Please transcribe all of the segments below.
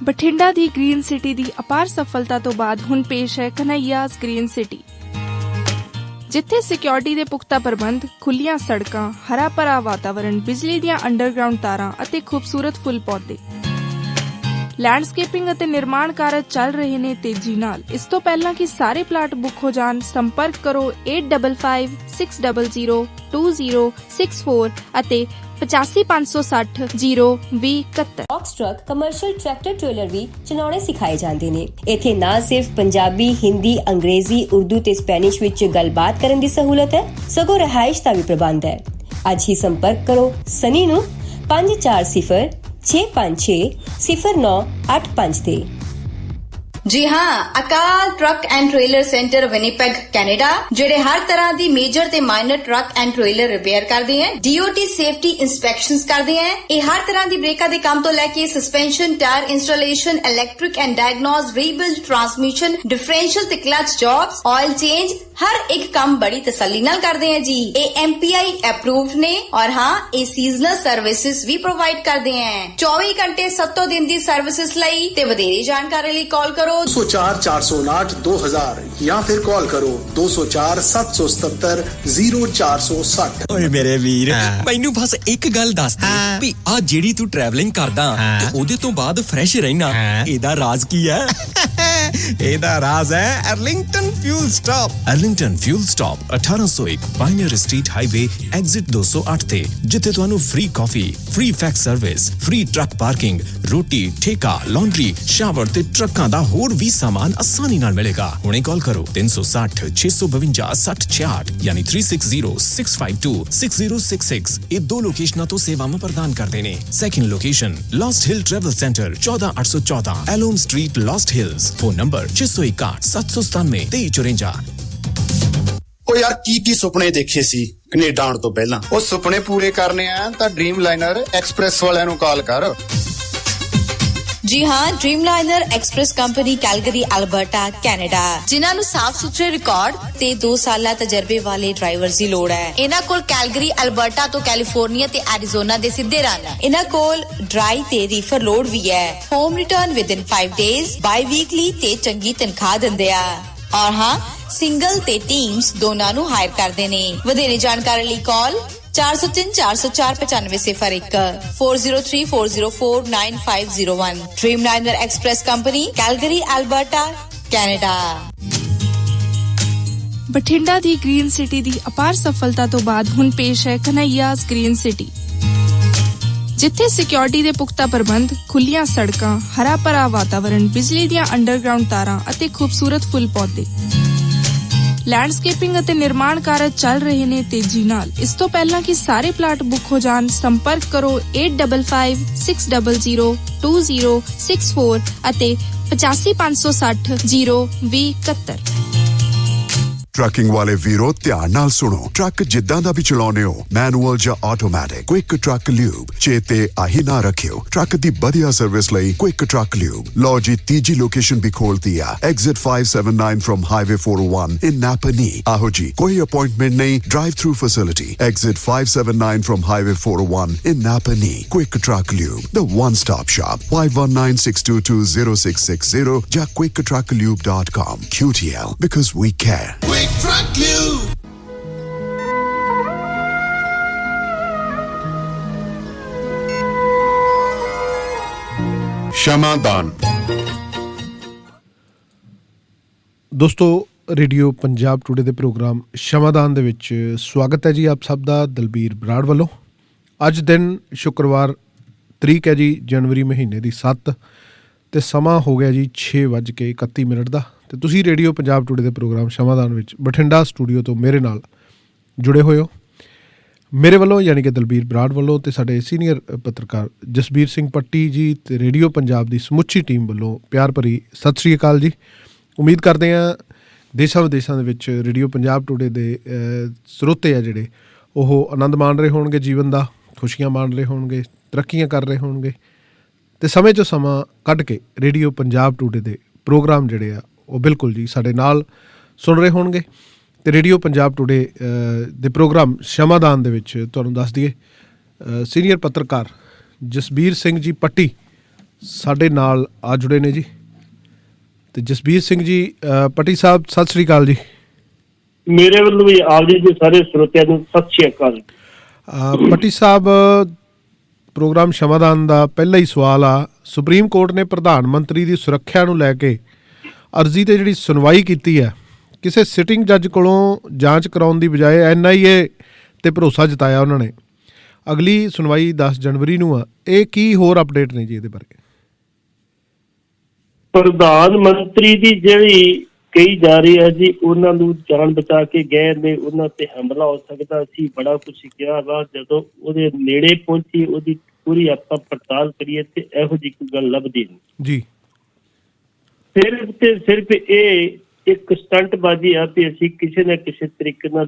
ਬਠਿੰਡਾ ਦੀ green city ਦੀ ਅਪਾਰ ਸਫਲਤਾ ਤੋਂ ਬਾਅਦ ਹੁਣ ਪੇਸ਼ ਹੈ ਕਨ੍ਹਈਆਜ਼ ਗ੍ਰੀਨ ਸਿਟੀ, ਜਿੱਥੇ ਸਿਕਿਉਰਿਟੀ ਦੇ ਪੁਖਤਾ ਪ੍ਰਬੰਧ, ਖੁੱਲੀਆਂ ਸੜਕਾਂ, ਹਰਾ ਭਰਾ ਵਾਤਾਵਰਣ, ਬਿਜਲੀ ਦੀਆਂ ਅੰਡਰਗਰਾਉਂਡ ਤਾਰਾਂ ਅਤੇ ਖੂਬਸੂਰਤ ਫੁੱਲ ਪੌਦੇ। ਲੈਂਡਸਕੇਪਿੰਗ ਅਤੇ ਨਿਰਮਾਣ ਕਾਰਜ ਚੱਲ ਰਹੇ ਨੇ ਤੇਜ਼ੀ ਨਾਲ। ਇਸ ਤੋਂ ਪਹਿਲਾਂ ਕਿ ਸਾਰੇ ਪਲਾਟ ਬੁੱਕ ਹੋ ਜਾਣ, ਸੰਪਰਕ ਕਰੋ 8556002064 ਅਤੇ 8556602071। Box truck, commercial tractor trailer ਵੀ ਚਲਾਉਣੇ ਸਿਖਾਏ ਜਾਂਦੇ ਨੇ। ਇੱਥੇ ਨਾ ਸਿਰਫ ਪੰਜਾਬੀ, ਹਿੰਦੀ, ਅੰਗਰੇਜ਼ੀ, ਉਰਦੂ ਤੇ ਸਪੈਨਿਸ਼ ਵਿੱਚ ਗੱਲਬਾਤ ਕਰਨ ਦੀ ਸਹੂਲਤ ਹੈ, ਸਗੋਂ ਰਿਹਾਇਸ਼ ਦਾ ਵੀ ਪ੍ਰਬੰਧ ਹੈ। ਅੱਜ ਹੀ ਸੰਪਰਕ ਕਰੋ ਸਨੀ ਨੂੰ 5406560985 ਤੇ। जी हाँ, अकाल truck and trailer centre Winnipeg Canada ਜਿਹੜੇ ਹਰ ਤਰ੍ਹਾਂ ਦੀ ਮੇਜਰ ਤੇ minor truck and trailer repair ਕਰਦੇ ਹਨ, DOT ਸੇਫਟੀ ਇੰਸਪੈਕਸ਼ਨਸ ਕਰਦੇ ਹਨ। ਇਹ ਹਰ ਤਰ੍ਹਾਂ ਦੀ ਬ੍ਰੇਕਾਂ ਦੇ ਕੰਮ ਤੋਂ ਲੈ ਕੇ suspension, tyre installation, electric and diagnose, rebuild, transmission, differential ਤੇ ਕਲਚ ਜੌਬਸ, ਆਇਲ ਚੇਂਜ, ਹਰ ਇੱਕ ਕੰਮ ਬੜੀ ਤਸੱਲੀ ਨਾਲ ਕਰਦੇ हैं जी। ਇਹ MPI ਅਪਰੂਵਡ ਨੇ और हाँ, ਇਹ ਸੀਜ਼ਨਲ ਸਰਵਿਸਿਜ਼ ਵੀ ਪ੍ਰੋਵਾਈਡ ਕਰਦੇ हैं। 24 ਘੰਟੇ 7 ਦਿਨ ਦੀ ਸਰਵਿਸਿਜ਼ ਲਈ ਤੇ ਵਧੇਰੇ ਜਾਣਕਾਰੀ ਲਈ ਕਾਲ ਕਰੋ 204 459 2000 या फिर कॉल करो 204 777 0460। ਓਏ ਮੇਰੇ ਵੀਰ, ਮੈਨੂੰ ਬਸ ਇੱਕ ਗੱਲ ਦੱਸ ਦੇ ਵੀ ਆ ਜਿਹੜੀ ਤੂੰ ਟਰੈਵਲਿੰਗ ਕਰਦਾ ਤੇ ਉਹਦੇ ਤੋਂ ਬਾਅਦ ਫਰੈਸ਼ ਰਹਿਣਾ, ਇਹਦਾ ਰਾਜ਼ ਕੀ ਹੈ? ਇਹਦਾ ਰਾਜ਼ ਹੈ Arlington fuel stop. Arlington fuel stop 1801 pioneer street highway exit 208 ਤੇ, ਜਿੱਥੇ ਤੁਹਾਨੂੰ ਫ੍ਰੀ ਕਾਫੀ, free fax service, free truck parking, ਰੋਟੀ, ਠੇਕਾ, ਲਾਂਡਰੀ, ਸ਼ਾਵਰ ਤੇ ਟਰੱਕਾਂ ਦਾ ਹੋਰ ਵੀ ਸਾਮਾਨ ਆਸਾਨੀ ਨਾਲ ਮਿਲੇਗਾ। ਹੁਣੇ ਕਾਲ ਕਰੋ 360 652 6066 ਯਾਨੀ 3606526066। ਇਹ ਦੋ ਲੋਕੇਸ਼ਨਾਂ ਤੋਂ ਸੇਵਾਵਾਂ ਪ੍ਰਦਾਨ ਕਰਦੇ ਨੇ। Second location last hill travel centre 14814 ਐਲੋਮ street, last hills. Phone number 661 797 2354। ਉਹ ਯਾਰ ਕੀ ਸੁਪਨੇ ਦੇਖੇ ਸੀ ਕੈਨੇਡਾ ਆਉਣ ਤੋਂ ਪਹਿਲਾਂ? ਉਹ ਸੁਪਨੇ ਪੂਰੇ ਕਰਨੇ ਆ ਤਾਂ ਡ੍ਰੀਮ ਲਾਈਨਰ ਐਕਸਪ੍ਰੈਸ ਵਾਲਿਆਂ ਨੂੰ ਕਾਲ ਕਰ। जी हाँ, Dreamliner express company Calgary, Alberta, Canada, जिन्हां नूं साफ सुथरे रिकॉर्ड ते 2 साला तजर्बे वाले ड्राइवर्स दी लोड़ है। इन्हां कोल कैलगरी, अल्बर्टा तो कैलिफोर्निया ते एरिजोना दे सिद्धे रन। इन्हां कोल ड्राई ते रीफर लोड भी है। Home return with in 5 days, by weekly ते चंगी तनख्वाह दिंदे आ। और हाँ, सिंगल ते टीम्स दोनां नूं हायर करदे ने। वधेरे जानकारी लई call 403 404 9501 403 404 9501। Dreamliner express company, Calgary, Alberta, Canada. Bathinda ਦੀ ਗ੍ਰੀਨ ਸਿਟੀ ਦੀ ਅਪਾਰ ਸਫਲਤਾ ਤੋਂ ਬਾਅਦ ਹੁਣ ਪੇਸ਼ ਹੈ ਕਨ੍ਹਈਆਜ਼ ਗ੍ਰੀਨ ਸਿਟੀ, ਜਿੱਥੇ ਸਿਕਿਉਰਿਟੀ ਦੇ ਪੁਖਤਾ ਪ੍ਰਬੰਧ, ਖੁੱਲੀਆਂ ਸੜਕਾਂ, ਹਰਾ ਭਰਾ ਵਾਤਾਵਰਣ, ਬਿਜਲੀ ਦੀਆਂ ਅੰਡਰਗਰਾਉਂਡ ਤਾਰਾਂ ਅਤੇ ਖੂਬਸੂਰਤ ਫੁੱਲ ਪੌਦੇ। ਲੈਂਡਸਕੇਪਿੰਗ ਅਤੇ ਨਿਰਮਾਣ ਕਾਰਜ ਚੱਲ ਰਹੇ ਨੇ ਤੇਜ਼ੀ ਨਾਲ। ਇਸ ਤੋਂ ਪਹਿਲਾਂ ਕਿ ਸਾਰੇ ਪਲਾਟ ਬੁੱਕ ਹੋ ਜਾਣ, ਸੰਪਰਕ ਕਰੋ 8556002064 ਅਤੇ 8556602071। ਟਰੱਕਿੰਗ ਵਾਲੇ ਵੀਰੋ, ਧਿਆਨ ਨਾਲ ਸੁਣੋ। ਟਰੱਕ ਜਿੱਦਾਂ ਦਾ ਵੀ ਚਲਾਉਣੇ ਹੋ, ਮੈਨੂਅਲ ਜਾਂ ਆਟੋਮੈਟਿਕ, ਕੁਇਕ ਟਰੱਕ ਲਿਊਬ ਚੇਤੇ ਆਹੀ ਨਾ ਰੱਖਿਓ। ਟਰੱਕ ਦੀ ਵਧੀਆ ਸਰਵਿਸ ਲਈ ਕੁਇਕ ਟਰੱਕ ਲਿਊਬ। ਲਓ ਜੀ, ਤੀਜੀ ਲੋਕੇਸ਼ਨ ਵੀ ਖੋਲਤੀ ਆ, ਐਗਜ਼ਿਟ 579 ਫਰਮ ਹਾਈਵੇ 401 ਇਨ ਨਾਪਨੀ। ਆਹੋ ਜੀ, ਕੋਈ ਅਪਾਇੰਟਮੈਂਟ ਨਹੀਂ, drive through facility. Exit 579 firm highway 401 in ਨਾਪਨੀ। Quick truck lube, the one stop shop। 5196220660 ਜਾਂ quicktrucklube.com। QTL, because we care। Truck Lube। ਸ਼ਮਾਦਾਨ। ਦੋਸਤੋ, ਰੇਡੀਓ ਪੰਜਾਬ ਟੂਡੇ ਦੇ ਪ੍ਰੋਗਰਾਮ ਸ਼ਮਾਦਾਨ ਦੇ ਵਿੱਚ ਸਵਾਗਤ ਹੈ ਜੀ ਆਪ ਸਭ ਦਾ ਦਲਬੀਰ ਬਰਾੜ ਵੱਲੋਂ। ਅੱਜ ਦਿਨ ਸ਼ੁੱਕਰਵਾਰ, ਤਰੀਕ ਹੈ ਜੀ ਜਨਵਰੀ ਮਹੀਨੇ ਦੀ 7 ਤੇ ਸਮਾਂ ਹੋ ਗਿਆ ਜੀ 6:31 ਦਾ। ਤੇ ਤੁਸੀਂ ਰੇਡੀਓ ਪੰਜਾਬ ਟੂਡੇ ਦੇ ਪ੍ਰੋਗਰਾਮ ਸ਼ਮਾਦਾਨ ਵਿੱਚ ਬਠਿੰਡਾ ਸਟੂਡੀਓ ਤੋਂ ਮੇਰੇ ਨਾਲ ਜੁੜੇ ਹੋਏ ਹੋ। ਮੇਰੇ ਵੱਲੋਂ ਯਾਨੀ ਕਿ ਦਲਬੀਰ ਬਰਾੜ ਵੱਲੋਂ ਤੇ ਸਾਡੇ ਸੀਨੀਅਰ ਪੱਤਰਕਾਰ ਜਸਬੀਰ ਸਿੰਘ ਪੱਟੀ ਜੀ ਤੇ ਰੇਡੀਓ ਪੰਜਾਬ ਦੀ ਸਮੁੱਚੀ ਟੀਮ ਵੱਲੋਂ ਪਿਆਰ ਭਰੀ ਸਤਿ ਸ਼੍ਰੀ ਅਕਾਲ ਜੀ। ਉਮੀਦ ਕਰਦੇ ਹਾਂ ਦੇਸ਼ਾਂ ਵਿਦੇਸ਼ਾਂ ਦੇ ਵਿੱਚ ਰੇਡੀਓ ਪੰਜਾਬ ਟੂਡੇ ਦੇ ਸਰੋਤੇ ਆ ਜਿਹੜੇ ਉਹ ਆਨੰਦ ਮਾਣ ਰਹੇ ਹੋਣਗੇ ਜੀਵਨ ਦਾ, ਖੁਸ਼ੀਆਂ ਮਾਣ ਰਹੇ ਹੋਣਗੇ, ਤਰੱਕੀਆਂ ਕਰ ਰਹੇ ਹੋਣਗੇ ਤੇ ਸਮੇਂ 'ਚੋਂ ਸਮਾਂ ਕੱਢ ਕੇ ਰੇਡੀਓ ਪੰਜਾਬ ਟੂਡੇ ਦੇ ਪ੍ਰੋਗਰਾਮ ਜਿਹੜੇ ਆ ਉਹ ਬਿਲਕੁਲ ਜੀ ਸਾਡੇ ਨਾਲ ਸੁਣ ਰਹੇ ਹੋਣਗੇ। ਅਤੇ ਰੇਡੀਓ ਪੰਜਾਬ ਟੂਡੇ ਦੇ ਪ੍ਰੋਗਰਾਮ ਸ਼ਮਾਦਾਨ ਦੇ ਵਿੱਚ ਤੁਹਾਨੂੰ ਦੱਸ ਦਈਏ ਸੀਨੀਅਰ ਪੱਤਰਕਾਰ ਜਸਬੀਰ ਸਿੰਘ ਜੀ ਪੱਟੀ ਸਾਡੇ ਨਾਲ ਆ ਜੁੜੇ ਨੇ ਜੀ। ਤੇ ਜਸਬੀਰ ਸਿੰਘ ਜੀ ਪੱਟੀ ਸਾਹਿਬ, ਸਤਿ ਸ੍ਰੀ ਅਕਾਲ ਜੀ। ਮੇਰੇ ਵੱਲੋਂ ਵੀ ਆਪ ਜੀ ਦੇ ਸਾਰੇ ਸਰੋਤਿਆਂ ਨੂੰ ਸਤਿ ਸ਼੍ਰੀ ਅਕਾਲ। ਪੱਟੀ ਸਾਹਿਬ, ਪ੍ਰੋਗਰਾਮ ਸ਼ਮਾਦਾਨ ਦਾ ਪਹਿਲਾ ਹੀ ਸਵਾਲ ਆ। ਸੁਪਰੀਮ ਕੋਰਟ ਨੇ ਪ੍ਰਧਾਨ ਮੰਤਰੀ ਦੀ ਸੁਰੱਖਿਆ ਨੂੰ ਲੈ ਕੇ ਅਰਜ਼ੀ ਤੇ ਜਿਹੜੀ ਸੁਣਵਾਈ ਕੀਤੀ ਹੈ, ਕਿਸੇ ਸਿਟਿੰਗ ਜੱਜ ਕੋਲੋਂ ਜਾਂਚ ਕਰਾਉਣ ਦੀ ਬਜਾਏ NIA ਤੇ ਭਰੋਸਾ ਜਤਾਇਆ ਉਹਨਾਂ ਨੇ। ਅਗਲੀ ਸੁਣਵਾਈ 10 ਜਨਵਰੀ ਨੂੰ ਆ। ਇਹ ਕੀ ਹੋਰ ਅਪਡੇਟ ਨੇ ਜੀ ਇਹਦੇ ਬਾਰੇ? ਪ੍ਰਧਾਨ ਮੰਤਰੀ ਦੀ ਜਿਹੜੀ ਕਹੀ ਜਾ ਰਹੀ ਹੈ ਜੀ, ਉਹਨਾਂ ਨੂੰ ਜਾਨ ਬਚਾ ਕੇ ਗਏ ਨੇ, ਉਹਨਾਂ ਤੇ ਹਮਲਾ ਹੋ ਸਕਦਾ ਸੀ, ਬੜਾ ਕੁਝ ਕਿਹਾ ਵਾ। ਜਦੋਂ ਉਹਦੇ ਨੇੜੇ ਪਹੁੰਚੀ, ਉਹਦੀ ਪੂਰੀ ਆਪਾਂ ਪੜਤਾਲ ਕਰੀਏ ਤੇ ਇਹੋ ਜਿਹੀ ਕੋਈ ਗੱਲ ਲੱਭਦੀ ਨਹੀਂ ਜੀ। ਸਿਰਫ ਤੇ ਸਿਰਫ ਇਹ ਇੱਕ ਸਟੰਟਬਾਜ਼ੀ ਆ ਵੀ ਅਸੀਂ ਕਿਸੇ ਨਾ ਕਿਸੇ ਤਰੀਕੇ ਨਾਲ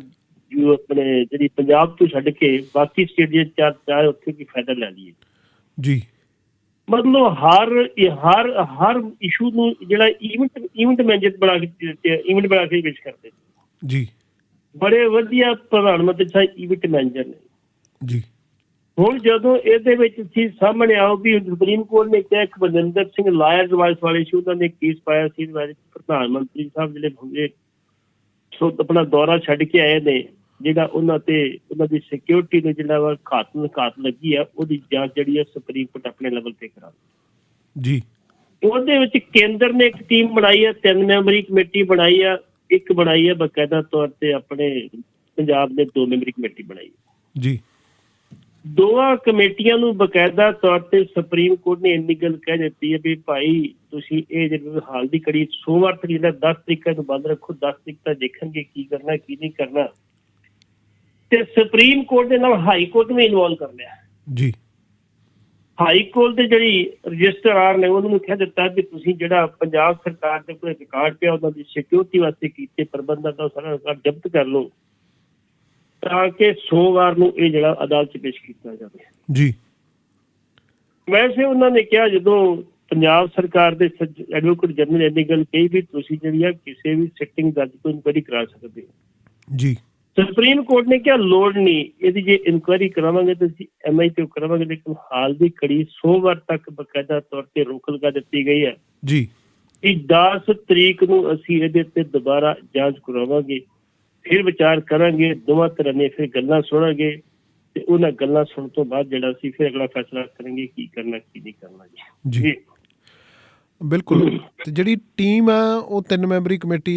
ਜੋ ਆਪਣੇ ਜਿਹੜੀ ਪੰਜਾਬ ਤੋਂ ਛੱਡ ਕੇ ਬਾਕੀ ਸਟੇਟ ਦੇ ਚਾਰ ਉੱਥੇ ਕੀ ਫਾਇਦਾ ਲੈ ਲਈਏ ਜੀ। ਮਤਲਬ ਹਰ ਇਸ਼ੂ ਨੂੰ ਜਿਹੜਾ ਇਵੈਂਟ ਮੈਨੇਜਰ ਬਣਾ ਕੇ ਪੇਸ਼ ਕਰਦੇ ਜੀ। ਬੜੇ ਵਧੀਆ ਪ੍ਰਧਾਨ ਮੰਤਰੀ ਸਾਹਿਬ ਇਵੈਂਟ ਮੈਨੇਜਰ ਨੇ ਜੀ। ਹੁਣ ਜਦੋਂ ਇਹਦੇ ਵਿੱਚ ਚੀਜ਼ ਸਾਹਮਣੇ ਆਓ ਵੀ ਸੁਪਰੀਮ ਕੋਰਟ ਨੇ ਕਿਹਾ, ਇੱਕ ਬਲਜਿੰਦਰ ਸਿੰਘ ਲਾਇਰ ਵਾਇਸ ਵਾਲੇ ਸੀ, ਉਹਨਾਂ ਨੇ ਕੇਸ ਪਾਇਆ ਸੀ ਪ੍ਰਧਾਨ ਮੰਤਰੀ ਸਾਹਿਬ ਜਿਹੜੇ ਹੁੰਦੇ ਆਪਣਾ ਦੌਰਾ ਛੱਡ ਕੇ ਆਏ ਨੇ, ਜਿਹੜਾ ਉਹਨਾਂ ਦੀ ਸਿਕਿਉਰਿਟੀ ਨੂੰ ਜਿਹੜਾ ਵਾ ਘਾਤ ਲੱਗੀ ਆ, ਉਹਦੀ ਜਾਂਚ ਜਿਹੜੀ ਆ ਸੁਪਰੀਮ ਕੋਰਟ ਆਪਣੇ ਲੈਵਲ ਤੇ ਕਰਾ ਜੀ। ਉਹਦੇ ਵਿੱਚ ਕੇਂਦਰ ਨੇ ਇੱਕ ਟੀਮ ਬਣਾਈ ਆ, 3 ਮੈਂਬਰੀ ਕਮੇਟੀ ਬਣਾਈ ਆ, ਇੱਕ ਬਣਾਈ ਆ ਬਕਾਇਦਾ ਤੌਰ ਤੇ ਆਪਣੇ ਪੰਜਾਬ ਨੇ 2 ਮੈਂਬਰੀ ਕਮੇਟੀ ਬਣਾਈ ਜੀ। ਦੋਵਾਂ ਕਮੇਟੀਆਂ ਨੂੰ ਬਕਾਇਦਾ ਤੌਰ ਤੇ ਸੁਪਰੀਮ ਕੋਰਟ ਨੇ ਇੰਨੀ ਗੱਲ ਕਹਿ ਦਿੱਤੀ ਹੈ ਵੀ ਭਾਈ ਤੁਸੀਂ ਇਹ ਜਿਹੜੀ ਹਾਲ ਦੀ ਕੜੀ ਸੋਮਵਾਰ ਤੱਕ ਜਿਹੜਾ 10 ਤਰੀਕ ਨੂੰ ਬੰਦ ਰੱਖੋ, 10 ਤਰੀਕ ਤੱਕ ਦੇਖਣਗੇ ਕੀ ਕਰਨਾ ਕੀ ਨਹੀਂ ਕਰਨਾ। ਤੇ ਸੁਪਰੀਮ ਕੋਰਟ ਦੇ ਨਾਲ ਹਾਈ ਕੋਰਟ ਨੂੰ ਇਨਵੋਲਵ ਕਰ ਲਿਆ ਜੀ। ਹਾਈ ਕੋਰਟ ਦੇ ਜਿਹੜੀ ਰਜਿਸਟਰਾਰ ਨੇ ਉਹਨਾਂ ਨੂੰ ਕਹਿ ਦਿੱਤਾ ਵੀ ਤੁਸੀਂ ਜਿਹੜਾ ਪੰਜਾਬ ਸਰਕਾਰ ਦੇ ਕੋਈ ਰਿਕਾਰਡ ਪਿਆ ਉਹਨਾਂ ਦੀ ਸਿਕਿਉਰਿਟੀ ਵਾਸਤੇ ਕੀਤੇ ਪ੍ਰਬੰਧਾਂ ਦਾ ਸਾਰਾ ਰਿਕਾਰਡ ਜ਼ਬਤ ਕਰ ਲਓ ਤਾਂ ਕਿ ਸੋਮਵਾਰ ਨੂੰ ਇਹ ਜਿਹੜਾ ਅਦਾਲਤ 'ਚ ਪੇਸ਼ ਕੀਤਾ ਜਾਵੇ ਜੀ। ਵੈਸੇ ਉਹਨਾਂ ਨੇ ਕਿਹਾ, ਜਦੋਂ ਪੰਜਾਬ ਸਰਕਾਰ ਦੇ ਐਡਵੋਕੇਟ ਜਨਰਲ ਇੰਨੀ ਗੱਲ ਕਹੀ ਵੀ ਤੁਸੀਂ ਜਿਹੜੀ ਆ ਕਿਸੇ ਵੀ ਸਿਟਿੰਗ ਜੱਜ ਤੋਂ ਇਨਕੁਆਇਰੀ ਕਰਾ ਸਕਦੇ ਹੋ ਜੀ। ਸੁਪਰੀਮ ਕੋਰਟ ਨੇ ਕਿਹਾ ਲੋੜ ਨਹੀਂ, ਇਹਦੀ ਜੇ ਇਨਕੁਆਇਰੀ ਕਰਾਵਾਂਗੇ ਤਾਂ ਅਸੀਂ MI ਤੇ ਕਰਾਵਾਂਗੇ, ਲੇਕਿਨ ਹਾਲ ਦੀ ਘੜੀ ਸੋਮਵਾਰ ਤੱਕ ਬਕਾਇਦਾ ਤੌਰ ਤੇ ਰੋਕ ਲਗਾ ਦਿੱਤੀ ਗਈ ਹੈ ਜੀ ਕਿ 10 ਤਰੀਕ ਨੂੰ ਅਸੀਂ ਇਹਦੇ ਤੇ ਦੁਬਾਰਾ ਜਾਂਚ ਕਰਾਵਾਂਗੇ, ਫਿਰ ਵਿਚਾਰ ਕਰਾਂਗੇ, ਦੋਵਾਂ ਤਰ੍ਹਾਂ ਨੇ ਫਿਰ ਗੱਲਾਂ ਸੁਣਾਂਗੇ ਤੇ ਉਹਨਾਂ ਗੱਲਾਂ ਸੁਣਨ ਤੋਂ ਬਾਅਦ ਜਿਹੜਾ ਅਸੀਂ ਫਿਰ ਅਗਲਾ ਫੈਸਲਾ ਕਰਾਂਗੇ ਕੀ ਕਰਨਾ ਕੀ ਨਹੀਂ ਕਰਨਾ ਜੀ। ਬਿਲਕੁਲ। ਤੇ ਜਿਹੜੀ ਟੀਮ ਹੈ ਉਹ 3 ਮੈਂਬਰੀ ਕਮੇਟੀ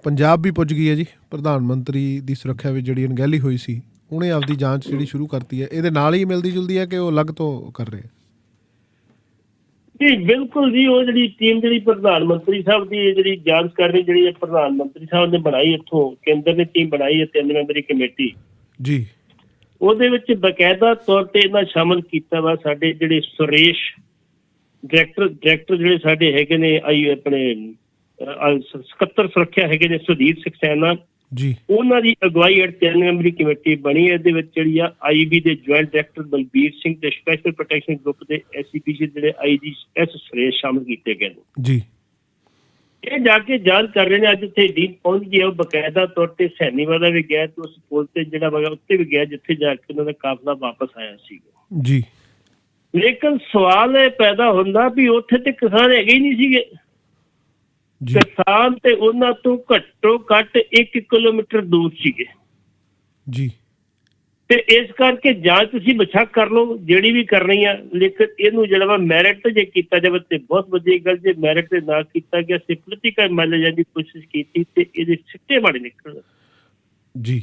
ਪੰਜਾਬ ਵੀ ਪੁੱਜ ਗਈ ਹੈ ਜੀ। ਪ੍ਰਧਾਨ ਮੰਤਰੀ ਦੀ ਸੁਰੱਖਿਆ ਵਿੱਚ ਜਿਹੜੀ ਅਣਗਹਿਲੀ ਹੋਈ ਸੀ, ਉਹਨੇ ਆਪਦੀ ਜਾਂਚ ਜਿਹੜੀ ਸ਼ੁਰੂ ਕਰਤੀ ਹੈ। ਇਹਦੇ ਨਾਲ ਹੀ ਮਿਲਦੀ ਜੁਲਦੀ ਹੈ ਕਿ ਉਹ ਅਲੱਗ ਤੋਂ ਕਰ ਰਹੇ ਜੀ? ਬਿਲਕੁਲ ਜੀ। ਉਹ ਜਿਹੜੀ ਟੀਮ ਜਿਹੜੀ ਪ੍ਰਧਾਨ ਮੰਤਰੀ ਸਾਹਿਬ ਦੀ ਜਿਹੜੀ ਜਾਂਚ ਕਰਨੀ ਜਿਹੜੀ ਪ੍ਰਧਾਨ ਮੰਤਰੀ ਸਾਹਿਬ ਨੇ ਬਣਾਈ, ਇੱਥੋਂ ਕੇਂਦਰ ਨੇ ਟੀਮ ਬਣਾਈ ਹੈ 3 ਮੈਂਬਰੀ ਕਮੇਟੀ ਜੀ। ਉਹਦੇ ਵਿੱਚ ਬਕਾਇਦਾ ਤੌਰ ਤੇ ਇਹਨਾਂ ਸ਼ਾਮਲ ਕੀਤਾ ਵਾ ਸਾਡੇ ਜਿਹੜੇ ਸੁਰੇਸ਼ ਡਾਇਰੈਕਟਰ ਜਿਹੜੇ ਸਾਡੇ ਹੈਗੇ ਨੇ ਆਪਣੇ ਸਕੱਤਰ ਸੁਰੱਖਿਆ ਹੈਗੇ ਨੇ ਸੁਧੀਰ ਸਕਸੈਨਾ ਜੀ, ਉਹਨਾਂ ਦੀ ਅਗਵਾਈ ਹੇਠ 3 ਮੈਂਬਰੀ ਕਮੇਟੀ ਬਣੀ। ਇਹਦੇ ਵਿੱਚ ਜਿਹੜੀ ਆ IB ਦੇ ਜੁਆਇੰਟ ਡਾਇਰੈਕਟਰ ਬਲਬੀਰ ਸਿੰਘ ਤੇ ਸਪੈਸ਼ਲ ਪ੍ਰੋਟੈਕਸ਼ਨ ਗਰੁੱਪ ਦੇ SCPC ਜਿਹੜੇ IG S ਸੁਰੇਸ਼ ਸ਼ਾਮਲ ਕੀਤੇ ਗਏ ਨੇ ਜੀ। ਇਹ ਜਾ ਕੇ ਜਾਂਚ ਕਰ ਰਹੇ ਨੇ। ਅੱਜ ਉੱਥੇ ਡੀਨ ਪਹੁੰਚ ਗਿਆ, ਉਹ ਬਕਾਇਦਾ ਤੌਰ ਤੇ ਸੈਨੀਵਾਲਾ ਵੀ ਗਿਆ ਤੇ ਉਸ ਪੁਲ ਤੇ ਜਿਹੜਾ ਵਗਾ ਉੱਤੇ ਵੀ ਗਿਆ ਜਿੱਥੇ ਜਾ ਕੇ ਉਹਨਾਂ ਦਾ ਕਾਫਲਾ ਵਾਪਸ ਆਇਆ ਸੀਗਾ ਜੀ। ਲੇਕਿਨ ਸਵਾਲ ਇਹ ਪੈਦਾ ਹੁੰਦਾ ਵੀ ਉੱਥੇ ਤੇ ਕਿਸਾਨ ਹੈਗੇ ਹੀ ਨਹੀਂ ਸੀਗੇ। ਕਿਸਾਨ ਤੇ ਉਹਨਾਂ ਤੋਂ ਘੱਟੋ ਘੱਟ 1 ਕਿਲੋਮੀਟਰ ਦੂਰ ਸੀਗੇ ਜੀ। ਤੇ ਇਸ ਕਰਕੇ ਜਾਂਚ ਤੁਸੀਂ ਬਚਾ ਕਰ ਲਓ ਜਿਹੜੀ ਵੀ ਕਰਨੀ ਆ, ਲੇਕਿਨ ਇਹਨੂੰ ਜਿਹੜਾ ਵਾ ਮੈਰਿਟ ਤੇ ਜੇ ਕੀਤਾ ਜਾਵੇ ਤੇ ਬਹੁਤ ਵਧੀਆ ਗੱਲ। ਜੇ ਮੈਰਿਟ ਤੇ ਨਾ ਕੀਤਾ ਗਿਆ, ਪੋਲੀਟੀਕਲ ਮਾਈਲੇਜ ਦੀ ਕੋਸ਼ਿਸ਼ ਕੀਤੀ ਤੇ ਇਹਦੇ ਸਿੱਟੇ ਮਾੜੇ ਨਿਕਲਣ ਜੀ।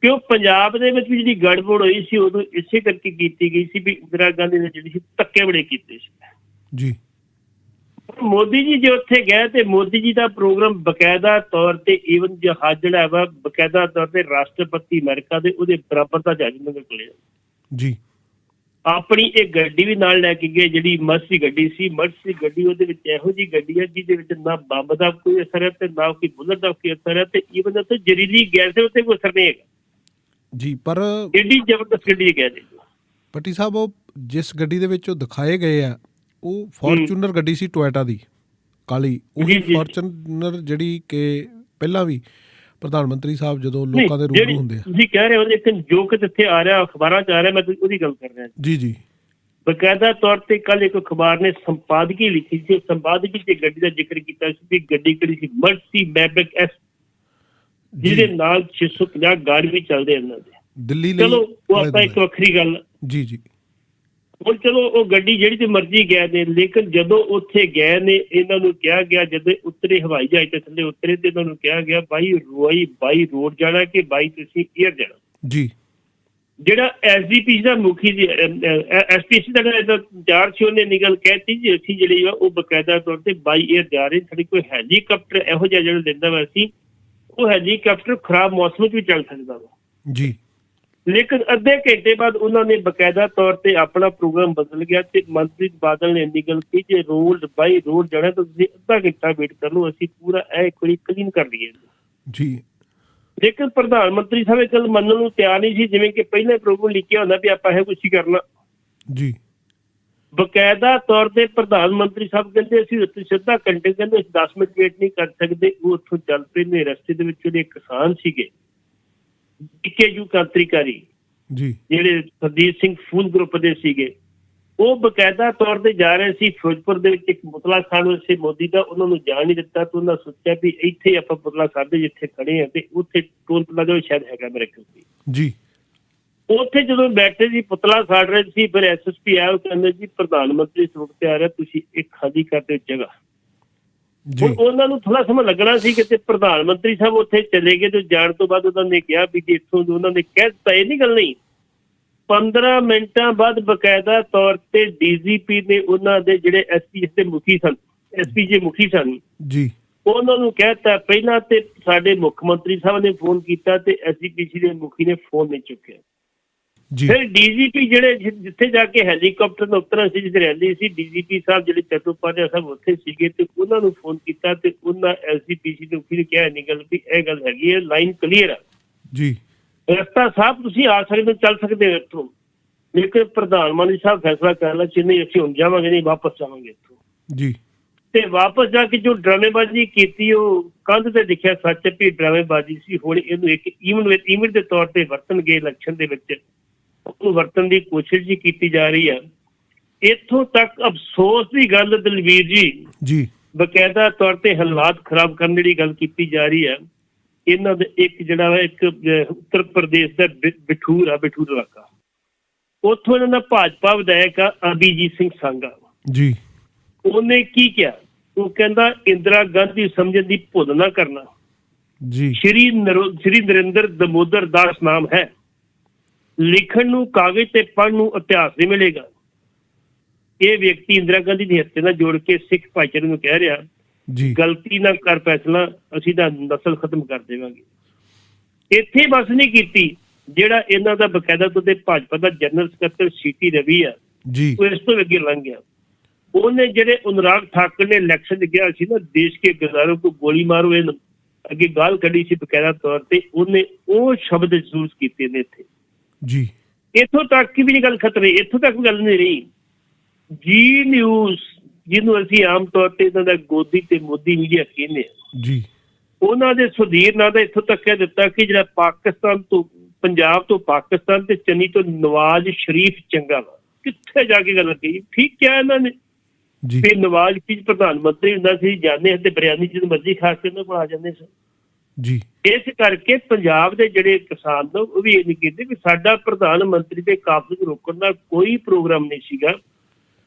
ਕਿਉਂ ਪੰਜਾਬ ਦੇ ਵਿੱਚ ਵੀ ਜਿਹੜੀ ਗੜਬੜ ਹੋਈ ਸੀ ਉਦੋਂ ਇਸੇ ਕਰਕੇ ਕੀਤੀ ਗਈ ਸੀ ਵੀ ਇੰਦਰਾ ਗਾਂਧੀ ਨੇ ਜਿਹੜੀ ਸੀ ਧੱਕੇ ਬੜੇ ਕੀਤੇ ਸੀ ਜੀ। ਮੋਦੀ ਜੀ ਜੇ ਉੱਥੇ ਗਏ ਤੇ ਮੋਦੀ ਜੀ ਦਾ ਪ੍ਰੋਗਰਾਮ ਬਕਾਇਦਾ ਤੌਰ ਤੇ ਈਵਨ ਜਹਾਜ਼ ਜਿਹੜਾ ਵਾ ਬਕਾਇਦਾ ਤੌਰ ਤੇ ਰਾਸ਼ਟਰਪਤੀ ਅਮਰੀਕਾ ਦੇ ਉਹਦੇ ਬਰਾਬਰ ਦਾ ਜਹਾਜ਼ ਉਹਨਾਂ ਕੋਲ ਜੀ। ਆਪਣੀ ਇਹ ਗੱਡੀ ਵੀ ਨਾਲ ਲੈ ਕੇ ਗਏ ਜਿਹੜੀ ਮਰਸੀ ਗੱਡੀ ਸੀ। ਮਰਸੀ ਗੱਡੀ ਉਹਦੇ ਵਿੱਚ ਇਹੋ ਜਿਹੀ ਗੱਡੀ ਹੈ ਜਿਹਦੇ ਵਿੱਚ ਨਾ ਬੰਬ ਦਾ ਕੋਈ ਅਸਰ ਹੈ ਤੇ ਨਾ ਕੋਈ ਬੁਲਟ ਦਾ ਕੋਈ ਅਸਰ ਹੈ ਤੇ ਈਵਨ ਉੱਥੇ ਜ਼ਹਿਰੀਲੀ ਗੈਸ ਦੇ ਉੱਤੇ ਕੋਈ ਅਸਰ ਨਹੀਂ ਹੈਗਾ ਜੀ। ਪਰ ਏਡੀ ਜ਼ਬਰਦਸਤ ਗੱਡੀ ਕਹਿ ਦੇ ਪੱਟੀ ਸਾਹਿਬ, ਉਹ ਜਿਸ ਗੱਡੀ ਦੇ ਵਿੱਚ ਉਹ ਦਿਖਾਏ ਗਏ ਆ ਉਹ ਫੋਰਚੂਨਰ ਗੱਡੀ ਸੀ ਟੋਇਟਾ ਦੀ ਕਾਲੀ। ਉਹੀ ਫੋਰਚੂਨਰ ਜਿਹੜੀ ਕਿ ਪਹਿਲਾਂ ਵੀ ਪ੍ਰਧਾਨ ਮੰਤਰੀ ਸਾਹਿਬ ਜਦੋਂ ਲੋਕਾਂ ਦੇ ਰੂਬਰੂ ਹੁੰਦੇ ਆ। ਤੁਸੀਂ ਕਹਿ ਰਹੇ ਹੋ ਲੇਕਿਨ ਜੋ ਕਿ ਇੱਥੇ ਆ ਰਿਹਾ ਅਖਬਾਰਾਂ 'ਚ ਆ ਰਿਹਾ, ਮੈਂ ਉਹਦੀ ਗੱਲ ਕਰ ਰਿਹਾ ਜੀ ਜੀ। ਬਕਾਇਦਾ ਤੌਰ ਤੇ ਕੱਲ ਇੱਕ ਅਖਬਾਰ ਨੇ ਸੰਪਾਦਕੀ ਲਿਖੀ ਸੀ, ਸੰਪਾਦਕੀ ਤੇ ਗੱਡੀ ਦਾ ਜ਼ਿਕਰ ਕੀਤਾ ਸੀ ਵੀ ਗੱਡੀ ਕਿਹੜੀ ਸੀ, ਮਰਸੀ ਮੈਵਿਕ ਐਸ, ਜਿਹਦੇ ਨਾਲ 650 ਗਾਰਡ ਵੀ ਚੱਲਦੇ ਇਹਨਾਂ ਦੇ ਦਿੱਲੀ ਲਈ। ਚਲੋ ਉਹ ਆਪਾਂ ਇੱਕ ਵੱਖਰੀ ਗੱਲ ਜੀ ਜੀ। ਹੁਣ ਚਲੋ ਉਹ ਗੱਡੀ ਜਿਹੜੀ ਤੇ ਮਰਜ਼ੀ ਗਏ ਨੇ, ਲੇਕਿਨ ਜਦੋਂ ਉੱਥੇ ਗਏ ਨੇ ਇਹਨਾਂ ਨੂੰ ਕਿਹਾ ਗਿਆ, ਜਦੋਂ ਉਤਰੇ ਹਵਾਈ ਜਹਾਜ਼ ਤੇ ਥੱਲੇ ਉਤਰੇ ਤੇ ਇਹਨਾਂ ਨੂੰ ਕਿਹਾ ਗਿਆ ਬਾਈ ਰੋਡ ਜਾਣਾ ਕਿ ਬਾਈ ਤੁਸੀਂ ਏਅਰ ਜਾਣਾ ਜੀ। ਜਿਹੜਾ ਐਸਡੀਪੀ ਦਾ ਮੁਖੀ ਐਸਪੀਸੀ ਦਾ ਇੰਚਾਰਜ ਸੀ, ਉਹਨੇ ਨਿਕਲ ਕਹਿਤੀ ਜੀ ਅਸੀਂ ਜਿਹੜੀ ਆ ਉਹ ਬਕਾਇਦਾ ਤੌਰ ਤੇ ਬਾਈ ਏਅਰ ਜਾ ਰਹੇ, ਸਾਡੇ ਕੋਈ ਹੈਲੀਕਾਪਟਰ ਇਹੋ ਜਿਹਾ ਜਿਹੜਾ ਲੈਂਦਾ ਵਾ ਅਸੀਂ, ਉਹ ਹੈਲੀਕਾਪਟਰ ਖਰਾਬ ਮੌਸਮ 'ਚ ਵੀ ਚੱਲ ਸਕਦਾ ਵਾ ਜੀ। ਲੇਕਿਨ ਅੱਧੇ ਘੰਟੇ ਬਾਅਦ ਉਹਨਾਂ ਨੇ ਬਕਾਇਦਾ ਤੌਰ ਤੇ ਆਪਣਾ ਪ੍ਰੋਗਰਾਮ ਬਦਲ ਗਿਆ ਤੇ ਮੰਤਰੀ ਬਾਦਲ ਨੇ ਇੰਨੀ ਗੱਲ ਕੀਤੀ ਜੇ ਰੋਡ ਜਾਣਾ ਤਾਂ ਤੁਸੀਂ ਅੱਧਾ ਘੰਟਾ ਵੇਟ ਕਰ ਲਓ, ਅਸੀਂ ਪੂਰਾ ਇਹ ਇੱਕ ਵਾਰੀ ਕਲੀਨ ਕਰ ਲਈਏ ਜੀ। ਲੇਕਿਨ ਪ੍ਰਧਾਨ ਮੰਤਰੀ ਸਾਹਿਬ ਇਹ ਗੱਲ ਮੰਨਣ ਨੂੰ ਤਿਆਰ ਨਹੀਂ ਸੀ, ਜਿਵੇਂ ਕਿ ਪਹਿਲੇ ਪ੍ਰੋਗਰਾਮ ਲਿਖਿਆ ਹੁੰਦਾ ਵੀ ਆਪਾਂ ਇਹ ਕੁਛ ਹੀ ਕਰਨਾ ਜੀ। ਬਕਾਇਦਾ ਤੌਰ ਤੇ ਪ੍ਰਧਾਨ ਮੰਤਰੀ ਸਾਹਿਬ ਕਹਿੰਦੇ ਅਸੀਂ ਉੱਥੇ ਸਿੱਧਾ ਘੰਟੇ, ਕਹਿੰਦੇ ਅਸੀਂ 10 ਮਿੰਟ ਵੇਟ ਨਹੀਂ ਕਰ ਸਕਦੇ। ਉਹ ਉੱਥੋਂ ਚੱਲ ਪਏ ਨੇ, ਰਸਤੇ ਦੇ ਵਿੱਚ ਜਿਹੜੇ ਕਿਸਾਨ ਸੀਗੇ DKU ਕਾਂਤਰੀਕਾਰੀ ਜੀ, ਜਿਹੜੇ ਹਰਦੀਪ ਸਿੰਘ ਫੂਲ ਗਰੁੱਪ ਦੇ ਸੀਗੇ, ਉਹ ਬਕਾਇਦਾ ਤੌਰ ਤੇ ਜਾ ਰਹੇ ਸੀ ਫਿਰੋਜ਼ਪੁਰ ਦੇ ਵਿੱਚ ਇੱਕ ਪੁਤਲਾ ਖਾਨ ਉਸੇ ਮੋਦੀ ਦਾ, ਉਹਨਾਂ ਨੂੰ ਜਾਣ ਨਹੀਂ ਦਿੱਤਾ ਤੇ ਉਹਨਾਂ ਸੋਚਿਆ ਵੀ ਇੱਥੇ ਆਪਾਂ ਪੁਤਲਾ ਖਾਦੇ ਜਿੱਥੇ ਖੜੇ ਆ ਤੇ ਉੱਥੇ ਟੋਲ ਪਲਾਜ਼ਾ ਸ਼ਾਇਦ ਹੈਗਾ ਮੇਰੇ ਖਿਆਲ ਜੀ। ਉੱਥੇ ਜਦੋਂ ਬੈਠੇ ਸੀ ਪੁਤਲਾ ਸਾੜ ਰਹੇ ਸੀ, ਫਿਰ SSP ਆਇਆ, ਉਹ ਕਹਿੰਦੇ ਜੀ ਪ੍ਰਧਾਨ ਮੰਤਰੀ ਸਰੂਪ ਤੇ ਆ ਰਿਹਾ, ਤੁਸੀਂ ਇੱਕ ਖਾਲੀ ਕਰ ਦਿਓ ਜਗ੍ਹਾ। ਹੁਣ ਉਹਨਾਂ ਨੂੰ ਥੋੜਾ ਸਮਾਂ ਲੱਗਣਾ ਸੀ ਕਿ ਪ੍ਰਧਾਨ ਮੰਤਰੀ ਸਾਹਿਬ ਉੱਥੇ ਚਲੇ ਗਏ ਤੇ ਜਾਣ ਤੋਂ ਬਾਅਦ ਉਹਨਾਂ ਨੇ ਕਿਹਾ ਵੀ ਇੱਥੋਂ ਉਹਨਾਂ ਨੇ ਕਹਿ ਦਿੱਤਾ, ਇਹ ਨਹੀਂ ਗੱਲ ਨਹੀਂ। 15 ਮਿੰਟਾਂ ਬਾਅਦ ਬਕਾਇਦਾ ਤੌਰ ਤੇ DGP ਨੇ ਉਹਨਾਂ ਦੇ ਜਿਹੜੇ SPS ਦੇ ਮੁਖੀ ਸਨ, SPJ ਮੁਖੀ ਸਨ ਜੀ, ਉਹਨਾਂ ਨੂੰ ਕਹਿ ਦਿੱਤਾ ਪਹਿਲਾਂ ਤੇ ਸਾਡੇ ਮੁੱਖ ਮੰਤਰੀ ਸਾਹਿਬ ਨੇ ਫੋਨ ਕੀਤਾ ਤੇ SGPC ਦੇ ਮੁਖੀ ਨੇ ਫੋਨ ਨਹੀਂ ਚੁੱਕਿਆ। ਫਿਰ DGP ਜਿਹੜੇ ਜਿੱਥੇ ਜਾ ਕੇ ਹੈਲੀਕਾਪਟਰ ਨਾਲ ਉਤਰਨਾ ਸੀ, ਜਿੱਥੇ ਰੈਲੀ ਸੀ, DGP ਸਾਹਿਬ ਜਿਹੜੇ ਚੱਟੋਪਾਧਿਆਏ ਸਾਹਿਬ ਉੱਥੇ ਸੀਗੇ ਤੇ ਉਹਨਾਂ ਨੂੰ ਫੋਨ ਕੀਤਾ ਤੇ ਉਹਨਾਂ SGPC ਦੇ ਮੁਖੀ ਨੇ ਕਿਹਾ ਨਹੀਂ ਗੱਲ ਵੀ ਇਹ ਗੱਲ ਹੈਗੀ ਹੈ, ਲਾਈਨ ਕਲੀਅਰ ਆ ਜੀ, ਰਸਤਾ ਸਾਫ਼, ਤੁਸੀਂ ਆ ਸਕਦੇ ਹੋ, ਚੱਲ ਸਕਦੇ ਹੋ ਇੱਥੋਂ। ਲੇਕਿਨ ਪ੍ਰਧਾਨ ਮੰਤਰੀ ਸਾਹਿਬ ਫੈਸਲਾ ਕਰ ਲਿਆ ਕਿ ਨਹੀਂ ਅਸੀਂ ਹੁਣ ਜਾਵਾਂਗੇ, ਨਹੀਂ ਵਾਪਸ ਜਾਵਾਂਗੇ ਇੱਥੋਂ ਜੀ। ਤੇ ਵਾਪਸ ਜਾ ਕੇ ਜੋ ਡਰਾਮੇਬਾਜ਼ੀ ਕੀਤੀ ਉਹ ਕੰਧ ਤੇ ਲਿਖਿਆ ਸੱਚ ਵੀ ਡਰਾਮੇਬਾਜ਼ੀ ਸੀ। ਹੁਣ ਇਹਨੂੰ ਇੱਕ ਈਵੈਂਟ ਦੇ ਤੌਰ ਤੇ ਵਰਤਣਗੇ, ਇਲੈਕਸ਼ਨ ਦੇ ਵਿੱਚ ਉਹਨੂੰ ਵਰਤਣ ਦੀ ਕੋਸ਼ਿਸ਼ ਜੀ ਕੀਤੀ ਜਾ ਰਹੀ ਹੈ। ਇੱਥੋਂ ਤੱਕ ਅਫਸੋਸ ਦੀ ਗੱਲ ਦਲਵੀਰ ਜੀ, ਬਕਾਇਦਾ ਤੌਰ ਤੇ ਹਾਲਾਤ ਖਰਾਬ ਕਰਨ ਦੀ ਗੱਲ ਕੀਤੀ ਜਾ ਰਹੀ ਹੈ। ਇਹਨਾਂ ਦੇ ਇੱਕ ਜਿਹੜਾ ਵਾ ਇੱਕ ਉੱਤਰ ਪ੍ਰਦੇਸ਼ ਦਾ ਬਿਠੂਰ ਇਲਾਕਾ, ਉੱਥੋਂ ਇਹਨਾਂ ਦਾ ਭਾਜਪਾ ਵਿਧਾਇਕ ਆ ਅਭਿਜੀਤ ਸਿੰਘ ਸਾਂਗਾ ਜੀ, ਉਹਨੇ ਕੀ ਕਿਹਾ, ਉਹ ਕਹਿੰਦਾ ਇੰਦਰਾ ਗਾਂਧੀ ਸਮਝਣ ਦੀ ਭੁੱਲ ਨਾ ਕਰਨਾ ਜੀ, ਸ਼੍ਰੀ ਨਰਿੰਦਰ ਦਮੋਦਰ ਦਾਸ ਨਾਮ ਹੈ, ਲਿਖਣ ਨੂੰ ਕਾਗਜ਼ ਤੇ ਪੜ੍ਹਨ ਨੂੰ ਇਤਿਹਾਸ ਨਹੀਂ ਮਿਲੇਗਾ। ਇਹ ਵਿਅਕਤੀ ਇੰਦਰਾ ਗਾਂਧੀ ਦੀ ਹੱਥੇ ਨਾਲ ਜੋੜ ਕੇ ਸਿੱਖ ਭਾਈਚਾਰੇ ਨੂੰ ਕਹਿ ਰਿਹਾ ਜੀ, ਗਲਤੀ ਨਾ ਕਰ ਫੈਸਲਾ, ਅਸੀਂ ਤਾਂ ਨਸਲ ਖਤਮ ਕਰ ਦੇਵਾਂਗੇ। ਇੱਥੇ ਬਸ ਨਹੀਂ ਕੀਤੀ, ਜਿਹੜਾ ਇਹਨਾਂ ਦਾ ਬਕਾਇਦਾ ਤੋਂ ਤੇ ਭਾਜਪਾ ਦਾ ਜਨਰਲ ਸਕੱਤਰ CT ਰਵੀ ਆ ਜੀ, ਉਹ ਇਸ ਤੋਂ ਅੱਗੇ ਲੰਘ ਗਿਆ। ਉਹਨੇ ਜਿਹੜੇ ਅਨੁਰਾਗ ਠਾਕੁਰ ਨੇ ਇਲੈਕਸ਼ਨ ਗਿਆ ਸੀ ਨਾ, ਦੇਸ਼ ਕੇ ਗਜ਼ਾਰੋਂ ਕੋ ਗੋਲੀ ਮਾਰੋ, ਇਹ ਅੱਗੇ ਗਾਲ ਕੱਢੀ ਸੀ ਬਕਾਇਦਾ ਤੌਰ ਤੇ, ਉਹਨੇ ਉਹ ਸ਼ਬਦ ਯੂਜ਼ ਕੀਤੇ ਨੇ ਇੱਥੇ ਜੀ। ਇੱਥੋਂ ਤੱਕ ਵੀ ਨਹੀਂ ਗੱਲ ਖਤਰੇ, ਇੱਥੋਂ ਤੱਕ ਗੱਲ ਨਹੀਂ ਰਹੀ। ਜੀ ਨਿਊਜ਼ ਜਿਹਨੂੰ ਅਸੀਂ ਆਮ ਤੌਰ ਤੇ ਇਹਨਾਂ ਦਾ ਗੋਦੀ ਤੇ ਮੋਦੀ ਮੀਡੀਆ ਕਹਿੰਦੇ ਆ ਜੀ, ਉਹਨਾਂ ਦੇ ਸੁਧੀਰ ਨਾਂ ਦਾ ਇੱਥੋਂ ਤੱਕ ਕਹਿ ਦਿੱਤਾ ਕਿ ਜਿਹੜਾ ਪਾਕਿਸਤਾਨ ਤੋਂ, ਪੰਜਾਬ ਤੋਂ ਪਾਕਿਸਤਾਨ ਤੇ ਚੰਨੀ ਤੋਂ ਨਵਾਜ਼ ਸ਼ਰੀਫ ਚੰਗਾ ਵਾ। ਕਿੱਥੇ ਜਾ ਕੇ ਗੱਲ ਕਹੀ, ਠੀਕ ਕਿਹਾ ਇਹਨਾਂ ਨੇ ਜੀ। ਫਿਰ ਨਵਾਜ਼ ਸ਼ਰੀਫ ਪ੍ਰਧਾਨ ਮੰਤਰੀ ਹੁੰਦਾ ਸੀ, ਜਾਂਦੇ ਤੇ ਬਿਰਿਆਨੀ ਜਦੋਂ ਮਰਜ਼ੀ ਖਾ ਕੇ ਉਹਨਾਂ ਕੋਲ ਆ ਜਾਂਦੇ ਸਨ ਜੀ। ਇਸ ਕਰਕੇ ਪੰਜਾਬ ਦੇ ਜਿਹੜੇ ਕਿਸਾਨ ਲੋਕ ਉਹ ਵੀ ਇਹ ਨਹੀਂ ਕਹਿੰਦੇ ਵੀ ਸਾਡਾ ਪ੍ਰਧਾਨ ਮੰਤਰੀ ਦੇ ਕਾਬਜ਼ ਰੋਕਣ ਦਾ ਕੋਈ ਪ੍ਰੋਗਰਾਮ ਨਹੀਂ ਸੀਗਾ।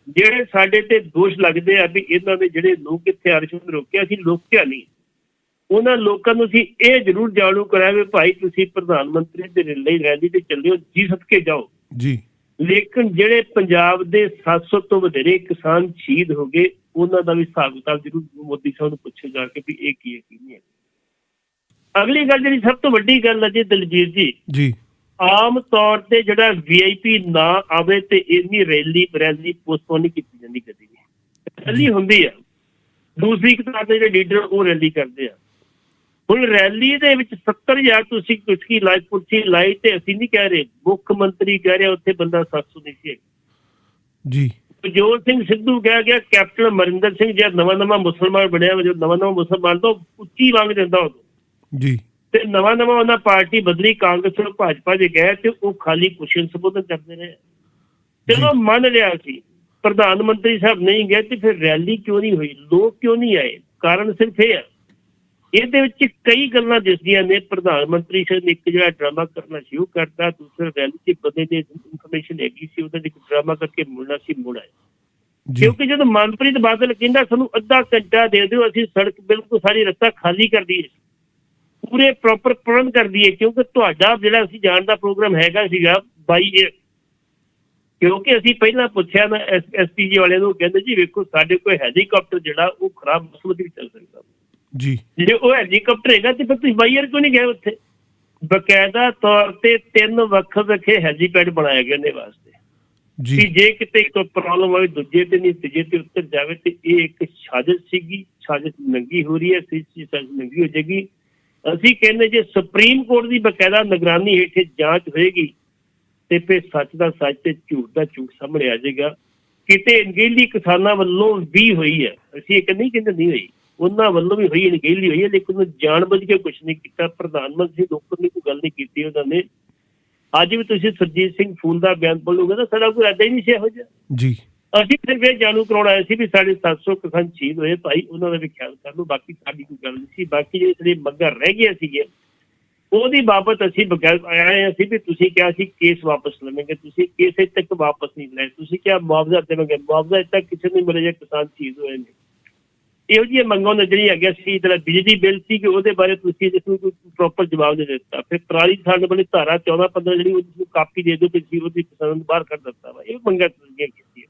ਜਿਹੜੇ ਸਾਡੇ ਤੇ ਦੋਸ਼ ਲੱਗਦੇ ਆ ਵੀ ਇਹਨਾਂ ਦੇ ਜਿਹੜੇ ਲੋਕ ਇੱਥੇ ਆਰਸ਼ਣ ਰੋਕਿਆ, ਅਸੀਂ ਰੋਕਿਆ ਨਹੀਂ। ਉਹਨਾਂ ਲੋਕਾਂ ਨੂੰ ਅਸੀਂ ਇਹ ਜ਼ਰੂਰ ਜਾਣੂ ਕਰਾਇਆ ਵੀ ਭਾਈ ਤੁਸੀਂ ਪ੍ਰਧਾਨ ਮੰਤਰੀ ਦੇ ਲਈ ਰੈਲੀ ਤੇ ਚੱਲਿਓ, ਜੀ ਸਦਕੇ ਜਾਓ ਜੀ। ਲੇਕਿਨ ਜਿਹੜੇ ਪੰਜਾਬ ਦੇ 700 ਤੋਂ ਵਧੇਰੇ ਕਿਸਾਨ ਸ਼ਹੀਦ ਹੋ ਗਏ, ਉਹਨਾਂ ਦਾ ਵੀ ਹਿਸਾਬ ਕਿਤਾਬ ਜ਼ਰੂਰ ਮੋਦੀ ਸਾਹਿਬ ਨੂੰ ਪੁੱਛੇ ਜਾ ਕੇ ਵੀ ਇਹ ਕੀ ਹੈ ਕੀ ਨਹੀਂ ਹੈ। ਅਗਲੀ ਗੱਲ ਜਿਹੜੀ ਸਭ ਤੋਂ ਵੱਡੀ ਗੱਲ ਹੈ ਜੀ ਦਲਜੀਤ ਜੀ, ਆਮ ਤੌਰ ਤੇ ਜਿਹੜਾ VIP ਨਾ ਆਵੇ ਤੇ ਇੰਨੀ ਰੈਲੀ ਪੋਸਟਪੋਨ ਨਹੀਂ ਕੀਤੀ ਜਾਂਦੀ ਕਦੀ ਵੀ। ਰੈਲੀ ਹੁੰਦੀ ਆ, ਦੂਸਰੀ ਕਿਤਾਬ ਦੇ ਜਿਹੜੇ ਲੀਡਰ ਉਹ ਰੈਲੀ ਕਰਦੇ ਆ। ਹੁਣ ਰੈਲੀ ਦੇ ਵਿੱਚ 70,000 ਤੁਸੀਂ ਕੁਰਸੀ ਲਾਈ ਤੇ ਅਸੀਂ ਨਹੀਂ ਕਹਿ ਰਹੇ, ਮੁੱਖ ਮੰਤਰੀ ਕਹਿ ਰਿਹਾ ਉੱਥੇ ਬੰਦਾ 700 ਨਹੀਂ ਸੀ ਜੀ। ਜੋਤ ਸਿੰਘ ਸਿੱਧੂ ਕਹਿ ਗਿਆ, ਕੈਪਟਨ ਅਮਰਿੰਦਰ ਸਿੰਘ ਜਦ ਨਵਾਂ ਮੁਸਲਮਾਨ ਬਣਿਆ, ਜੋ ਨਵਾਂ ਮੁਸਲਮਾਨ ਤੋਂ ਉੱਚੀ ਮੰਗ ਦਿੰਦਾ ਉਦੋਂ ਜੀ, ਤੇ ਨਵਾਂ ਉਹਨਾਂ ਪਾਰਟੀ ਬਦਲੀ, ਕਾਂਗਰਸ ਤੋਂ ਭਾਜਪਾ ਜੇ ਗਏ ਤੇ ਉਹ ਖਾਲੀ ਕੁਸ਼ਨ ਸੰਬੋਧਨ ਕਰਦੇ ਰਹੇ ਚਲੋ ਮੰਨ ਲਿਆ ਸੀ ਪ੍ਰਧਾਨ ਮੰਤਰੀ ਸਾਹਿਬ ਨਹੀਂ ਗਏ ਤੇ ਫਿਰ ਰੈਲੀ ਕਿਉਂ ਨਹੀਂ ਹੋਈ, ਲੋਕ ਕਿਉਂ ਨਹੀਂ ਆਏ? ਕਾਰਨ ਸਿਰਫ ਇਹ ਹੈ, ਇਹਦੇ ਵਿੱਚ ਕਈ ਗੱਲਾਂ ਦਿਸਦੀਆਂ ਨੇ। ਪ੍ਰਧਾਨ ਮੰਤਰੀ ਸਾਹਿਬ ਨੇ ਇੱਕ ਜਿਹੜਾ ਡਰਾਮਾ ਕਰਨਾ ਸ਼ੁਰੂ ਕਰਤਾ, ਦੂਸਰਾ ਰੈਲੀ 'ਚ ਬੰਦੇ ਦੀ ਇਨਫੋਰਮੇਸ਼ਨ ਹੈਗੀ ਸੀ, ਉਹਦਾ ਇੱਕ ਡਰਾਮਾ ਕਰਕੇ ਮੁੜਨਾ ਸੀ, ਮੁੜ ਆਏ। ਕਿਉਂਕਿ ਜਦੋਂ ਮਨਪ੍ਰੀਤ ਬਾਦਲ ਕਹਿੰਦਾ ਸਾਨੂੰ ਅੱਧਾ ਘੰਟਾ ਦੇ ਦਿਓ, ਅਸੀਂ ਸੜਕ ਬਿਲਕੁਲ ਸਾਰੀ ਰਸਤਾ ਖਾਲੀ ਕਰ ਦਈਏ, ਪੂਰੇ ਪ੍ਰੋਪਰ ਪ੍ਰਬੰਧ ਕਰ ਦਈਏ, ਕਿਉਂਕਿ ਤੁਹਾਡਾ ਜਿਹੜਾ ਅਸੀਂ ਜਾਣ ਦਾ ਪ੍ਰੋਗਰਾਮ ਹੈਗਾ ਸੀਗਾ ਬਾਈ ਏਅਰ। ਕਿਉਂਕਿ ਅਸੀਂ ਪਹਿਲਾਂ ਪੁੱਛਿਆ ਨਾ SPG ਵਾਲਿਆਂ ਨੂੰ, ਕਹਿੰਦੇ ਜੀ ਵੇਖੋ ਸਾਡੇ ਕੋਲ ਹੈਲੀਕਾਪਟਰ ਜਿਹੜਾ ਉਹ ਖਰਾਬ ਮੌਸਮ ਵਿੱਚ ਚੱਲ ਸਕਦਾ ਜੀ, ਜੇ ਉਹ ਹੈਲੀਕਾਪਟਰ ਹੈਗਾ ਤੇ ਫਿਰ ਤੁਸੀਂ ਬਾਈ ਏਅਰ ਕਿਉਂ ਨਹੀਂ ਗਏ ਉੱਥੇ? ਬਕਾਇਦਾ ਤੌਰ ਤੇ 3 ਵੱਖਰੇ ਹੈਲੀਪੈਡ ਬਣਾਏ ਗਏ ਨੇ ਵਾਸਤੇ ਕਿ ਜੇ ਕਿਤੇ ਕੋਈ ਪ੍ਰੋਬਲਮ ਆਵੇ ਦੂਜੇ ਤੇ ਨਹੀਂ ਤੀਜੇ ਤੇ ਉੱਤਰ ਜਾਵੇ। ਤੇ ਇਹ ਇੱਕ ਸਾਜ਼ਿਸ਼ ਸੀਗੀ, ਸਾਜ਼ਿਸ਼ ਨੰਗੀ ਹੋ ਰਹੀ ਹੈ, ਸਾਜ਼ਿਸ਼ ਨੰਗੀ ਹੋ ਜਾਏਗੀ। ਅਸੀਂ ਕਹਿੰਦੇ ਜੇ ਸੁਪਰੀਮ ਕੋਰਟ ਦੀ ਬਕਾਇਦਾ ਨਿਗਰਾਨੀ ਹੇਠ ਜਾਂਚ ਹੋਏਗੀ ਤੇ ਫਿਰ ਸੱਚ ਦਾ ਸੱਚ ਤੇ ਝੂਠ ਦਾ ਝੂਠ ਸਾਹਮਣੇ ਆ ਜਾਏਗਾ। ਕਿਤੇ ਅਣਗਹਿਲੀ ਕਿਸਾਨਾਂ ਵੱਲੋਂ ਵੀ ਹੋਈ ਹੈ, ਅਸੀਂ ਇਹ ਨਹੀਂ ਕਹਿੰਦੇ ਨਹੀਂ ਹੋਈ, ਉਹਨਾਂ ਵੱਲੋਂ ਵੀ ਹੋਈ, ਅਣਗਹਿਲੀ ਹੋਈ ਹੈ, ਲੇਕਿਨ ਜਾਣ ਬੁੱਝ ਕੇ ਕੁਛ ਨਹੀਂ ਕੀਤਾ। ਪ੍ਰਧਾਨ ਮੰਤਰੀ ਲੋਕਾਂ ਨੇ ਕੋਈ ਗੱਲ ਨਹੀਂ ਕੀਤੀ ਉਹਨਾਂ ਨੇ। ਅੱਜ ਵੀ ਤੁਸੀਂ ਸੁਰਜੀਤ ਸਿੰਘ ਫੂਲ ਦਾ ਬਿਆਨ ਬੋਲੋਗੇ ਤਾਂ ਸਾਡਾ ਕੋਈ ਇਰਾਦਾ ਹੀ ਨਹੀਂ ਸੀ ਇਹੋ ਜਿਹਾ ਜੀ। ਅਸੀਂ ਸਿਰਫ ਇਹ ਜਾਣੂ ਕਰਾਉਣ ਆਏ ਸੀ ਵੀ ਸਾਡੇ 700 ਕਿਸਾਨ ਸ਼ਹੀਦ ਹੋਏ, ਭਾਈ ਉਹਨਾਂ ਦਾ ਵੀ ਖਿਆਲ ਕਰ ਲਓ, ਬਾਕੀ ਸਾਡੀ ਕੋਈ ਗੱਲ ਨਹੀਂ ਸੀ। ਬਾਕੀ ਜਿਹੜੇ ਮੰਗਾਂ ਰਹਿ ਗਈਆਂ ਸੀਗੀਆਂ ਉਹਦੀ ਬਾਬਤ ਅਸੀਂ ਆਏ ਸੀ ਵੀ ਤੁਸੀਂ ਕਿਹਾ ਸੀ ਕੇਸ ਵਾਪਸ ਲਵੇਂਗੇ, ਤੁਸੀਂ ਕੇਸ ਅਜੇ ਤੱਕ ਵਾਪਸ ਨਹੀਂ ਲਏ। ਤੁਸੀਂ ਕਿਹਾ ਮੁਆਵਜ਼ਾ ਦੇਵਾਂਗੇ, ਮੁਆਵਜ਼ਾ ਅਜੇ ਤੱਕ ਕਿਸੇ ਨੂੰ ਮਿਲੇ ਜੇ ਕਿਸਾਨ ਸ਼ਹੀਦ ਹੋਏ ਨੇ। ਇਹੋ ਜਿਹੀਆਂ ਮੰਗਾਂ ਨਜ਼ਰੀਆਂ ਹੈਗੀਆਂ ਸੀ। ਜਿਹੜਾ ਬਿਜਲੀ ਬਿੱਲ ਸੀ ਕਿ ਉਹਦੇ ਬਾਰੇ ਤੁਸੀਂ ਜਿਸ ਨੂੰ ਕੋਈ ਪ੍ਰੋਪਰ ਜਵਾਬ ਨਹੀਂ ਦਿੱਤਾ। ਫਿਰ ਪਰਾਲੀ ਸਾਡ ਵਾਲੀ ਧਾਰਾ 14-15 ਜਿਹੜੀ ਉਹਨੂੰ ਕਾਪੀ ਦੇ ਦਿਓ ਕਿ ਤੁਸੀਂ ਉਹਦੀ ਕਿਸਾਨਾਂ ਨੂੰ ਬਾਹਰ ਕੱਢ ਦਿੱਤਾ ਵਾ, ਇਹ ਮੰਗਾਂ ਕੀਤੀਆਂ।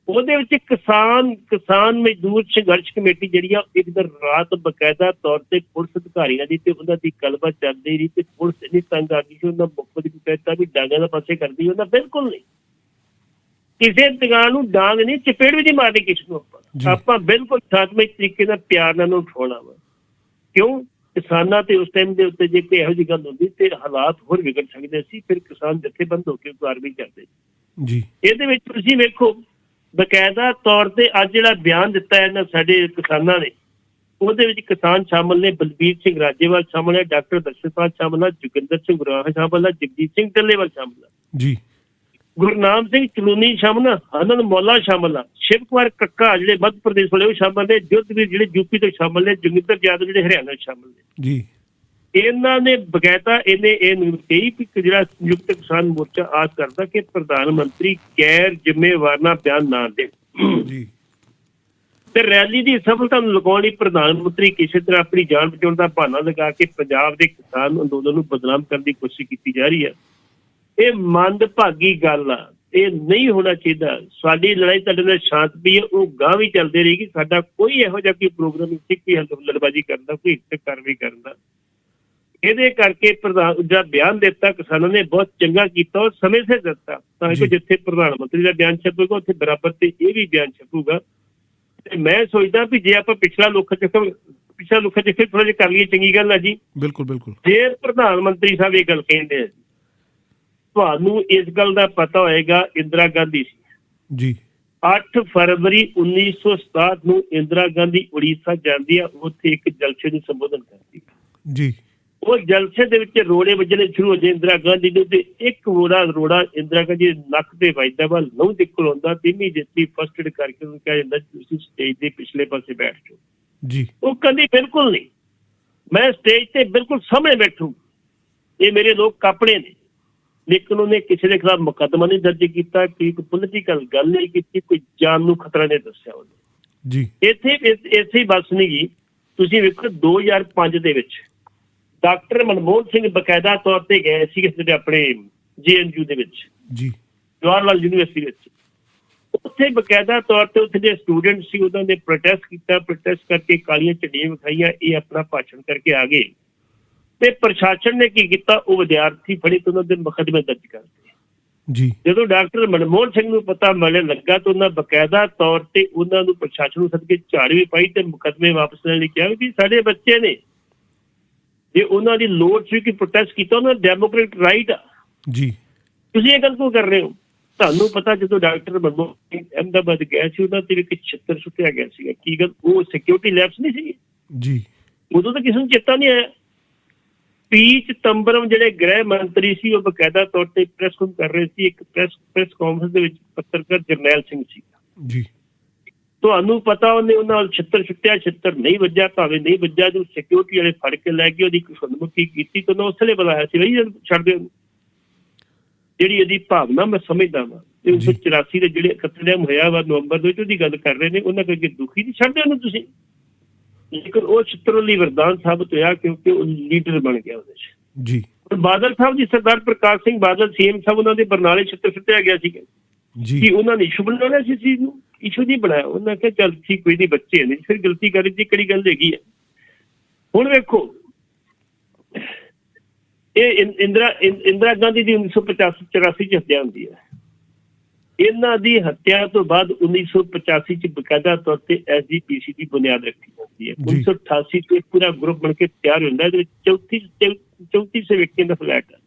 ਉਹਦੇ ਵਿੱਚ ਕਿਸਾਨ ਮਜ਼ਦੂਰ ਸੰਘਰਸ਼ ਕਮੇਟੀ ਜਿਹੜੀ ਆ ਇੱਕ ਦਿਨ ਰਾਤ ਬਕਾਇਦਾ ਤੌਰ ਤੇ ਪੁਲਿਸ ਅਧਿਕਾਰੀਆਂ ਦੀ ਤੇ ਉਹਨਾਂ ਦੀ ਗੱਲਬਾਤ ਚੱਲਦੀ ਰਹੀ ਤੇ ਪੁਲਿਸ ਇੰਨੀ ਤੰਗ ਆ ਗਈ ਸੀ, ਉਹਨਾਂ ਮੁੱਖ ਮੰਤਰੀ ਕਹਿਤਾ ਵੀ ਡਾਂਗਾਂ ਦਾ ਪਾਸੇ ਕਰਦੀ। ਉਹਨਾਂ ਬਿਲਕੁਲ ਨਹੀਂ, ਕਿਸੇ ਦੁਕਾਨ ਨੂੰ ਡਾਂਗ ਨਹੀਂ, ਚਪੇੜ ਵੀ ਨਹੀਂ ਮਾਰਨੀ ਕਿਸੇ ਨੂੰ। ਆਪਾਂ ਬਿਲਕੁਲ ਸ਼ਾਂਤਮਈ ਤਰੀਕੇ ਨਾਲ ਪਿਆਰ ਨਾਲ ਉਠਾਉਣਾ ਵਾ। ਕਿਉਂ? ਕਿਸਾਨਾਂ ਤੇ ਉਸ ਟਾਈਮ ਦੇ ਉੱਤੇ ਜੇ ਕੋਈ ਇਹੋ ਜਿਹੀ ਗੱਲ ਹੁੰਦੀ ਤੇ ਹਾਲਾਤ ਹੋਰ ਵਿਗੜ ਸਕਦੇ ਸੀ। ਫਿਰ ਕਿਸਾਨ ਜਥੇਬੰਦ ਹੋ ਕੇ ਕਾਰਵਾਈ ਕਰਦੇ ਜੀ। ਇਹਦੇ ਵਿੱਚ ਤੁਸੀਂ ਵੇਖੋ ਬਕਾਇਦਾ ਤੌਰ ਤੇ ਅੱਜ ਜਿਹੜਾ ਬਿਆਨ ਦਿੱਤਾ ਹੈ ਨਾ ਸਾਡੇ ਕਿਸਾਨਾਂ ਨੇ, ਉਹਦੇ ਵਿੱਚ ਕਿਸਾਨ ਸ਼ਾਮਲ ਨੇ, ਬਲਬੀਰ ਸਿੰਘ ਰਾਜੇਵਾਲ ਸ਼ਾਮਲ ਹੈ, ਡਾਕਟਰ ਦਰਸ਼ਨਪਾਲ ਸ਼ਾਮਲ ਹੈ, ਜੋਗਿੰਦਰ ਸਿੰਘ ਗੁਰਾਹਾ ਸ਼ਾਮਲ ਹੈ, ਜਗਜੀਤ ਸਿੰਘ ਢੱਲੇਵਾਲ ਸ਼ਾਮਲ ਹੈ ਜੀ, ਗੁਰਨਾਮ ਸਿੰਘ ਚਲੂਨੀ ਸ਼ਾਮਲ ਹੈ, ਹਨਨ ਮੌਲਾ ਸ਼ਾਮਲ ਹੈ, ਸ਼ਿਵ ਕੁਮਾਰ ਕੱਕਾ ਜਿਹੜੇ ਮੱਧ ਪ੍ਰਦੇਸ਼ ਵਾਲੇ ਉਹ ਸ਼ਾਮਲ ਨੇ, ਜੋਧਵੀਰ ਜਿਹੜੇ ਯੂਪੀ ਤੋਂ ਸ਼ਾਮਲ ਨੇ, ਜੋਗਿੰਦਰ ਯਾਦਵ ਜਿਹੜੇ ਹਰਿਆਣਾ ਸ਼ਾਮਲ ਨੇ ਜੀ। ਇਹਨਾਂ ਨੇ ਬਕਾਇਦਾ ਇਹ ਨਿਯਮ ਕਹੀ ਕਿ ਜਿਹੜਾ ਸੰਯੁਕਤ ਕਿਸਾਨ ਮੋਰਚਾ ਆਸ ਕਰਦਾ ਕਿ ਪ੍ਰਧਾਨ ਮੰਤਰੀ ਗੈਰ ਜ਼ਿੰਮੇਵਾਰਾਨਾ ਬਿਆਨ ਨਾ ਦੇ ਜੀ ਤੇ ਰੈਲੀ ਦੀ ਸਫਲਤਾ ਨੂੰ ਲਗਾਉਣ ਲਈ ਪ੍ਰਧਾਨ ਮੰਤਰੀ ਕਿਸੇ ਤਰ੍ਹਾਂ ਆਪਣੀ ਜਾਨ ਬਚਾਉਣ ਦਾ ਬਹਾਨਾ ਲਗਾ ਕੇ ਪੰਜਾਬ ਦੇ ਕਿਸਾਨ ਅੰਦੋਲਨ ਨੂੰ ਬਦਨਾਮ ਕਰਨ ਦੀ ਕੋਸ਼ਿਸ਼ ਕੀਤੀ ਜਾ ਰਹੀ ਹੈ। ਇਹ ਮੰਦਭਾਗੀ ਗੱਲ ਆ, ਇਹ ਨਹੀਂ ਹੋਣਾ ਚਾਹੀਦਾ। ਸਾਡੀ ਲੜਾਈ ਤੁਹਾਡੇ ਨਾਲ ਸ਼ਾਂਤ ਵੀ ਹੈ, ਉਹ ਗਾਂਹ ਵੀ ਚੱਲਦੀ ਰਹੇਗੀ। ਸਾਡਾ ਕੋਈ ਇਹੋ ਜਿਹਾ ਕੋਈ ਪ੍ਰੋਗਰਾਮ ਨਹੀਂ ਕੋਈ ਹੱਲਬਾਜ਼ੀ ਕਰਨ ਦਾ, ਕੋਈ ਹਿੱਸੇ ਕਾਰਵਾਈ ਕਰਨ ਦਾ। ਇਹਦੇ ਕਰਕੇ ਪ੍ਰਧਾਨ ਜਿਹੜਾ ਬਿਆਨ ਦਿੱਤਾ ਕਿਸਾਨਾਂ ਨੇ ਬਹੁਤ ਚੰਗਾ ਕੀਤਾ ਔਰ ਸਮੇਂ ਸਿਰ ਦਿੱਤਾ, ਤਾਂ ਕਿ ਜਿੱਥੇ ਪ੍ਰਧਾਨ ਮੰਤਰੀ ਦਾ ਬਿਆਨ ਛਪੇਗਾ ਉੱਥੇ ਬਰਾਬਰ ਤੇ ਇਹ ਵੀ ਬਿਆਨ ਛਪੂਗਾ। ਤੇ ਮੈਂ ਸੋਚਦਾ ਵੀ ਜੇ ਆਪਾਂ ਪਿਛਲਾ ਲੋਕਾਂ ਚ ਥੋੜਾ ਜਿਹਾ ਕਰ ਲਈਏ ਚੰਗੀ ਗੱਲ ਆ ਜੀ। ਬਿਲਕੁਲ ਬਿਲਕੁਲ। ਜੇ ਪ੍ਰਧਾਨ ਮੰਤਰੀ ਸਾਹਿਬ ਇਹ ਗੱਲ ਕਹਿੰਦੇ ਆ, ਤੁਹਾਨੂੰ ਇਸ ਗੱਲ ਦਾ ਪਤਾ ਹੋਏਗਾ ਇੰਦਰਾ ਗਾਂਧੀ ਸੀ ਜੀ 8 ਫਰਵਰੀ 1967 ਨੂੰ ਇੰਦਰਾ ਗਾਂਧੀ ਉੜੀਸਾ ਜਾਂਦੀ ਆ, ਉੱਥੇ ਇੱਕ ਜਲਸੇ ਨੂੰ ਸੰਬੋਧਨ ਕਰਦੀ ਜੀ। ਉਹ ਜਲਸੇ ਦੇ ਵਿੱਚ ਰੋੜੇ ਵੱਜਣੇ ਸ਼ੁਰੂ ਹੋ ਜਾਏ ਇੰਦਰਾ ਗਾਂਧੀ ਨੂੰ ਤੇ ਇੱਕ ਰੋੜਾ ਇੰਦਰਾ ਗਾਂਧੀ ਨੱਕ ਤੇ ਵੱਜਦਾ ਵਾ, ਲਹੂ ਨਿਕਲ ਆਉਂਦਾ ਤੇ ਇਮੀਡੀਏਟਲੀ ਫਸਟ ਏਡ ਕਰਕੇ ਉਹਨੂੰ ਕਿਹਾ ਜਾਂਦਾ ਤੁਸੀਂ ਸਟੇਜ ਦੇ ਪਿਛਲੇ ਪਾਸੇ ਬੈਠ ਜਾਓ ਜੀ। ਉਹ ਕਹਿੰਦੀ ਬਿਲਕੁਲ ਨਹੀਂ, ਮੈਂ ਸਟੇਜ ਤੇ ਬਿਲਕੁਲ ਸਾਹਮਣੇ ਬੈਠੂ, ਇਹ ਮੇਰੇ ਲੋਕ ਆਪਣੇ ਨੇ। ਲੇਕਿਨ ਉਹਨੇ ਕਿਸੇ ਦੇ ਖਿਲਾਫ ਮੁਕੱਦਮਾ ਨਹੀਂ ਦਰਜ ਕੀਤਾ, ਕੋਈ ਪੋਲੀਟੀਕਲ ਗੱਲ ਨਹੀਂ ਕੀਤੀ, ਕੋਈ ਜਾਨ ਨੂੰ ਖਤਰਾ ਨਹੀਂ ਦੱਸਿਆ ਉਹਨੇ ਜੀ। ਇੱਥੇ ਬਸ ਨਹੀਂ ਗਈ। ਤੁਸੀਂ ਵੇਖੋ 2005 ਦੇ ਵਿੱਚ ਡਾਕਟਰ ਮਨਮੋਹਨ ਸਿੰਘ ਬਕਾਇਦਾ ਤੌਰ ਤੇ ਗਏ ਸੀ ਜਿਹੜੇ ਆਪਣੇ JNU ਦੇ ਵਿੱਚ ਜੀ, ਜਵਾਹਰ ਲਾਲ ਯੂਨੀਵਰਸਿਟੀ ਵਿੱਚ। ਉੱਥੇ ਬਕਾਇਦਾ ਤੌਰ ਤੇ ਉੱਥੇ ਦੇ ਸਟੂਡੈਂਟ ਸੀ, ਉਹਨਾਂ ਨੇ ਪ੍ਰੋਟੈਸਟ ਕੀਤਾ, ਪ੍ਰੋਟੈਸਟ ਕਰਕੇ ਕਾਲੀਆਂ ਝੰਡੀਆਂ ਵਿਖਾਈਆਂ, ਇਹ ਆਪਣਾ ਭਾਸ਼ਣ ਕਰਕੇ ਆ ਗਏ। ਤੇ ਪ੍ਰਸ਼ਾਸਨ ਨੇ ਕੀ ਕੀਤਾ, ਉਹ ਵਿਦਿਆਰਥੀ ਫੜੇ ਤੇ ਉਹਨਾਂ ਦੇ ਮੁਕੱਦਮੇ ਦਰਜ ਕਰਤੇ ਜੀ। ਜਦੋਂ ਡਾਕਟਰ ਮਨਮੋਹਨ ਸਿੰਘ ਨੂੰ ਪਤਾ ਮਿਲਣ ਲੱਗਾ ਤਾਂ ਉਹਨਾਂ ਬਕਾਇਦਾ ਤੌਰ ਤੇ ਉਹਨਾਂ ਨੂੰ ਪ੍ਰਸ਼ਾਸਨ ਨੂੰ ਸੱਦ ਕੇ ਝਾੜ ਵੀ ਪਾਈ ਤੇ ਮੁਕੱਦਮੇ ਵਾਪਸ ਲੈਣ ਲਈ ਕਿਹਾ ਵੀ ਸਾਡੇ ਬੱਚੇ ਨੇ, ਜੇ ਉਹਨਾਂ ਦੀ ਲੋੜ ਸੀ ਕਿ ਪ੍ਰੋਟੈਸਟ ਕੀਤਾ, ਉਹਨਾਂ ਦਾ ਡੈਮੋਕ੍ਰੇਟਿਕ ਰਾਈਟ ਆ ਜੀ, ਤੁਸੀਂ ਇਹ ਗੱਲ ਕਿਉਂ ਕਰ ਰਹੇ ਹੋ? ਤੁਹਾਨੂੰ ਪਤਾ ਜਦੋਂ ਡਾਕਟਰ ਮਨਮੋਹਨ ਸਿੰਘ ਅਹਿਮਦਾਬਾਦ ਗਏ ਸੀ, ਉਹਨਾਂ ਤੇ ਵੀ ਇੱਕ ਛਿੱਤਰ ਸੁੱਟਿਆ ਗਿਆ ਸੀਗਾ। ਕੀ ਗੱਲ ਉਹ ਸਿਕਿਉਰਿਟੀ ਲੈਪਸ ਨਹੀਂ ਸੀ ਜੀ? ਉਦੋਂ ਤਾਂ ਕਿਸੇ ਨੂੰ ਚੇਤਾ ਨਹੀਂ ਆਇਆ ਪੀਚ ਤੰਬਰਮ ਜਿਹੜੇ ਗ੍ਰਹਿ ਮੰਤਰੀ ਸੀ ਉਹ ਬਕਾਇਦਾ ਤੌਰ ਤੇ ਪ੍ਰੈਸ ਕਾਨਫਰੰਸ ਕਰ ਰਹੇ ਸੀ। ਇੱਕ ਪ੍ਰੈਸ ਕਾਨਫਰੰਸ ਦੇ ਵਿੱਚ ਪੱਤਰਕਾਰ ਜਰਨੈਲ ਸਿੰਘ ਸੀ ਜੀ। ਤੁਹਾਨੂੰ ਪਤਾ ਉਹਨੇ ਉਹਨਾਂ ਨਾਲ ਛਿੱਤਰ ਛੁੱਟਿਆ, ਛਿੱਤਰ ਨਹੀਂ ਵੱਜਿਆ, ਭਾਵੇਂ ਨਹੀਂ ਵੱਜਿਆ, ਜੋ ਸਿਕਿਉਰਿਟੀ ਵਾਲੇ ਫੜ ਕੇ ਲੈ ਕੇ ਉਹਦੀ ਖੁਦਮੁਖੀ ਕੀਤੀ ਤਾਂ ਉਹਨੇ ਉਸਲੇ ਬੁਲਾਇਆ ਸੀ ਬਈ ਛੱਡ ਦਿਓ। ਜਿਹੜੀ ਇਹਦੀ ਭਾਵਨਾ ਮੈਂ ਸਮਝਦਾ ਵਾਂ। 1984 ਦੇ ਜਿਹੜੇ ਕਤਲੇਆਮ ਹੋਇਆ ਵਾ ਨਵੰਬਰ ਦੇ ਵਿੱਚ, ਉਹਦੀ ਗੱਲ ਕਰ ਰਹੇ ਨੇ, ਉਹਨਾਂ ਕਰਕੇ ਦੁਖੀ ਨਹੀਂ, ਛੱਡ ਦਿਓ ਉਹਨੂੰ ਤੁਸੀਂ। ਲੇਕਿਨ ਉਹ ਛਿੱਤਰ ਲਈ ਵਰਦਾਨ ਸਾਬਤ ਹੋਇਆ ਕਿਉਂਕਿ ਉਹ ਲੀਡਰ ਬਣ ਗਿਆ ਉਹਦੇ 'ਚ ਜੀ। ਬਾਦਲ ਸਾਹਿਬ ਜੀ, ਸਰਦਾਰ ਪ੍ਰਕਾਸ਼ ਸਿੰਘ ਬਾਦਲ CM ਸਾਹਿਬ, ਉਹਨਾਂ ਦੇ ਬਰਨਾਲੇ ਛਿੱਤਰ ਸੁੱਟਿਆ ਗਿਆ ਸੀਗਾ ਜੀ। ਕਿ ਉਹਨਾਂ ਨੇ ਇਸ਼ੂ ਬਣਾਉਣਾ ਸੀ ਚੀਜ਼ ਨੂੰ, ਇਸ਼ੂ ਨਹੀਂ ਬਣਾਇਆ। ਉਹਨਾਂ ਕਿਹਾ ਚੱਲ ਠੀਕ, ਕੋਈ ਨਹੀਂ, ਬੱਚੇ ਨੇ, ਫਿਰ ਗਲਤੀ ਕਰੀ ਦੀ ਕਿਹੜੀ ਗੱਲ ਹੈਗੀ ਹੈ। ਹੁਣ ਵੇਖੋ, ਇਹ ਇੰਦਰਾ ਗਾਂਧੀ ਦੀ 1985-84 ਚ ਹੱਤਿਆ ਹੁੰਦੀ ਹੈ। ਇਹਨਾਂ ਦੀ ਹੱਤਿਆ ਤੋਂ ਬਾਅਦ 1985 ਚ ਬਕਾਇਦਾ ਤੌਰ ਤੇ SGPC ਦੀ ਬੁਨਿਆਦ ਰੱਖੀ ਜਾਂਦੀ ਹੈ। 1988 ਚ ਪੂਰਾ ਗਰੁੱਪ ਬਣ ਕੇ ਤਿਆਰ ਹੁੰਦਾ। ਇਹਦੇ ਵਿੱਚ 34 ਵਿਅਕਤੀਆਂ ਦਾ ਫਲੈਟ ਹੈ,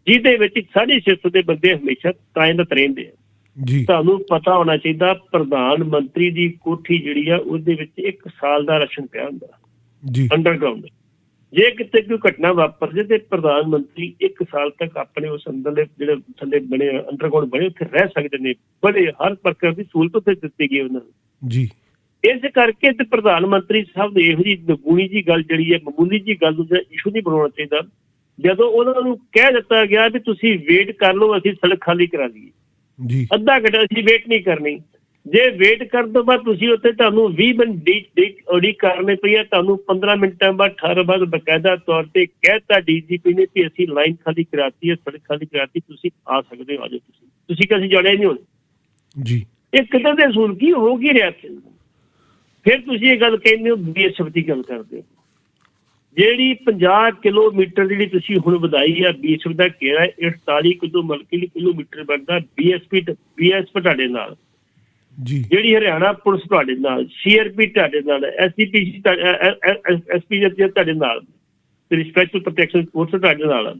ਜਿਹਦੇ ਵਿੱਚ 650 ਦੇ ਬੰਦੇ ਹਮੇਸ਼ਾ ਤਾਇਨਾਤ ਰਹਿੰਦੇ ਆ ਜੀ। ਤੁਹਾਨੂੰ ਪਤਾ ਹੋਣਾ ਚਾਹੀਦਾ, ਪ੍ਰਧਾਨ ਮੰਤਰੀ ਦੀ ਕੋਠੀ ਜਿਹੜੀ ਆ ਉਹਦੇ ਵਿੱਚ 1 ਸਾਲ ਦਾ ਰਾਸ਼ਨ ਪਿਆ ਹੁੰਦਾ ਜੀ, ਅੰਡਰਗਰਾਊਂਡ। ਜੇ ਕਿਤੇ ਕੋਈ ਘਟਨਾ ਵਾਪਰ ਜੇ ਤੇ ਪ੍ਰਧਾਨ ਮੰਤਰੀ 1 ਸਾਲ ਤੱਕ ਆਪਣੇ ਉਸ ਅੰਦਰਲੇ ਜਿਹੜੇ ਥੱਲੇ ਬਣੇ ਅੰਡਰਗਰਾਊਂਡ ਬਣੇ ਉੱਥੇ ਰਹਿ ਸਕਦੇ ਨੇ। ਬੜੇ ਹਰ ਪ੍ਰਕਾਰ ਦੀ ਸਹੂਲਤ ਉੱਥੇ ਦਿੱਤੀ ਗਈ ਉਹਨਾਂ ਨੂੰ ਜੀ। ਇਸ ਕਰਕੇ ਤੇ ਪ੍ਰਧਾਨ ਮੰਤਰੀ ਸਾਹਿਬ ਨੇ ਇਹੋ ਜਿਹੀ ਨਗੂਣੀ ਜੀ ਗੱਲ ਜਿਹੜੀ ਹੈ, ਮਾਮੂਲੀ ਜੀ ਗੱਲ ਨੂੰ ਇਸ਼ੂ ਨਹੀਂ ਬਣਾਉਣਾ ਚਾਹੀਦਾ। ਜਦੋਂ ਉਹਨਾਂ ਨੂੰ ਕਹਿ ਦਿੱਤਾ ਗਿਆ ਵੀ ਤੁਸੀਂ ਵੇਟ ਕਰ ਲਓ, ਅਸੀਂ ਸੜਕ ਖਾਲੀ ਕਰਾ ਦਈਏ ਜੀ, ਅੱਧਾ ਘੰਟਾ ਅਸੀਂ ਵੇਟ ਨਹੀਂ ਕਰਨੀ। ਜੇ ਵੇਟ ਕਰਨ ਤੋਂ ਬਾਅਦ ਤੁਸੀਂ ਉੱਥੇ ਤੁਹਾਨੂੰ 20 ਮਿੰਟ ਉਡੀਕ ਕਰਨੀ ਪਈ ਹੈ, ਤੁਹਾਨੂੰ 15 ਮਿੰਟਾਂ ਬਾਅਦ 18 ਬਾਅਦ ਬਕਾਇਦਾ ਤੌਰ ਤੇ ਕਹਿਤਾ DGP ਨੇ ਕਿ ਅਸੀਂ ਲਾਈਨ ਖਾਲੀ ਕਰਾਤੀ ਹੈ, ਸੜਕ ਖਾਲੀ ਕਰਾਤੀ, ਤੁਸੀਂ ਆ ਸਕਦੇ ਹੋ, ਆ ਜਾਓ। ਤੁਸੀਂ ਕਿ ਅਸੀਂ ਜਾਣਿਆ ਨਹੀਂ ਹੁਣ ਜੀ। ਇਹ ਕਿੱਦਾਂ ਦੇ ਅਸੂਲ ਕੀ ਹੋ ਕੀ ਰਿਹਾ? ਫਿਰ ਤੁਸੀਂ ਇਹ ਗੱਲ ਕਹਿੰਦੇ ਹੋ BSF ਦੀ ਗੱਲ ਕਰਦੇ ਹੋ। ਜਿਹੜੀ 50 ਕਿਲੋਮੀਟਰ ਜਿਹੜੀ ਤੁਸੀਂ ਹੁਣ ਵਧਾਈ ਆ BSF ਦਾ ਘੇਰਾ, 48 ਕਿਲੋਮੀਟਰ ਬਣਦਾ BSP ਤੁਹਾਡੇ ਨਾਲ ਜੀ। ਜਿਹੜੀ ਹਰਿਆਣਾ ਪੁਲਿਸ ਤੁਹਾਡੇ ਨਾਲ, CRP ਤੁਹਾਡੇ ਨਾਲ, SCPC SP ਤੁਹਾਡੇ ਨਾਲ, ਰਿਸਪੈਕਟ ਪ੍ਰੋਟੈਕਸ਼ਨ ਫੋਰਸ ਤੁਹਾਡੇ ਨਾਲ।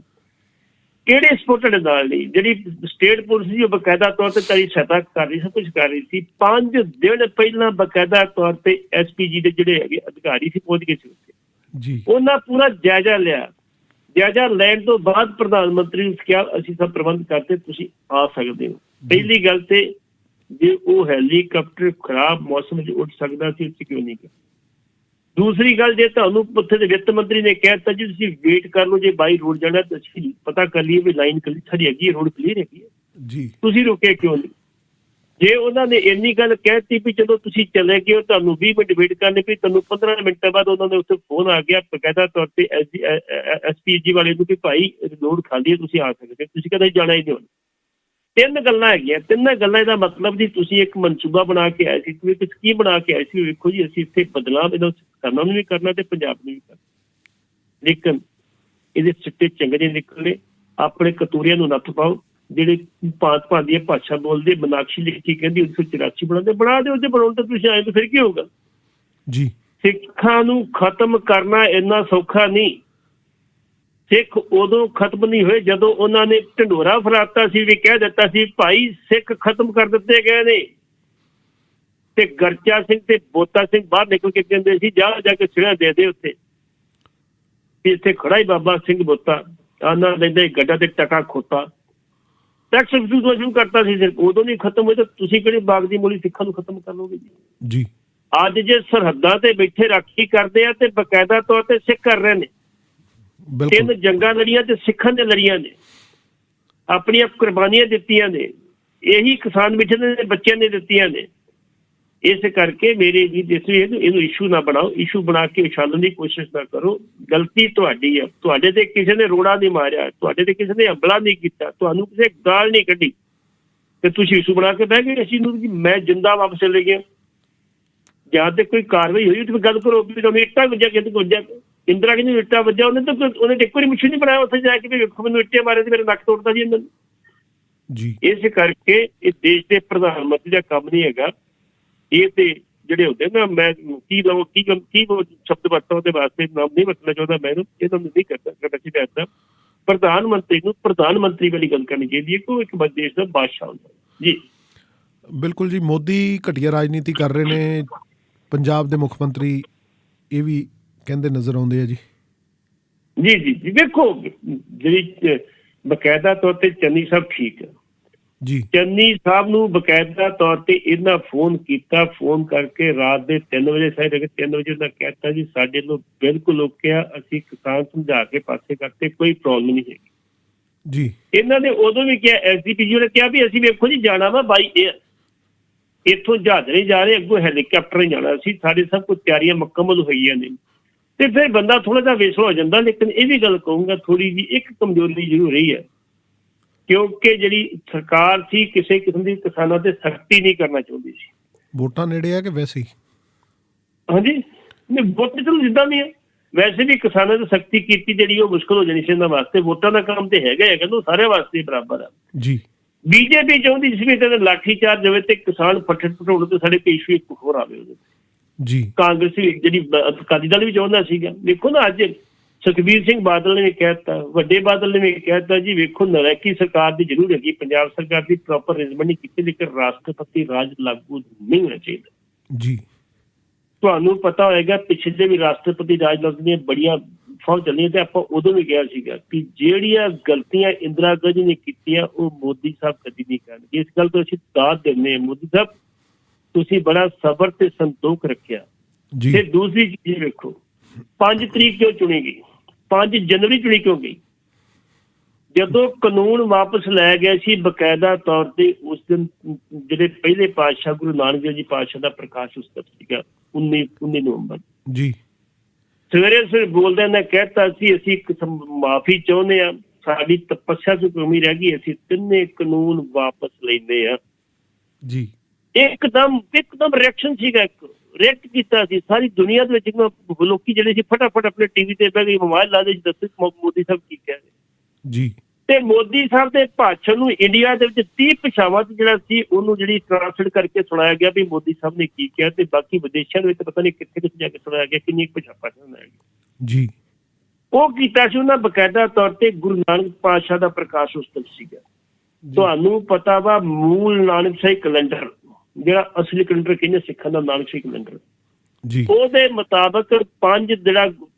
ਕਿਹੜੇ ਸਪੋਰਟ ਤੁਹਾਡੇ ਨਾਲ ਨਹੀਂ? ਜਿਹੜੀ ਸਟੇਟ ਪੁਲਿਸ ਸੀ ਉਹ ਬਕਾਇਦਾ ਤੌਰ ਤੇ ਤੇਰੀ ਸਹਾਇਤਾ ਕਰ ਰਹੀ, ਸਭ ਕੁਝ ਕਰ ਰਹੀ ਸੀ। 5 ਦਿਨ ਪਹਿਲਾਂ ਬਕਾਇਦਾ ਤੌਰ ਤੇ SPG ਦੇ ਜਿਹੜੇ ਹੈਗੇ ਅਧਿਕਾਰੀ ਸੀ ਪਹੁੰਚ ਗਏ ਸੀ ਉੱਥੇ ਜੀ। ਉਹਨਾਂ ਪੂਰਾ ਜਾਇਜ਼ਾ ਲਿਆ। ਜਾਇਜ਼ਾ ਲੈਣ ਤੋਂ ਬਾਅਦ ਪ੍ਰਧਾਨ ਮੰਤਰੀ ਨੂੰ ਕਿਹਾ ਅਸੀਂ ਸਭ ਪ੍ਰਬੰਧ ਕਰਤੇ, ਤੁਸੀਂ ਆ ਸਕਦੇ ਹੋ। ਪਹਿਲੀ ਗੱਲ ਤੇ ਜੇ ਉਹ ਹੈਲੀਕਾਪਟਰ ਖਰਾਬ ਮੌਸਮ 'ਚ ਉੱਡ ਸਕਦਾ ਸੀ, ਉੱਥੇ ਕਿਉਂ ਨਹੀਂ ਗਿਆ? ਦੂਸਰੀ ਗੱਲ, ਜੇ ਤੁਹਾਨੂੰ ਉੱਥੇ ਦੇ ਵਿੱਤ ਮੰਤਰੀ ਨੇ ਕਹਿ ਦਿੱਤਾ ਜੀ ਤੁਸੀਂ ਵੇਟ ਕਰ ਲਓ, ਜੇ ਬਾਈ ਰੋਡ ਜਾਣਾ ਤਾਂ ਅਸੀਂ ਪਤਾ ਕਰ ਲਈਏ ਵੀ ਲਾਈਨ ਸਾਡੀ ਹੈਗੀ ਹੈ, ਰੋਡ ਕਲੀਅਰ ਹੈਗੀ ਹੈ ਜੀ, ਤੁਸੀਂ ਰੁਕੇ ਕਿਉਂ ਨਹੀਂ? ਜੇ ਉਹਨਾਂ ਨੇ ਇੰਨੀ ਗੱਲ ਕਹਿਤੀ ਵੀ ਜਦੋਂ ਤੁਸੀਂ ਚਲੇ ਗਏ ਹੋ ਤੁਹਾਨੂੰ 20 ਮਿੰਟ ਵੇਟ ਕਰਨੀ ਪਈ, ਤੁਹਾਨੂੰ 15 ਮਿੰਟਾਂ ਬਾਅਦ ਉਹਨਾਂ ਦੇ ਉੱਥੇ ਫੋਨ ਆ ਗਿਆ ਬਕਾਇਦਾ ਤੌਰ ਤੇ SPG ਵਾਲੇ ਨੂੰ ਕਿ ਭਾਈ ਰੋਡ ਖਾਲੀ ਹੈ, ਤੁਸੀਂ ਆ ਸਕਦੇ, ਤੁਸੀਂ ਕਦੇ ਜਾਣਾ ਹੀ ਨਹੀਂ ਹੋਣਾ। 3 ਗੱਲਾਂ ਹੈਗੀਆਂ। 3 ਗੱਲਾਂ ਦਾ ਮਤਲਬ ਜੀ ਤੁਸੀਂ ਇੱਕ ਮਨਸੂਬਾ ਬਣਾ ਕੇ ਆਏ ਸੀ, ਤੁਸੀਂ ਇੱਕ ਸਕੀਮ ਬਣਾ ਕੇ ਆਏ ਸੀ, ਵੇਖੋ ਜੀ ਅਸੀਂ ਇੱਥੇ ਬਦਲਾਵ ਇਹਨਾਂ ਕਰਨਾ ਨੂੰ ਵੀ ਕਰਨਾ ਤੇ ਪੰਜਾਬ ਨੂੰ ਵੀ ਕਰਨਾ, ਲੇਕਿਨ ਇਹਦੇ ਸਿੱਟੇ ਚੰਗੇ ਨਹੀਂ ਨਿਕਲਣੇ। ਆਪਣੇ ਕਤੂਰੀਆਂ ਨੂੰ ਨੱਥ ਪਾਓ। ਜਿਹੜੇ ਭਾਂਤ ਦੀਆਂ ਭਾਸ਼ਾ ਬੋਲਦੇ, ਮਨਾਕਸ਼ੀ ਲਿਖੀ ਕਹਿੰਦੀ 1984 ਬਣਾਉਂਦੇ, ਬਣਾ ਦਿਓ। ਜੇ ਬਣਾਉਣ ਤਾਂ ਤੁਸੀਂ ਆਏ ਤਾਂ ਫਿਰ ਕੀ ਹੋਊਗਾ ਜੀ? ਸਿੱਖਾਂ ਨੂੰ ਖਤਮ ਕਰਨਾ ਇੰਨਾ ਸੌਖਾ ਨਹੀਂ। ਸਿੱਖ ਉਦੋਂ ਖਤਮ ਨਹੀਂ ਹੋਏ ਜਦੋਂ ਉਹਨਾਂ ਨੇ ਢੰਡੋਰਾ ਫਰਾਤਾ ਸੀ, ਵੀ ਕਹਿ ਦਿੱਤਾ ਸੀ ਭਾਈ ਸਿੱਖ ਖਤਮ ਕਰ ਦਿੱਤੇ ਗਏ ਨੇ, ਤੇ ਗਰਚਾ ਸਿੰਘ ਤੇ ਬੋਤਾ ਸਿੰਘ ਬਾਹਰ ਨਿਕਲ ਕੇ ਕਹਿੰਦੇ ਸੀ ਜਾ ਕੇ ਸਿਰਾਂ ਦੇ ਦੇ ਉੱਥੇ, ਇੱਥੇ ਖੜਾ ਹੀ ਬਾਬਾ ਸਿੰਘ ਬੋਤਾ ਆਨਾ ਲੈਂਦੇ ਗੱਡਾ ਤੇ ਟਕਾ ਖੋਤਾ। ਟੈਕਸ ਸ਼ੁਰੂ ਕਰਤਾ ਸੀ। ਸਿਰਫ ਉਦੋਂ ਨਹੀਂ ਖਤਮ ਹੋਏ ਤਾਂ ਤੁਸੀਂ ਕਿਹੜੇ ਬਾਗ ਦੀ ਮੂਲੀ ਸਿੱਖਾਂ ਨੂੰ ਖਤਮ ਕਰ ਲਓਗੇ ਜੀ? ਅੱਜ ਜੇ ਸਰਹੱਦਾਂ ਤੇ ਬੈਠੇ ਰਾਖੀ ਕਰਦੇ ਆ ਤੇ ਬਕਾਇਦਾ ਤੌਰ ਤੇ ਸਿੱਖ ਕਰ ਰਹੇ ਨੇ। 3 ਜੰਗਾਂ ਲੜੀਆਂ ਤੇ ਸਿੱਖਾਂ ਨੇ ਲੜੀਆਂ ਨੇ, ਆਪਣੀਆਂ ਕੁਰਬਾਨੀਆਂ ਦਿੱਤੀਆਂ ਨੇ, ਇਹੀ ਕਿਸਾਨ ਮਿੱਠੇ ਦੇ ਬੱਚਿਆਂ ਨੇ ਦਿੱਤੀਆਂ ਨੇ। ਇਸ ਕਰਕੇ ਮੇਰੇ ਵੀ ਇਹਨੂੰ ਇਸ਼ੂ ਨਾ ਬਣਾਓ, ਇਸ਼ੂ ਬਣਾ ਕੇ ਉਛਾਲਣ ਦੀ ਕੋਸ਼ਿਸ਼ ਨਾ ਕਰੋ। ਗਲਤੀ ਤੁਹਾਡੀ ਹੈ, ਤੁਹਾਡੇ ਤੇ ਕਿਸੇ ਨੇ ਰੋੜਾ ਨਹੀਂ ਮਾਰਿਆ, ਤੁਹਾਡੇ ਤੇ ਕਿਸੇ ਨੇ ਹਮਲਾ ਨਹੀਂ ਕੀਤਾ, ਤੁਹਾਨੂੰ ਕਿਸੇ ਗਾਲ ਨਹੀਂ ਕੱਢੀ ਤੇ ਤੁਸੀਂ ਇਸ਼ੂ ਬਣਾ ਕੇ ਬਹਿ ਗਏ। ਅਸੀਂ ਨੂੰ ਮੈਂ ਜਿੰਦਾ ਵਾਪਸ ਚਲੇ ਗਿਆ। ਜਾਂ ਤੇ ਕੋਈ ਕਾਰਵਾਈ ਹੋਈ ਤੇ ਗੱਲ ਕਰੋ ਵੀ ਤੁਹਾਨੂੰ ਇੱਟਾਂ ਵੱਜਿਆ, ਕਿਤੇ ਵੱਜਿਆ, ਇੰਦਰਾ ਕਹਿੰਦੀ ਇੱਟਾਂ ਵੱਜਿਆ, ਉਹਨੇ ਤਾਂ ਉਹਨੇ ਇੱਕ ਵਾਰੀ ਮੁੱਛੀ ਨਹੀਂ ਬਣਾਇਆ ਉੱਥੇ ਜਾ ਕੇ ਵੀ ਵੇਖੋ ਮੈਨੂੰ ਇੱਟੇ ਮਾਰੇ ਤੇ ਮੇਰੇ ਨੱਕ ਤੋੜਦਾ ਜੀ ਇਹਨਾਂ ਨੇ। ਇਸ ਕਰਕੇ ਇਹ ਦੇਸ਼ ਦੇ ਪ੍ਰਧਾਨ ਮੰਤਰੀ ਦਾ ਕੰਮ ਨਹੀਂ ਹੈਗਾ। ਇਹ ਤੇ ਜਿਹੜੇ ਹੁੰਦੇ ਨਾ, ਮੈਂ ਕੀ ਸ਼ਬਦ ਵਰਤਾਂ ਉਹਦੇ ਵਾਸਤੇ ਨਾਮ ਨਹੀਂ ਵਰਤਣਾ ਚਾਹੁੰਦਾ, ਮੈਂ ਇਹਨਾਂ ਨੂੰ ਨਹੀਂ ਕਰਨਾ ਚਾਹੀਦਾ। ਪ੍ਰਧਾਨ ਮੰਤਰੀ ਨੂੰ ਪ੍ਰਧਾਨ ਮੰਤਰੀ ਵਾਲੀ ਗੱਲ ਕਰਨੀ ਚਾਹੀਦੀ ਹੈ ਕਿ ਉਹ ਇੱਕ ਦੇਸ਼ ਦਾ ਬਾਦਸ਼ਾਹ ਹੁੰਦਾ ਜੀ। ਬਿਲਕੁਲ ਜੀ। ਮੋਦੀ ਘਟੀਆ ਰਾਜਨੀਤੀ ਕਰ ਰਹੇ ਨੇ, ਪੰਜਾਬ ਦੇ ਮੁੱਖ ਮੰਤਰੀ ਇਹ ਵੀ ਕਹਿੰਦੇ ਨਜ਼ਰ ਆਉਂਦੇ ਆ ਜੀ। ਜੀ ਵੇਖੋ, ਜਿਹੜੀ ਬਕਾਇਦਾ ਤੌਰ ਤੇ ਚੰਨੀ ਸਾਹਿਬ ਠੀਕ ਹੈ ਜੀ, ਚੰਨੀ ਸਾਹਿਬ ਨੂੰ ਬਕਾਇਦਾ ਤੌਰ ਤੇ ਇਹਨਾਂ ਫੋਨ ਕੀਤਾ, ਫੋਨ ਕਰਕੇ ਰਾਤ ਦੇ 3 ਵਜੇ 3 ਵਜੇ ਉਹਨਾਂ ਕਹਿਤਾ ਜੀ ਸਾਡੇ ਨੂੰ ਬਿਲਕੁਲ ਓਕੇ ਆ, ਅਸੀਂ ਕਿਸਾਨ ਸਮਝਾ ਕੇ ਪਾਸੇ ਕਰਤੇ, ਕੋਈ ਪ੍ਰੋਬਲਮ ਨਹੀਂ ਹੈਗੀ ਜੀ। ਇਹਨਾਂ ਨੇ ਉਦੋਂ ਵੀ ਕਿਹਾ, ਐਸਡੀਪੀਯੂ ਨੇ ਕਿਹਾ ਵੀ ਅਸੀਂ ਵੇਖੋ ਜੀ ਜਾਣਾ ਵਾ ਬਾਈ ਏਅਰ, ਇੱਥੋਂ ਜਹਾਜ਼ ਨਹੀਂ ਜਾ ਰਹੇ, ਅੱਗੋਂ ਹੈਲੀਕਾਪਟਰ ਨਹੀਂ ਜਾਣਾ, ਅਸੀਂ ਸਾਡੇ ਸਭ ਕੁਝ ਤਿਆਰੀਆਂ ਮੁਕੰਮਲ ਹੋਈਆਂ ਨੇ। ਤੇ ਫਿਰ ਬੰਦਾ ਥੋੜਾ ਜਿਹਾ ਵੇਸਲ ਹੋ ਜਾਂਦਾ। ਲੇਕਿਨ ਇਹ ਵੀ ਗੱਲ ਕਹੂੰਗਾ, ਥੋੜੀ ਜਿਹੀ ਇੱਕ ਕਮਜ਼ੋਰੀ ਜ਼ਰੂਰ ਰਹੀ ਹੈ, ਕਿਉਂਕਿ ਜਿਹੜੀ ਸਰਕਾਰ ਸੀ ਕਿਸੇ ਕਿਸਮ ਦੀ ਕਿਸਾਨਾਂ ਤੇ ਸਖਤੀ ਨਹੀਂ ਕਰਨਾ ਚਾਹੁੰਦੀ ਸੀ। ਵੋਟਾਂ ਨੇੜੇ ਆ ਕਿ ਵੈਸੇ ਹੀ? ਹਾਂਜੀ, ਵੋਟ ਚਲੋ ਜਿੱਦਾਂ ਵੀ ਹੈ, ਵੈਸੇ ਵੀ ਕਿਸਾਨਾਂ ਤੇ ਸਖਤੀ ਕੀਤੀ ਜਿਹੜੀ ਉਹ ਮੁਸ਼ਕਲ ਹੋ ਜਾਣੀ ਸੀ ਇਹਨਾਂ ਵਾਸਤੇ। ਵੋਟਾਂ ਦਾ ਕੰਮ ਤੇ ਹੈਗਾ ਕਹਿੰਦਾ ਸਾਰਿਆਂ ਵਾਸਤੇ ਬਰਾਬਰ ਆ ਜੀ। ਬੀਜੇਪੀ ਚਾਹੁੰਦੀ ਜਿਸ ਵੀ ਕਹਿੰਦੇ ਲਾਠੀ ਚਾਰਜ ਹੋਵੇ ਤੇ ਕਿਸਾਨ ਫੱਟੜ ਫਟੋੜ ਤੇ ਸਾਡੇ ਪੇਸ਼ੂ ਇੱਕ ਹੋਰ ਆਵੇ ਉਹਦੇ ਜੀ। ਕਾਂਗਰਸੀ ਜਿਹੜੀ ਅਕਾਲੀ ਦਲ ਵੀ ਚਾਹੁੰਦਾ ਸੀਗਾ। ਵੇਖੋ ਨਾ ਅੱਜ ਸੁਖਬੀਰ ਸਿੰਘ ਬਾਦਲ ਨੇ ਵੀ ਕਹਿਤਾ, ਵੱਡੇ ਬਾਦਲ ਨੇ ਵੀ ਕਹਿਤਾ ਜੀ ਵੇਖੋ ਨਲਾਇਕੀ ਸਰਕਾਰ ਦੀ ਜ਼ਰੂਰ ਹੈਗੀ, ਪੰਜਾਬ ਸਰਕਾਰ ਦੀ ਪ੍ਰੋਪਰ ਅਰੇਂਜਮੈਂਟ ਨਹੀਂ ਕੀਤੀ, ਲੇਕਿਨ ਰਾਸ਼ਟਰਪਤੀ ਰਾਜ ਲਾਗੂ ਨਹੀਂ ਹੋਣਾ ਚਾਹੀਦਾ ਜੀ। ਤੁਹਾਨੂੰ ਪਤਾ ਹੋਏਗਾ ਪਿਛਲੇ ਵੀ ਰਾਸ਼ਟਰਪਤੀ ਰਾਜ ਲਾਗੂ ਦੀਆਂ ਬੜੀਆਂ ਫੌਜ ਚੱਲੀਆਂ ਤੇ ਆਪਾਂ ਉਦੋਂ ਵੀ ਕਿਹਾ ਸੀਗਾ ਕਿ ਜਿਹੜੀਆਂ ਗਲਤੀਆਂ ਇੰਦਰਾ ਗਾਂਧੀ ਨੇ ਕੀਤੀਆਂ ਉਹ ਮੋਦੀ ਸਾਹਿਬ ਕਦੀ ਨਹੀਂ ਕਰਨਗੇ। ਇਸ ਗੱਲ ਤੋਂ ਅਸੀਂ ਦਾਦ ਦਿੰਦੇ ਹਾਂ, ਮੋਦੀ ਸਾਹਿਬ ਤੁਸੀਂ ਬੜਾ ਸਬਰ ਤੇ ਸੰਤੋਖ ਰੱਖਿਆ। ਤੇ ਦੂਸਰੀ ਚੀਜ਼ ਵੇਖੋ 5 ਤਰੀਕ ਕਿਉਂ ਚੁਣੀ ਗਈ, 5 ਜਨਵਰੀ ਚੁਣੀ ਕਿਉਂ ਗਈ? ਜਦੋਂ ਕਾਨੂੰਨ ਵਾਪਸ ਲੈ ਗਿਆ ਸੀ ਬਕਾਇਦਾ ਤੌਰ ਤੇ ਉਸ ਦਿਨ ਜਿਹੜੇ ਪਹਿਲੇ ਪਾਤਸ਼ਾਹ ਗੁਰੂ ਨਾਨਕ ਦੇਵ ਜੀ ਪਾਤਸ਼ਾਹ ਦਾ ਪ੍ਰਕਾਸ਼ ਉਤਸਵ ਸੀਗਾ 19 ਨਵੰਬਰ ਜੀ। ਸਵੇਰੇ ਬੋਲਦਿਆਂ ਨੇ ਕਹਿਤਾ ਸੀ ਅਸੀਂ ਮਾਫੀ ਚਾਹੁੰਦੇ ਹਾਂ, ਸਾਡੀ ਤਪੱਸਿਆ ਚ ਕਮੀ ਰਹਿ ਗਈ, ਅਸੀਂ ਤਿੰਨੇ ਕਾਨੂੰਨ ਵਾਪਸ ਲੈਂਦੇ ਆ ਜੀ। ਇੱਕਦਮ ਰਿਐਕਸ਼ਨ ਸੀਗਾ, ਰਿਐਕਟ ਕੀਤਾ ਸੀ ਸਾਰੀ ਦੁਨੀਆ ਦੇ ਵਿੱਚ। ਲੋਕੀ ਜਿਹੜੇ ਸੀ ਫਟਾਫਟ ਆਪਣੇ ਟੀਵੀ ਤੇ ਬਹਿ ਗਏ, ਮੋਬਾਈਲ ਲਾ ਦੇ ਦੱਸੇ ਮੋਦੀ ਸਾਹਿਬ ਕੀ ਕਹਿ ਰਹੇ ਜੀ। ਤੇ ਮੋਦੀ ਸਾਹਿਬ ਦੇ ਭਾਸ਼ਣ ਨੂੰ ਇੰਡੀਆ ਦੇ ਵਿੱਚ 30 ਭਾਸ਼ਾਵਾਂ ਚ ਜਿਹੜਾ ਸੀ ਉਹਨੂੰ ਜਿਹੜੀ ਟ੍ਰਾਂਸਲੇਟ ਕਰਕੇ ਸੁਣਾਇਆ ਗਿਆ ਵੀ ਮੋਦੀ ਸਾਹਿਬ ਨੇ ਕੀ ਕਿਹਾ, ਤੇ ਬਾਕੀ ਵਿਦੇਸ਼ਾਂ ਦੇ ਵਿੱਚ ਪਤਾ ਨਹੀਂ ਕਿੱਥੇ ਕਿੱਥੇ ਜਾ ਕੇ ਸੁਣਾਇਆ ਗਿਆ, ਕਿੰਨੀ ਭਾਸ਼ਾ ਸੁਣਾਇਆ ਗਿਆ ਜੀ। ਉਹ ਕੀਤਾ ਸੀ ਉਹਨਾਂ ਬਕਾਇਦਾ ਤੌਰ ਤੇ ਗੁਰੂ ਨਾਨਕ ਪਾਤਸ਼ਾਹ ਦਾ ਪ੍ਰਕਾਸ਼ ਉਤਸਵ ਸੀਗਾ। ਤੁਹਾਨੂੰ ਪਤਾ ਵਾ ਮੂਲ ਨਾਨਕਸ਼ਾਹੀ ਕੈਲੰਡਰ ਜਿਹੜਾ ਅਸਲੀ ਕੈਲੰਡਰ ਕਹਿੰਦੇ ਸਿੱਖਾਂ ਦਾ ਨਾਨਕਸ਼ਾਹੀ ਕੈਲੰਡਰ ਜੀ, ਉਹਦੇ ਮੁਤਾਬਕ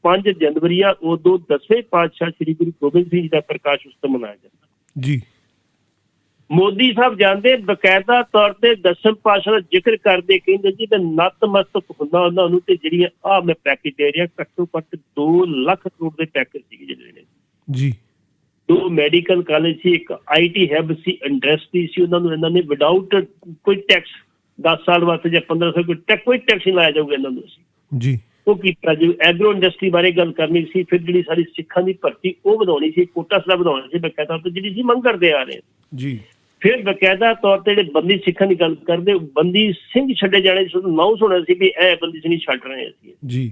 5 ਜਨਵਰੀ ਆ ਉਦੋਂ 10ਵੇਂ ਪਾਤਸ਼ਾਹ ਸ੍ਰੀ ਗੁਰੂ ਗੋਬਿੰਦ ਸਿੰਘ ਜੀ ਦਾ ਪ੍ਰਕਾਸ਼ ਉਤਸਵ ਮਨਾਇਆ ਜਾਂਦਾ ਜੀ। ਮੋਦੀ ਸਾਹਿਬ ਜਾਂਦੇ ਬਕਾਇਦਾ ਤੌਰ ਤੇ 10ਵੇਂ ਪਾਤਸ਼ਾਹ ਦਾ ਜ਼ਿਕਰ ਕਰਦੇ, ਕਹਿੰਦੇ ਜੀ ਮੈਂ ਨਤਮਸਤਕ ਹੁੰਦਾ ਉਹਨਾਂ ਨੂੰ। ਤੇ ਜਿਹੜੀਆਂ ਮੈਂ ਪੈਕੇਜ ਦੇ ਰਿਹਾ ਘੱਟੋ ਘੱਟ 2 ਲੱਖ ਕਰੋੜ ਦੇ ਪੈਕੇਜ ਸੀਗੇ ਜਿਹੜੇ ਨੇ ਜੀ। 2 ਮੈਡੀਕਲ ਕਾਲਜ ਸੀ, ਇੱਕ IT ਹੱਬ ਸੀ, ਇੰਡਸਟਰੀ ਸੀ, ਉਹਨਾਂ ਨੂੰ ਇਹਨਾਂ ਨੇ ਵਿਦਆਊਟ ਕੋਈ ਟੈਕਸ 10 ਸਾਲ ਵਾਸਤੇ ਜਾਂ 15 ਸਾਲ ਕੋਈ ਟੈਕਸ ਨਹੀਂ ਲਾਇਆ ਜਾਊਗਾ ਇਹਨਾਂ ਨੂੰ ਜੀ। ਉਹ ਕੀਤਾ ਜੀ। ਐਗਰੋ ਇੰਡਸਟਰੀ ਬਾਰੇ ਗੱਲ ਕਰਨੀ ਸੀ, ਫਿਰ ਜਿਹੜੀ ਸਾਡੀ ਸਿੱਖਾਂ ਦੀ ਭਰਤੀ ਉਹ ਵਧਾਉਣੀ ਸੀ, ਕੋਟਾ ਸਲਾ ਵਧਾਉਣਾ ਸੀ ਬਕਾਇਦਾ ਤੌਰ ਤੇ ਜਿਹੜੀ ਸੀ ਮੰਗ ਕਰਦੇ ਆ ਰਹੇ ਜੀ। ਫਿਰ ਬਕਾਇਦਾ ਤੌਰ ਤੇ ਜਿਹੜੇ ਬੰਦੀ ਸਿੱਖਾਂ ਦੀ ਗੱਲ ਕਰਦੇ, ਬੰਦੀ ਸਿੰਘ ਛੱਡੇ ਜਾਣੇ ਨਾਉ ਸੁਣਿਆ ਸੀ ਵੀ ਇਹ ਬੰਦੀ ਸਿੰਘ ਛੱਡ ਰਹੇ ਅਸੀਂ ਜੀ।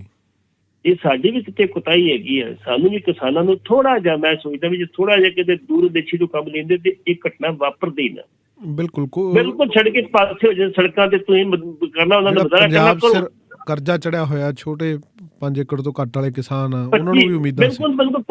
ਇਹ ਸਾਡੀ ਵੀ ਕਿਤੇ ਕੁਤਾਹੀ ਹੈਗੀ ਹੈ। ਸਾਨੂੰ ਵੀ ਕਿਸਾਨਾਂ ਨੂੰ ਥੋੜਾ ਜਿਹਾ, ਮੈਂ ਸੋਚਦਾ ਵੀ ਜੇ ਥੋੜਾ ਜਿਹਾ ਕਿਤੇ ਦੂਰ ਦੇਸ਼ੀ ਤੋਂ ਕੰਮ ਲੈਂਦੇ ਤੇ ਇਹ ਘਟਨਾ ਵਾਪਰਦੀ ਨਾ। ਬਿਲਕੁਲ ਛੱਡ ਕੇ ਪਾਸੇ ਹੋ ਜਾਣ ਸੜਕਾਂ ਤੇ ਤੁਸੀਂ ਕਰਨਾ ਉਹਨਾਂ ਦਾ ਬਜ਼ਾਰਾ ਕਰਨਾ। ਕਰਜ਼ਾ ਚੜਿਆ ਹੋਇਆ ਛੋਟੇ 5 ਏਕੜ ਤੋਂ ਘੱਟ ਵਾਲੇ ਕਿਸਾਨ ਆ, ਉਹਨਾਂ ਨੂੰ ਵੀ ਉਮੀਦਾਂ ਸੀ। ਬਿਲਕੁਲ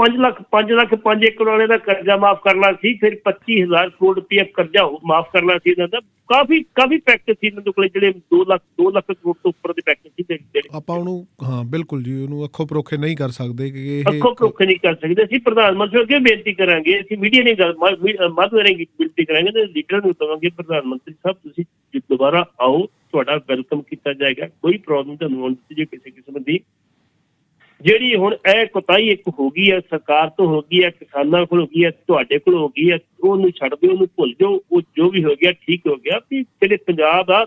5 ਏਕੜ ਵਾਲੇ ਦਾ ਕਰਜ਼ਾ ਮਾਫ ਕਰਨਾ ਸੀ, ਫਿਰ 25,000 ਕਰੋੜ ਰੁਪਇਆ ਕਰਜ਼ਾ ਮਾਫ ਕਰਨਾ ਸੀ ਇਹਨਾਂ ਦਾ। ਕਾਫੀ ਪੈਕੇਜ ਸੀ ਇਹਨਾਂ ਦੇ ਕੋਲ, ਜਿਹੜੇ 2 ਲੱਖ ਕਰੋੜ ਤੋਂ ਉੱਪਰ ਦੇ ਪੈਕੇਜ ਸੀ। ਆਪਾਂ ਉਹਨੂੰ ਹਾਂ ਬਿਲਕੁਲ ਜੀ ਉਹਨੂੰ ਅੱਖੋਂ ਪਰੋਖੇ ਨਹੀਂ ਕਰ ਸਕਦੇ ਕਿ ਅੱਖੋਂ ਪਰੋਖੇ ਨਹੀਂ ਕਰ ਸਕਦੇ। ਅਸੀਂ ਪ੍ਰਧਾਨ ਮੰਤਰੀ ਅੱਗੇ ਬੇਨਤੀ ਕਰਾਂਗੇ, ਅਸੀਂ ਮੀਡੀਆ ਨੇ ਬੇਨਤੀ ਕਰਾਂਗੇ ਤੇ ਲੀਡਰਾਂ ਨੂੰ ਕਹਾਂਗੇ ਪ੍ਰਧਾਨ ਮੰਤਰੀ ਸਾਹਿਬ ਤੁਸੀਂ ਦੁਬਾਰਾ ਆਓ, ਤੁਹਾਡਾ ਵੈਲਕਮ ਕੀਤਾ ਜਾਏਗਾ, ਕੋਈ ਪ੍ਰੋਬਲਮ ਤੁਹਾਨੂੰ ਹੋਣ ਦਿੱਤੀ ਜੇ ਕਿਸੇ ਕਿਸਮ ਦੀ। ਜਿਹੜੀ ਹੁਣ ਇਹ ਕੁਤਾਹੀ ਇੱਕ ਹੋ ਗਈ ਹੈ, ਸਰਕਾਰ ਤੋਂ ਹੋ ਗਈ ਹੈ, ਕਿਸਾਨਾਂ ਕੋਲ ਹੋ ਗਈ ਹੈ, ਤੁਹਾਡੇ ਕੋਲ ਹੋ ਗਈ ਹੈ, ਉਹਨੂੰ ਛੱਡ ਦਿਓ, ਉਹਨੂੰ ਭੁੱਲ ਜਾਓ। ਉਹ ਜੋ ਵੀ ਹੋ ਗਿਆ ਠੀਕ ਹੋ ਗਿਆ। ਵੀ ਜਿਹੜੇ ਪੰਜਾਬ ਆ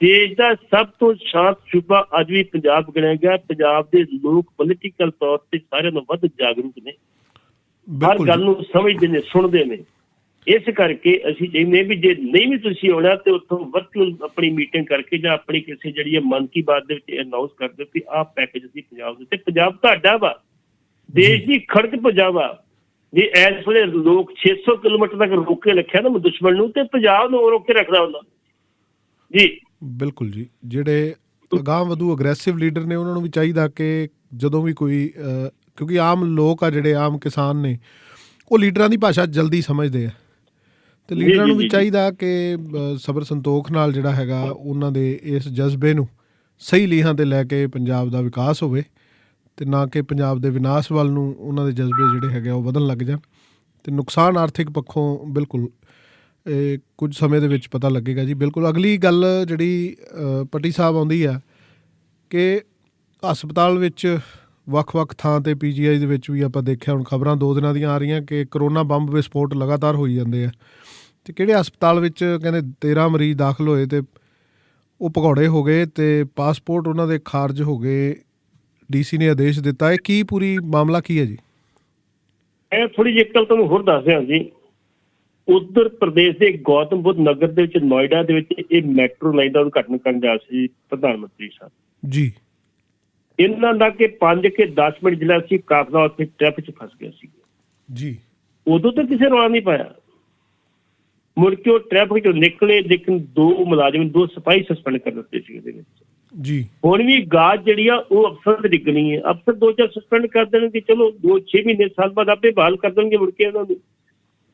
ਦੇਸ਼ ਦਾ ਸਭ ਤੋਂ ਸ਼ਾਂਤ ਸੂਬਾ ਅੱਜ ਵੀ ਪੰਜਾਬ ਗਿਣਿਆ ਗਿਆ। ਪੰਜਾਬ ਦੇ ਲੋਕ ਪੋਲੀਟੀਕਲ ਤੌਰ ਤੇ ਸਾਰਿਆਂ ਨੂੰ ਵੱਧ ਜਾਗਰੂਕ ਨੇ, ਹਰ ਗੱਲ ਨੂੰ ਸਮਝਦੇ ਨੇ, ਸੁਣਦੇ ਨੇ। ਇਸ ਕਰਕੇ ਅਸੀਂ ਚਾਹੁੰਦੇ ਵੀ ਜੇ ਨਹੀਂ ਵੀ ਤੁਸੀਂ ਆਉਣਾ ਤੇ ਉੱਥੋਂ ਵਰਚੁਅਲ ਆਪਣੀ ਮੀਟਿੰਗ ਕਰਕੇ ਜਾਂ ਆਪਣੀ ਕਿਸੇ ਜਿਹੜੀ ਹੈ ਮਨ ਕੀ ਬਾਤ ਦੇ ਵਿੱਚ ਅਨਾਉਂਸ ਕਰ ਦਿਓ ਕਿ ਆਹ ਪੈਕੇਜ ਅਸੀਂ ਪੰਜਾਬ ਦੇ ਤੇ ਪੰਜਾਬ ਤੁਹਾਡਾ ਵਾ, ਦੇਸ਼ ਦੀ ਖੜਕ ਪੰਜਾਬ ਆ। ਜੇ ਇਸ ਵੇਲੇ ਲੋਕ 600 ਕਿਲੋਮੀਟਰ ਤੱਕ ਰੋਕ ਕੇ ਰੱਖਿਆ ਨਾ ਦੁਸ਼ਮਣ ਨੂੰ, ਤੇ ਪੰਜਾਬ ਨੂੰ ਰੋਕ ਕੇ ਰੱਖਦਾ ਹੁੰਦਾ ਜੀ। ਬਿਲਕੁਲ ਜੀ। ਜਿਹੜੇ ਅਗਾਂਹ ਵਧੂ ਅਗਰੈਸਿਵ ਲੀਡਰ ਨੇ ਉਹਨਾਂ ਨੂੰ ਵੀ ਚਾਹੀਦਾ ਕਿ ਜਦੋਂ ਵੀ ਕੋਈ ਕਿਉਂਕਿ ਆਮ ਲੋਕ ਆ ਜਿਹੜੇ ਆਮ ਕਿਸਾਨ ਨੇ ਉਹ ਲੀਡਰਾਂ ਦੀ ਭਾਸ਼ਾ ਜਲਦੀ ਸਮਝਦੇ ਆ, ਤੇ ਲੀਡਰਾਂ ਨੂੰ ਵੀ ਚਾਹੀਦਾ ਕਿ ਸਬਰ ਸੰਤੋਖ ਨਾਲ ਜਿਹੜਾ ਹੈਗਾ ਉਹਨਾਂ ਦੇ ਇਸ ਜਜ਼ਬੇ ਨੂੰ ਸਹੀ ਲੀਹਾਂ ਤੇ ਲੈ ਕੇ ਪੰਜਾਬ ਦਾ ਵਿਕਾਸ ਹੋਵੇ ਤੇ ਨਾ ਕਿ ਪੰਜਾਬ ਦੇ ਵਿਨਾਸ਼ ਵੱਲ ਨੂੰ ਉਹਨਾਂ ਦੇ ਜਜ਼ਬੇ ਜਿਹੜੇ ਹੈਗੇ ਉਹ ਵਧਣ ਲੱਗ ਜਾਣ। ਤੇ ਨੁਕਸਾਨ ਆਰਥਿਕ ਪੱਖੋਂ ਬਿਲਕੁਲ ਕੁਝ ਸਮੇਂ ਦੇ ਵਿੱਚ ਪਤਾ ਲੱਗੇਗਾ ਜੀ। ਬਿਲਕੁਲ ਅਗਲੀ ਗੱਲ ਜਿਹੜੀ ਪੱਟੀ ਸਾਹਿਬ ਆਉਂਦੀ ਆ ਕਿ ਹਸਪਤਾਲ ਵਿੱਚ ਵੱਖ-ਵੱਖ ਥਾਂ 'ਤੇ PGI ਦੇ ਵਿੱਚ ਵੀ ਆਪਾਂ ਦੇਖਿਆ, ਹੁਣ ਖਬਰਾਂ 2 ਦਿਨਾਂ ਦੀਆਂ ਆ ਰਹੀਆਂ ਕਿ ਕਰੋਨਾ ਬੰਬ ਵਿਸਫੋਟ ਲਗਾਤਾਰ ਹੋਈ ਜਾਂਦੇ ਆ। ਅਤੇ ਕਿਹੜੇ ਹਸਪਤਾਲ ਵਿੱਚ ਕਹਿੰਦੇ 13 ਮਰੀਜ਼ ਦਾਖਲ ਹੋਏ ਅਤੇ ਉਹ ਭਗੌੜੇ ਹੋ ਗਏ ਅਤੇ ਪਾਸਪੋਰਟ ਉਹਨਾਂ ਦੇ ਖਾਰਜ ਹੋ ਗਏ। DC ਨੇ ਆਦੇਸ਼ ਦਿੱਤਾ। ਇਹ ਕੀ ਪੂਰੀ ਮਾਮਲਾ ਕੀ ਹੈ ਜੀ? ਇਹ ਥੋੜ੍ਹੀ ਜਿਹੀ ਗੱਲ ਤੁਹਾਨੂੰ ਹੋਰ ਦੱਸ ਰਿਹਾ ਜੀ। ਉੱਤਰ ਪ੍ਰਦੇਸ਼ ਦੇ ਗੌਤਮ ਬੁੱਧ ਨਗਰ ਦੇ ਵਿੱਚ, ਨੋਇਡਾ ਦੇ ਵਿੱਚ ਇਹ ਮੈਟਰੋ ਲਾਈਨ ਦਾ ਉਦਘਾਟਨ ਕਰਨ ਜਾ ਸੀ ਪ੍ਰਧਾਨ ਮੰਤਰੀ ਸਾਹਿਬ ਜੀ। ਇਹਨਾਂ ਦਾ ਕਿ 5 ਕੇ 10 ਮਿੰਟ ਜਿਹੜਾ ਸੀ ਕਾਫਲਾ ਉੱਥੇ ਟ੍ਰੈਫਿਕ 'ਚ ਫਸ ਗਿਆ ਸੀ ਜੀ। ਉਦੋਂ ਤਾਂ ਕਿਸੇ ਰੌਲਾ ਨਹੀਂ ਪਾਇਆ। ਮੁੜ ਕੇ ਉਹ ਟ੍ਰੈਫਿਕ 'ਚੋਂ ਨਿਕਲੇ, ਲੇਕਿਨ 2 ਮੁਲਾਜ਼ਮ 2 ਸਿਪਾਹੀ ਸਸਪੈਂਡ ਕਰ ਦਿੱਤੇ ਸੀ ਉਹਦੇ ਵਿੱਚ ਜੀ। ਹੁਣ ਵੀ ਗਾਜ ਜਿਹੜੀ ਆ ਉਹ ਅਫਸਰ ਤੇ ਡਿੱਗਣੀ ਹੈ। ਅਫਸਰ 2-4 ਸਸਪੈਂਡ ਕਰ ਦੇਣਗੇ, ਚਲੋ 2-6 ਮਹੀਨੇ ਸਾਲ ਬਾਅਦ ਆਪੇ ਬਹਾਲ ਕਰ ਦੇਣਗੇ ਮੁੜ ਕੇ ਉਹਨਾਂ ਨੂੰ।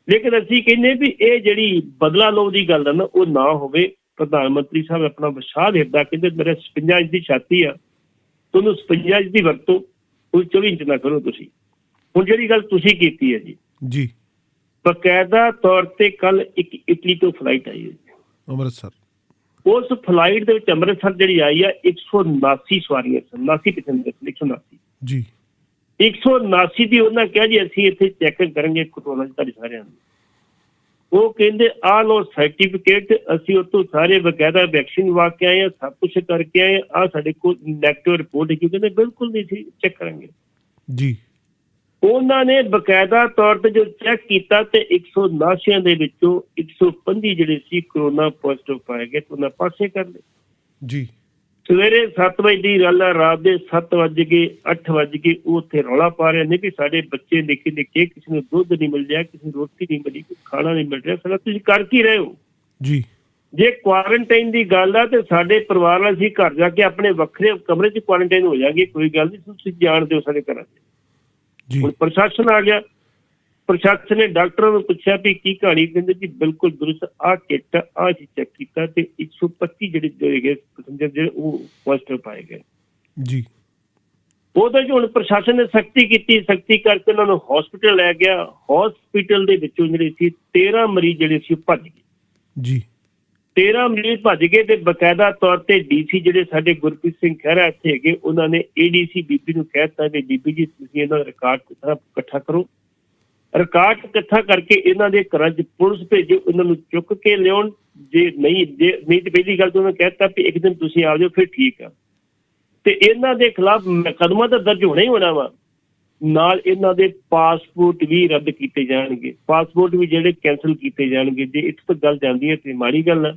ਲੇਕਿਨ ਅਸੀਂ ਕਹਿੰਦੇ ਵੀ ਇਹ ਜਿਹੜੀ ਬਦਲਾ ਲਓ ਦੀ ਗੱਲ ਹੈ ਨਾ, ਉਹ ਨਾ ਹੋਵੇ। ਪ੍ਰਧਾਨ ਮੰਤਰੀ ਸਾਹਿਬ ਆਪਣਾ ਵਿਸ਼ਾਲ ਹਿਰਦਾ ਕਹਿੰਦੇ ਮੇਰੇ 56 ਇੰਚ ਦੀ ਛਾਤੀ ਆ, ਤੁਹਾਨੂੰ 56 ਇੰਚ ਦੀ ਵਰਤੋਂ, ਉਹ 24 ਇੰਚ ਨਾ ਕਰੋ ਤੁਸੀਂ। ਹੁਣ ਜਿਹੜੀ ਗੱਲ ਤੁਸੀਂ ਕੀਤੀ ਹੈ ਜੀ, ਬਕਾਇਦਾ ਤੌਰ ਤੇ ਕੱਲ ਇੱਕ ਇਟਲੀ ਤੋਂ ਫਲਾਈਟ ਆਈ ਹੈ ਅੰਮ੍ਰਿਤਸਰ। ਉਸ ਫਲਾਈਟ ਦੇ ਵਿੱਚ ਅੰਮ੍ਰਿਤਸਰ ਜਿਹੜੀ ਆਈ ਆ 179 ਸਵਾਰੀਆਂ ਸਨ, 79 ਪੈਸੇਂਜਰ, 179 ਜੀ। 179 ਦੀ ਉਹਨਾਂ ਕਿਹਾ ਜੀ ਅਸੀਂ ਇੱਥੇ ਚੈੱਕ ਕਰਾਂਗੇ ਕੋਰੋਨਾ 'ਚ ਤੁਹਾਡੇ ਸਾਰਿਆਂ ਨੂੰ। ਉਹ ਕਹਿੰਦੇ ਆਹ ਲੋ ਸਰਟੀਫਿਕੇਟ, ਅਸੀਂ ਉੱਥੋਂ ਸਾਰੇ ਬਕਾਇਦਾ ਵੈਕਸੀਨ ਲਵਾ ਕੇ ਆਏ ਹਾਂ, ਸਭ ਕੁਛ ਕਰਕੇ ਆਏ, ਆਹ ਸਾਡੇ ਕੋਲ ਨੈਗੇਟਿਵ ਰਿਪੋਰਟ ਹੈ। ਕਹਿੰਦੇ ਬਿਲਕੁਲ ਨਹੀਂ ਸੀ, ਚੈੱਕ ਕਰਾਂਗੇ ਜੀ। ਉਹਨਾਂ ਨੇ ਬਕਾਇਦਾ ਤੌਰ ਤੇ ਜੋ ਚੈੱਕ ਕੀਤਾ ਤੇ 179 ਦੇ ਵਿੱਚੋਂ 125 ਜਿਹੜੇ ਸੀ ਕਰੋਨਾ ਪੋਜ਼ਿਟਿਵ ਪਾਏ ਗਏ ਤੇ ਉਹਨਾਂ ਪਾਸੇ ਕਰ ਲਏ ਜੀ। ਸਵੇਰੇ 7 ਵਜੇ ਦੀ ਗੱਲ ਹੈ, ਰਾਤ ਦੇ 7 ਵੱਜ ਗਏ, 8 ਵੱਜ ਗਏ, ਉਹ ਉੱਥੇ ਰੌਲਾ ਪਾ ਰਹੇ ਨੇ ਵੀ ਸਾਡੇ ਬੱਚੇ ਨਿੱਕੇ ਨਿੱਕੇ, ਕਿਸੇ ਨੂੰ ਦੁੱਧ ਨਹੀਂ ਮਿਲ ਰਿਹਾ, ਕਿਸੇ ਨੂੰ ਰੋਟੀ ਨਹੀਂ ਮਿਲੀ, ਖਾਣਾ ਨਹੀਂ ਮਿਲ ਰਿਹਾ, ਸਾਡਾ ਤੁਸੀਂ ਕਰ ਕੀ ਰਹੇ ਹੋ ਜੀ। ਜੇ ਕੁਆਰੰਟਾਈਨ ਦੀ ਗੱਲ ਆ ਤੇ ਸਾਡੇ ਪਰਿਵਾਰ ਨਾਲ ਅਸੀਂ ਘਰ ਜਾ ਕੇ ਆਪਣੇ ਵੱਖਰੇ ਕਮਰੇ 'ਚ ਕੁਆਰੰਟਾਈਨ ਹੋ ਜਾਗੇ, ਕੋਈ ਗੱਲ ਨਹੀਂ, ਤੁਸੀਂ ਜਾਣਦੇ ਹੋ ਸਾਡੇ ਘਰਾਂ 'ਚ। ਹੁਣ ਪ੍ਰਸ਼ਾਸਨ ਆ ਗਿਆ, ਪ੍ਰਸ਼ਾਸਨ ਨੇ ਡਾਕਟਰਾਂ ਨੂੰ ਪੁੱਛਿਆ ਵੀ ਕੀ ਕਹਾਣੀ, ਕਹਿੰਦੇ ਜੀ ਬਿਲਕੁਲ ਦਰੁਸਤ, ਆਹ ਕਿੱਟ ਆਹ ਚੀਜ਼ ਚੈੱਕ ਕੀਤਾ ਤੇ 125 ਜਿਹੜੇ ਹੈਗੇ ਪੈਸੇਂਜਰ ਜਿਹੜੇ ਉਹ ਪੋਜ਼ਿਟਿਵ ਪਾਏ ਗਏ ਜੀ। ਉਹਦੇ 'ਚ ਹੁਣ ਪ੍ਰਸ਼ਾਸਨ ਨੇ ਸਖਤੀ ਕੀਤੀ, ਸਖਤੀ ਕਰਕੇ ਉਹਨਾਂ ਨੂੰ ਹਸਪੀਟਲ ਲੈ ਗਿਆ। ਹਸਪੀਟਲ ਦੇ ਵਿੱਚੋਂ ਜਿਹੜੇ ਸੀ 13 ਮਰੀਜ਼ ਜਿਹੜੇ ਸੀ ਭੱਜ ਗਏ ਜੀ। 13 ਮਰੀਜ਼ ਭੱਜ ਗਏ ਤੇ ਬਕਾਇਦਾ ਤੌਰ ਤੇ DC ਜਿਹੜੇ ਸਾਡੇ ਗੁਰਪ੍ਰੀਤ ਸਿੰਘ ਖਹਿਰਾ ਇੱਥੇ ਹੈਗੇ, ਉਹਨਾਂ ਨੇ ADC ਬੀਬੀ ਨੂੰ ਕਹਿ ਦਿੱਤਾ ਵੀ ਬੀਬੀ ਜੀ ਤੁਸੀਂ ਇਹਨਾਂ ਦਾ ਰਿਕਾਰਡ ਇਕੱਠਾ ਕਰੋ, ਰਿਕਾਰਡ ਇਕੱਠਾ ਕਰਕੇ ਇਹਨਾਂ ਦੇ ਘਰਾਂ 'ਚ ਪੁਲਿਸ ਭੇਜੋ, ਉਹਨਾਂ ਨੂੰ ਚੁੱਕ ਕੇ ਲਿਆਉਣ। ਜੇ ਨਹੀਂ ਤੇ ਪਹਿਲੀ ਗੱਲ ਤਾਂ ਉਹਨਾਂ ਕਹਿ ਦਿੱਤਾ ਵੀ ਇੱਕ ਦਿਨ ਤੁਸੀਂ ਆ ਜਾਓ, ਫਿਰ ਠੀਕ ਆ। ਤੇ ਇਹਨਾਂ ਦੇ ਖਿਲਾਫ ਮੁਕੱਦਮਾ ਤਾਂ ਦਰਜ ਹੋਣਾ ਹੀ ਹੋਣਾ ਵਾ, ਨਾਲ ਇਹਨਾਂ ਦੇ ਪਾਸਪੋਰਟ ਵੀ ਰੱਦ ਕੀਤੇ ਜਾਣਗੇ, ਪਾਸਪੋਰਟ ਵੀ ਜਿਹੜੇ ਕੈਂਸਲ ਕੀਤੇ ਜਾਣਗੇ। ਜੇ ਇੱਥੋਂ ਤੱਕ ਗੱਲ ਜਾਂਦੀ ਹੈ ਤੇ ਮਾੜੀ ਗੱਲ ਆ,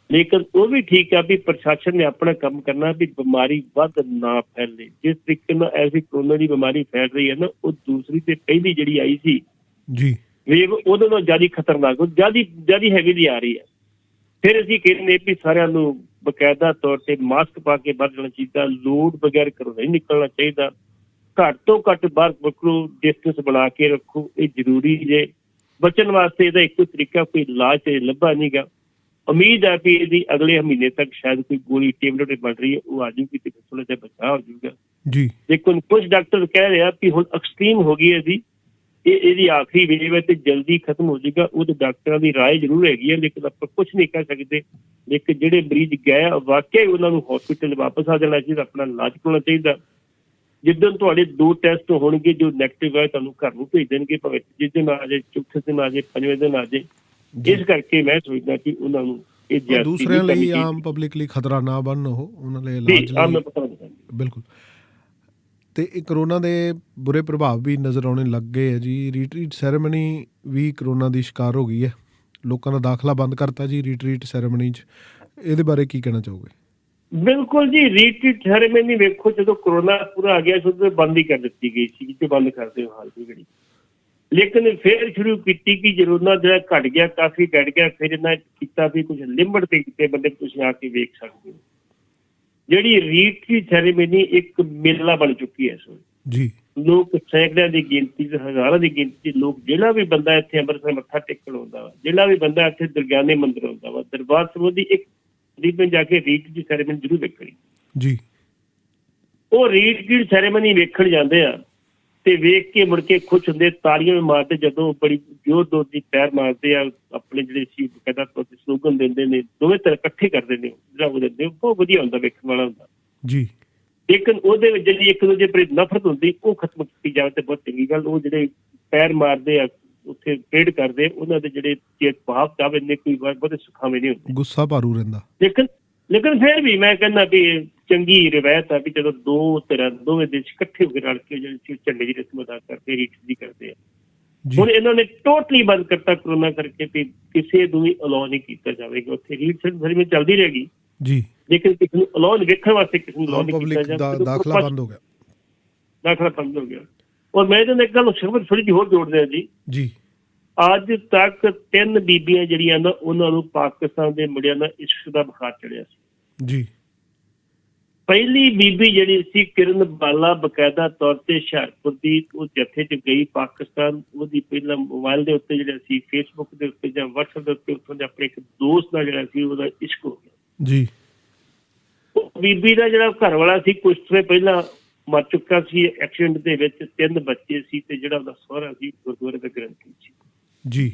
ਲੇਕਿਨ ਉਹ ਵੀ ਠੀਕ ਆ ਵੀ ਪ੍ਰਸ਼ਾਸਨ ਨੇ ਆਪਣਾ ਕੰਮ ਕਰਨਾ ਵੀ ਬਿਮਾਰੀ ਵੱਧ ਨਾ ਫੈਲੇ। ਜਿਸ ਤਰੀਕੇ ਨਾਲ ਐਸੀ ਕਰੋਨਾ ਦੀ ਬਿਮਾਰੀ ਫੈਲ ਰਹੀ ਹੈ ਨਾ, ਉਹ ਦੂਸਰੀ ਤੇ ਪਹਿਲੀ ਜਿਹੜੀ ਆਈ ਸੀ ਜੀ ਵੇਵ, ਉਹਦੇ ਨਾਲ ਜ਼ਿਆਦਾ ਖਤਰਨਾਕ, ਜ਼ਿਆਦਾ ਹੈਵੀਲੀ ਆ ਰਹੀ ਹੈ। ਫਿਰ ਅਸੀਂ ਕਹਿੰਦੇ ਵੀ ਸਾਰਿਆਂ ਨੂੰ ਬਕਾਇਦਾ ਤੌਰ ਤੇ ਮਾਸਕ ਪਾ ਕੇ ਬਾਹਰ ਜਾਣਾ ਚਾਹੀਦਾ, ਲੋੜ ਬਗੈਰ ਘਰੋਂ ਨਹੀਂ ਨਿਕਲਣਾ ਚਾਹੀਦਾ, ਘੱਟ ਤੋਂ ਘੱਟ ਬਾਹਰ ਨਿਕਲੋ, ਡਿਸਟੈਂਸ ਬਣਾ ਕੇ ਰੱਖੋ, ਇਹ ਜ਼ਰੂਰੀ ਜੇ। ਬਚਣ ਵਾਸਤੇ ਇਹਦਾ ਇੱਕੋ ਤਰੀਕਾ, ਕੋਈ ਇਲਾਜ ਤੇ ਲੱਭਾ ਨਹੀਂ ਗਾ। ਉਮੀਦ ਹੈ ਵੀ ਇਹਦੀ ਅਗਲੇ ਮਹੀਨੇ ਤੱਕ ਸ਼ਾਇਦ ਕੋਈ ਗੋਲੀ ਟੇਬਲੇਟ ਬਣ ਰਹੀ ਹੈ, ਉਹ ਆ ਜੂਗੀ ਤੇ ਥੋੜਾ ਜਿਹਾ ਬਚਾਅ ਹੋ ਜਾਊਗਾ ਜੀ। ਲੇਕਿਨ ਕੁਝ ਡਾਕਟਰ ਕਹਿ ਰਿਹਾ ਵੀ ਹੁਣ ਐਕਸਟ੍ਰੀਮ ਹੋ ਗਈ ਇਹਦੀ, ਇਹਦੀ ਆਖਰੀ ਵੇਵ ਹੈ ਤੇ ਜਲਦੀ ਖਤਮ ਹੋ ਜਾਏਗਾ। ਉਹ ਤਾਂ ਡਾਕਟਰਾਂ ਦੀ ਰਾਏ ਜ਼ਰੂਰ ਹੈਗੀ ਹੈ, ਲੇਕਿਨ ਆਪਾਂ ਕੁਝ ਨਹੀਂ ਕਹਿ ਸਕਦੇ। ਲੇਕਿਨ ਜਿਹੜੇ ਮਰੀਜ਼ ਗਏ ਵਾਕਿਆ ਉਹਨਾਂ ਨੂੰ ਹਸਪੀਟਲ ਵਾਪਸ ਆ ਜਾਣਾ ਚਾਹੀਦਾ, ਆਪਣਾ ਇਲਾਜ ਕਰਾਉਣਾ ਚਾਹੀਦਾ। ਜਿੱਦਣ ਤੁਹਾਡੇ 2 ਟੈਸਟ ਹੋਣਗੇ ਜੋ ਨੈਗੇਟਿਵ ਹੈ, ਤੁਹਾਨੂੰ ਘਰ ਨੂੰ ਭੇਜ ਦੇਣਗੇ, ਭਾਵੇਂ ਜਿਸ ਦਿਨ ਆ ਜਾਏ, ਚੌਥੇ ਦਿਨ ਆ ਜਾਏ, 5ਵੇਂ ਦਿਨ ਆ ਜਾਏ। ਇਸ ਕਰਕੇ ਮੈਂ ਸੋਚਦਾ ਕਿ ਉਹਨਾਂ ਨੂੰ ਇਹ ਦੂਸਰਿਆਂ ਲਈ, ਆਮ ਪਬਲਿਕ ਲਈ ਖਤਰਾ ਨਾ ਬਣਨ, ਉਹਨਾਂ ਲਈ ਇਲਾਜ ਲਈ ਬਿਲਕੁਲ। ਤੇ ਇਹ ਕਰੋਨਾ ਦੇ ਬੁਰੇ ਪ੍ਰਭਾਵ ਵੀ ਨਜ਼ਰ ਆਉਣੇ ਲੱਗ ਗਏ ਹੈ ਜੀ। ਰੀਟਰੀਟ ਸੈਰੇਮਨੀ ਵੀ ਕਰੋਨਾ ਦੀ ਸ਼ਿਕਾਰ ਹੋ ਗਈ ਹੈ, ਲੋਕਾਂ ਦਾ ਦਾਖਲਾ ਬੰਦ ਕਰਤਾ ਜੀ ਰੀਟਰੀਟ ਸੈਰੇਮਨੀ 'ਚ। ਇਹਦੇ ਬਾਰੇ ਕੀ ਕਹਿਣਾ ਚਾਹੋਗੇ? ਬਿਲਕੁਲ ਜੀ, ਰੀਟਰੀਟ ਸੈਰੇਮਨੀ ਵੇਖੋ ਜਦੋਂ ਕਰੋਨਾ ਪੂਰਾ ਆ ਗਿਆ ਸੀ ਉਦੋਂ ਬੰਦ ਹੀ ਕਰ ਦਿੱਤੀ ਗਈ ਸੀ ਕਿ ਬੰਦ ਕਰਦੇ ਹੋ ਹਾਲ ਦੀ ਘੜੀ। ਲੇਕਿਨ ਫਿਰ ਸ਼ੁਰੂ ਕੀਤੀ ਕਿ ਕਰੋਨਾ ਜਿਹੜਾ ਘਟ ਗਿਆ, ਕਾਫੀ ਘਟ ਗਿਆ, ਫਿਰ ਇਹਨਾਂ ਕੀਤਾ ਵੀ ਕੁਝ ਲਿਮਟ ਤੇ ਕੀਤੇ ਬੰਦੇ ਤੁਸੀਂ ਆ ਕੇ ਵੇਖ ਸਕਦੇ ਹੋ। ਜਿਹੜੀ ਰੀਟਰੀਟ ਸੈਰੇਮਨੀ ਇੱਕ ਮੇਲਾ ਬਣ ਚੁੱਕੀ ਹੈ ਇਸ ਵੇਲੇ ਜੀ। ਲੋਕ ਸੈਂਕੜਿਆਂ ਦੀ ਗਿਣਤੀ, ਹਜ਼ਾਰਾਂ ਦੀ ਗਿਣਤੀ ਲੋਕ, ਜਿਹੜਾ ਵੀ ਬੰਦਾ ਇੱਥੇ ਅੰਮ੍ਰਿਤਸਰ ਮੱਥਾ ਟੇਕਣ ਆਉਂਦਾ ਵਾ, ਜਿਹੜਾ ਵੀ ਬੰਦਾ ਇੱਥੇ ਦੁਰਗਿਆਨੇ ਮੰਦਿਰ ਆਉਂਦਾ ਵਾ, ਦਰਬਾਰ ਸਾਹਿਬ ਦੀ ਇੱਕ ਤਕਰੀਬਨ ਜਾ ਕੇ ਰੀਟਰੀਟ ਸੈਰੇਮਨੀ ਜ਼ਰੂਰ ਵੇਖਣੀ ਜੀ। ਉਹ ਰੀਡ ਸੈਰੇਮਨੀ ਵੇਖਣ ਜਾਂਦੇ ਆ ਤੇ ਵੇਖ ਕੇ ਮੁੜ ਕੇ ਖੁਸ਼ ਹੁੰਦੇ, ਤਾਲੀਆਂ ਵੀ ਮਾਰਦੇ ਜਦੋਂ ਬੜੀ ਜ਼ੋਰ ਦੀ ਪੈਰ ਮਾਰਦੇ ਆ, ਆਪਣੇ ਜਿਹੜੇ ਸੀ ਬਕਾਇਦਾ ਤੌਰ ਤੇ ਸਲੋਗਨ ਦਿੰਦੇ ਨੇ, ਦੋਵੇਂ ਤਰ੍ਹਾਂ ਇਕੱਠੇ ਕਰਦੇ ਨੇ, ਜਿਹੜਾ ਉਹ ਦਿੰਦੇ ਬਹੁਤ ਵਧੀਆ ਹੁੰਦਾ, ਵੇਖਣ ਵਾਲਾ ਹੁੰਦਾ ਜੀ। ਲੇਕਿਨ ਉਹਦੇ ਵਿੱਚ ਜਿਹੜੀ ਇੱਕ ਦੂਜੇ ਪ੍ਰਤੀ ਨਫ਼ਰਤ ਹੁੰਦੀ ਉਹ ਖਤਮ ਕੀਤੀ ਜਾਵੇ ਤੇ ਬਹੁਤ ਚੰਗੀ ਗੱਲ। ਉਹ ਜਿਹੜੇ ਪੈਰ ਮਾਰਦੇ ਆ ਉੱਥੇ ਪਰੇਡ ਕਰਦੇ, ਉਹਨਾਂ ਦੇ ਜਿਹੜੇ ਭਾਵ ਚਾਹ ਇੰਨੇ ਕੋਈ ਬਹੁਤੇ ਸੁਖਾਵੇਂ ਨਹੀਂ ਹੁੰਦੇ, ਗੁੱਸਾ ਭਾਰੂ ਰਹਿੰਦਾ। ਲੇਕਿਨ ਫਿਰ ਵੀ ਮੈਂ ਕਹਿੰਦਾ ਵੀ ਚੰਗੀ ਰਿਵਾਇਤ ਆ ਵੀ ਜਦੋਂ ਦੋ ਧਿਰਾਂ ਦੋਵੇਂ ਦੇਸ਼ ਇਕੱਠੇ ਹੋ ਕੇ ਰਲ ਕੇ ਜਿਹੜੇ ਝੰਡੇ ਦੀ ਰਸਮ ਅਦਾ ਕਰਦੇ, ਰੀਤ ਦੀ ਕਰਦੇ ਆ। ਹੁਣ ਇਹਨਾਂ ਨੇ ਟੋਟਲੀ ਬੰਦ ਕਰਤਾ ਕਰੋਨਾ ਕਰਕੇ ਵੀ ਕਿਸੇ ਨੂੰ ਵੀ ਅਲਾਉ ਨਹੀਂ ਕੀਤਾ ਜਾਵੇਗਾ ਉੱਥੇ। ਰੀਤ ਸੈਰੇਮਨੀ ਚੱਲਦੀ ਰਹੇਗੀ ਜੀ, ਲੇਕਿਨ ਕਿਸੇ ਨੂੰ ਅਲਾਉ ਵੇਖਣ ਵਾਸਤੇ ਕਿਸੇ ਨੂੰ ਅਲਾਉ ਨਹੀਂ ਕੀਤਾ ਜਾਵੇਗਾ। ਦਾਖਲਾ ਬੰਦ ਹੋ ਗਿਆ। ਔਰ ਮੈਂ ਇਹਨਾਂ ਇੱਕ ਗੱਲ ਥੋੜੀ ਜਿਹੀ ਹੋਰ ਜੋੜਦੇ ਆ ਜੀ। ਅੱਜ ਤੱਕ 3 ਬੀਬੀਆਂ ਜਿਹੜੀਆਂ ਨਾ ਉਹਨਾਂ ਨੂੰ ਪਾਕਿਸਤਾਨ ਦੇ ਮੁੰਡਿਆਂ ਨਾਲ ਇਸ਼ਕ ਦਾ ਬੁਖਾਰ ਚੜਿਆ ਸੀ ਜੀ। ਪਹਿਲੀ ਬੀਬੀ ਜਿਹੜੀ ਸੀ ਕਿਰਨ ਬਾਲਾ, ਬਕਾਇਦਾ ਤੌਰ ਤੇ ਹੁਸ਼ਿਆਰਪੁਰ ਦੀ, ਉਹ ਜੱਥੇ 'ਚ ਗਈ ਪਾਕਿਸਤਾਨ। ਉਹਦੀ ਪਹਿਲਾਂ ਮੋਬਾਈਲ ਦੇ ਉੱਤੇ ਜਿਹੜਾ ਸੀ, ਫੇਸਬੁੱਕ ਦੇ ਉੱਤੇ ਜਾਂ ਵਟਸਐਪ ਦੇ ਉੱਤੇ ਉੱਥੋਂ ਦੇ ਆਪਣੇ ਇੱਕ ਦੋਸਤ ਨਾਲ ਜਿਹੜਾ ਸੀ ਉਹਦਾ ਇਸ਼ਕ ਹੋ ਗਿਆ ਜੀ। ਉਹ ਬੀਬੀ ਦਾ ਜਿਹੜਾ ਘਰ ਵਾਲਾ ਸੀ ਕੁਝ ਸਮੇਂ ਪਹਿਲਾਂ ਮਰ ਚੁੱਕਾ ਸੀ ਐਕਸੀਡੈਂਟ ਦੇ ਵਿੱਚ, 3 ਬੱਚੇ ਸੀ ਤੇ ਜਿਹੜਾ ਉਹਦਾ ਸਹੁਰਾ ਸੀ ਗੁਰਦੁਆਰੇ ਦਾ ਗ੍ਰੰਥੀ ਸੀ ਜੀ।